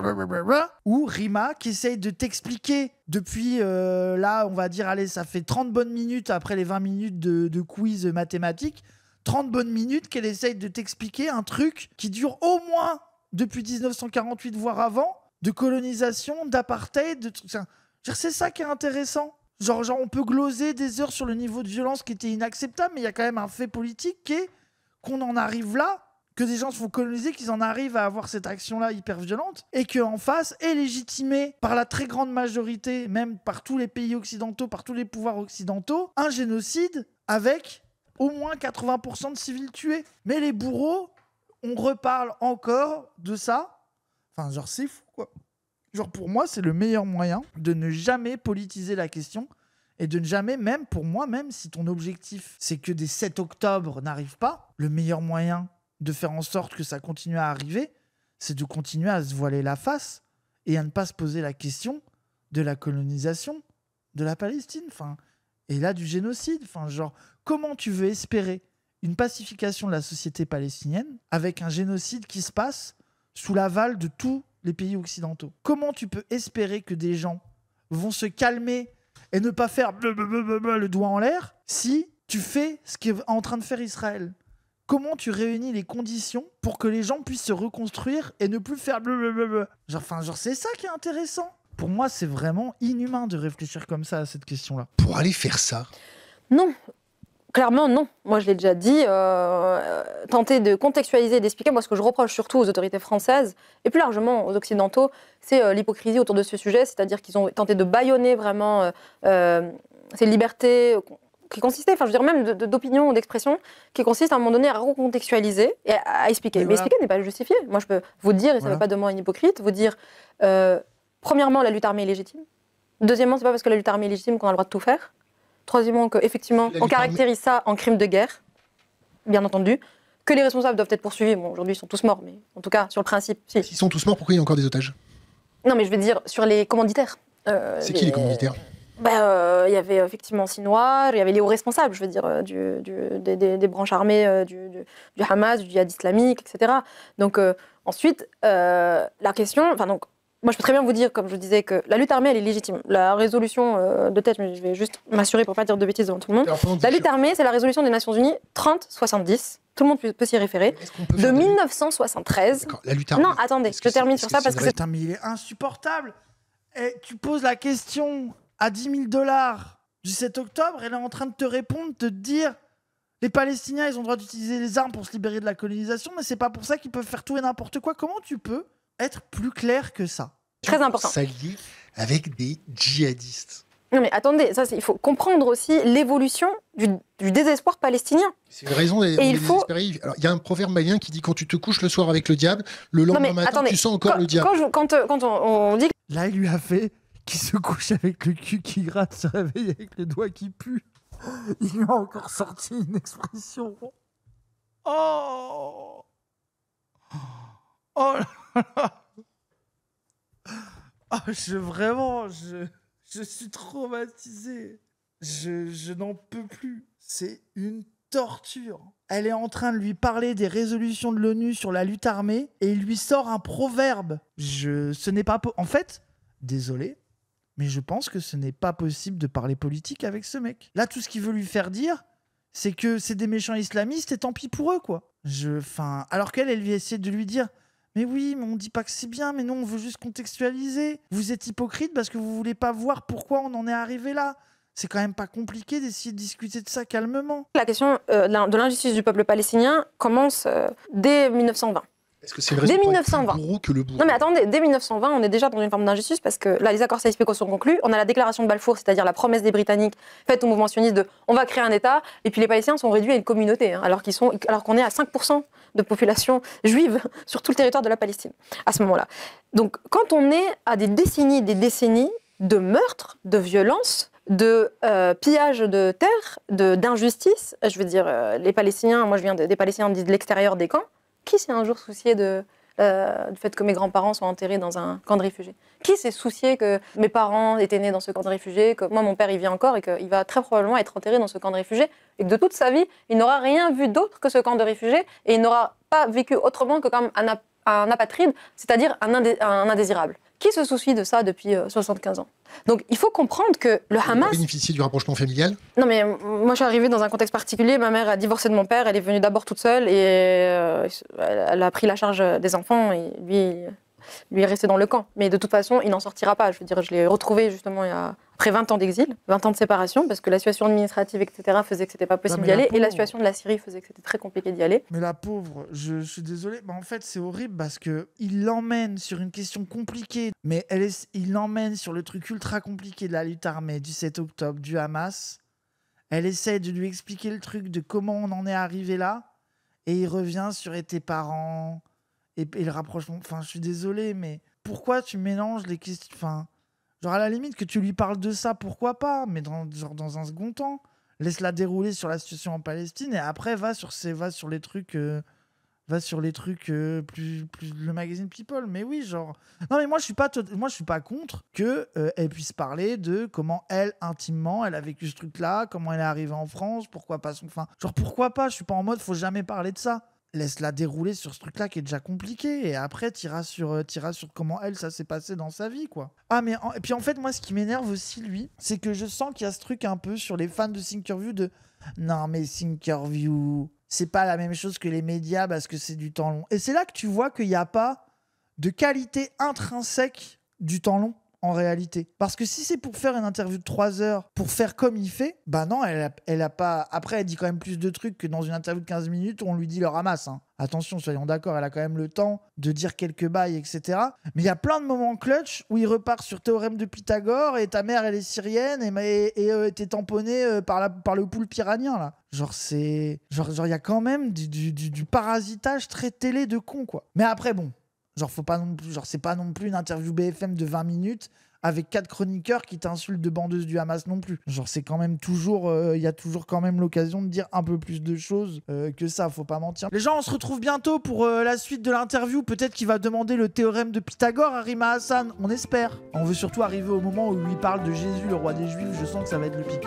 ou Rima qui essaye de t'expliquer depuis là, on va dire, allez, ça fait 30 bonnes minutes après les 20 minutes de quiz mathématique, 30 bonnes minutes qu'elle essaye de t'expliquer un truc qui dure au moins depuis 1948, voire avant, de colonisation, d'apartheid, de trucs. C'est ça qui est intéressant. Genre, on peut gloser des heures sur le niveau de violence qui était inacceptable, mais il y a quand même un fait politique qui est qu'on en arrive là, que des gens se font coloniser, qu'ils en arrivent à avoir cette action-là hyper violente, et qu'en face est légitimé par la très grande majorité, même par tous les pays occidentaux, par tous les pouvoirs occidentaux, un génocide avec au moins 80% de civils tués. Mais les bourreaux, on reparle encore de ça. Enfin, genre, c'est fou, quoi. Genre, pour moi, c'est le meilleur moyen de ne jamais politiser la question et de ne jamais, même pour moi, même si ton objectif, c'est que des 7 octobre n'arrivent pas, le meilleur moyen de faire en sorte que ça continue à arriver, c'est de continuer à se voiler la face et à ne pas se poser la question de la colonisation de la Palestine. Et là, du génocide. Genre, comment tu veux espérer une pacification de la société palestinienne avec un génocide qui se passe sous l'aval de tous les pays occidentaux? Comment tu peux espérer que des gens vont se calmer et ne pas faire le doigt en l'air si tu fais ce qu'est en train de faire Israël? Comment tu réunis les conditions pour que les gens puissent se reconstruire et ne plus faire Genre, c'est ça qui est intéressant. Pour moi, c'est vraiment inhumain de réfléchir comme ça à cette question-là. Pour aller faire ça? Non. Clairement, non. Moi, je l'ai déjà dit. Tenter de contextualiser, d'expliquer. Moi, ce que je reproche surtout aux autorités françaises, et plus largement aux Occidentaux, c'est l'hypocrisie autour de ce sujet. C'est-à-dire qu'ils ont tenté de bâillonner vraiment ces libertés qui consistaient, je veux dire même d'opinion ou d'expression, qui consistent à un moment donné à recontextualiser et à expliquer. Mais expliquer n'est pas justifié. Moi, je peux vous dire, et ça ne fait pas de moi un hypocrite, vous dire, premièrement, la lutte armée est légitime. Deuxièmement, c'est pas parce que la lutte armée est légitime qu'on a le droit de tout faire. Troisièmement, qu'effectivement, on caractérise ça en crime de guerre, bien entendu, que les responsables doivent être poursuivis. Bon, aujourd'hui, ils sont tous morts, mais en tout cas, sur le principe, si. S'ils sont tous morts, pourquoi il y a encore des otages? Non, mais je veux dire, sur les commanditaires. C'est qui les commanditaires? Il y avait effectivement Sinoir, il y avait les hauts responsables, je veux dire, des branches armées du Hamas, du djihad islamique, etc. Donc, ensuite, la question... Moi, je peux très bien vous dire, comme je disais, que la lutte armée, elle est légitime. La résolution de tête, mais je vais juste m'assurer pour ne pas dire de bêtises devant tout le monde. La lutte armée, c'est la résolution des Nations Unies 3070. Tout le monde peut s'y référer. De 1973. La lutte armée. Non, attendez, je termine sur ça parce que c'est... Putain, mais il est insupportable. Et tu poses la question à $10 000 du 7 octobre, elle est en train de te répondre, de te dire les Palestiniens, ils ont le droit d'utiliser les armes pour se libérer de la colonisation, mais c'est pas pour ça qu'ils peuvent faire tout et n'importe quoi. Comment tu peux être plus clair que ça? Très important. S'allier avec des djihadistes. Non mais attendez, il faut comprendre aussi l'évolution du désespoir palestinien. C'est une raison d'être désespéré. Alors, il y a un proverbe malien qui dit quand tu te couches le soir avec le diable, le lendemain matin, tu sens encore le diable. Quand on dit... Là, il lui a fait qui se couche avec le cul qui gratte, se réveille avec le doigt qui pue. Il lui a encore sorti une expression. Oh. Oh là là. Oh, je suis traumatisé. Je n'en peux plus. C'est une torture. Elle est en train de lui parler des résolutions de l'ONU sur la lutte armée et il lui sort un proverbe. Ce n'est pas... En fait, désolé, mais je pense que ce n'est pas possible de parler politique avec ce mec. Là, tout ce qu'il veut lui faire dire, c'est que c'est des méchants islamistes et tant pis pour eux, quoi. Alors qu'elle lui essaie de lui dire... Mais oui, mais on dit pas que c'est bien, mais non, on veut juste contextualiser. Vous êtes hypocrite parce que vous voulez pas voir pourquoi on en est arrivé là. C'est quand même pas compliqué d'essayer de discuter de ça calmement. La question de l'injustice du peuple palestinien commence dès 1920. Est-ce que c'est une raison dès pour 1920. être plus bourreau que le bourreau? Non mais attendez, dès 1920, on est déjà dans une forme d'injustice parce que là, les accords Sykes-Picot sont conclus. On a la déclaration de Balfour, c'est-à-dire la promesse des Britanniques faite au mouvement sioniste de on va créer un État, et puis les Palestiniens sont réduits à une communauté, hein, alors qu'on est à 5% de population juive sur tout le territoire de la Palestine à ce moment-là. Donc quand on est à des décennies de meurtres, de violences, de pillage de terres, d'injustice, je veux dire, les Palestiniens, moi je viens des Palestiniens de l'extérieur des camps, qui s'est un jour soucié du fait que mes grands-parents soient enterrés dans un camp de réfugiés? Qui s'est soucié que mes parents étaient nés dans ce camp de réfugiés, que moi, mon père, il vit encore et qu'il va très probablement être enterré dans ce camp de réfugiés et que de toute sa vie, il n'aura rien vu d'autre que ce camp de réfugiés et il n'aura pas vécu autrement que comme un apatride, c'est-à-dire un indésirable? Qui se soucie de ça depuis 75 ans? Donc il faut comprendre que le Hamas... bénéficie du rapprochement familial? Non mais moi je suis arrivée dans un contexte particulier, ma mère a divorcé de mon père, elle est venue d'abord toute seule et elle a pris la charge des enfants et lui est resté dans le camp. Mais de toute façon, il n'en sortira pas. Je veux dire, je l'ai retrouvé justement après 20 ans d'exil, 20 ans de séparation, parce que la situation administrative, etc., faisait que c'était pas possible d'y aller, et la situation de la Syrie faisait que c'était très compliqué d'y aller. Mais la pauvre, je suis désolé, mais en fait c'est horrible parce que il l'emmène sur une question compliquée, mais il l'emmène sur le truc ultra compliqué de la lutte armée du 7 octobre, du Hamas. Elle essaie de lui expliquer le truc de comment on en est arrivé là, et il revient sur tes parents et le rapprochement. Enfin, je suis désolé, mais pourquoi tu mélanges les questions? Enfin, genre à la limite que tu lui parles de ça, pourquoi pas, mais dans un second temps, laisse-la dérouler sur la situation en Palestine et après va sur les trucs plus le magazine People. Mais oui, genre non, mais moi je suis pas contre que elle puisse parler de comment elle intimement elle a vécu ce truc là, comment elle est arrivée en France, pourquoi pas pourquoi pas. Je suis pas en mode faut jamais parler de ça. Laisse-la dérouler sur ce truc-là qui est déjà compliqué et après t'iras sur comment elle, ça s'est passé dans sa vie, quoi. Ah, mais et puis en fait, moi, ce qui m'énerve aussi, lui, c'est que je sens qu'il y a ce truc un peu sur les fans de Thinkerview de non, mais Thinkerview, c'est pas la même chose que les médias parce que c'est du temps long. Et c'est là que tu vois qu'il n'y a pas de qualité intrinsèque du temps long. En réalité. Parce que si c'est pour faire une interview de 3 heures, pour faire comme il fait, bah non, elle a pas... Après, elle dit quand même plus de trucs que dans une interview de 15 minutes où on lui dit le ramasse. Hein. Attention, soyons d'accord, elle a quand même le temps de dire quelques bails, etc. Mais il y a plein de moments clutch où il repart sur théorème de Pythagore et ta mère, elle est syrienne et t'es tamponné par le poulpe iranien, là. Genre, il y a quand même du parasitage très télé de con, quoi. Mais après, bon... Genre, c'est pas non plus une interview BFM de 20 minutes avec 4 chroniqueurs qui t'insultent de bandeuse du Hamas non plus. Genre, c'est quand même toujours... Il y a toujours quand même l'occasion de dire un peu plus de choses que ça, faut pas mentir. Les gens, on se retrouve bientôt pour la suite de l'interview. Peut-être qu'il va demander le théorème de Pythagore à Rima Hassan. On espère. On veut surtout arriver au moment où il parle de Jésus, le roi des Juifs. Je sens que ça va être le pic.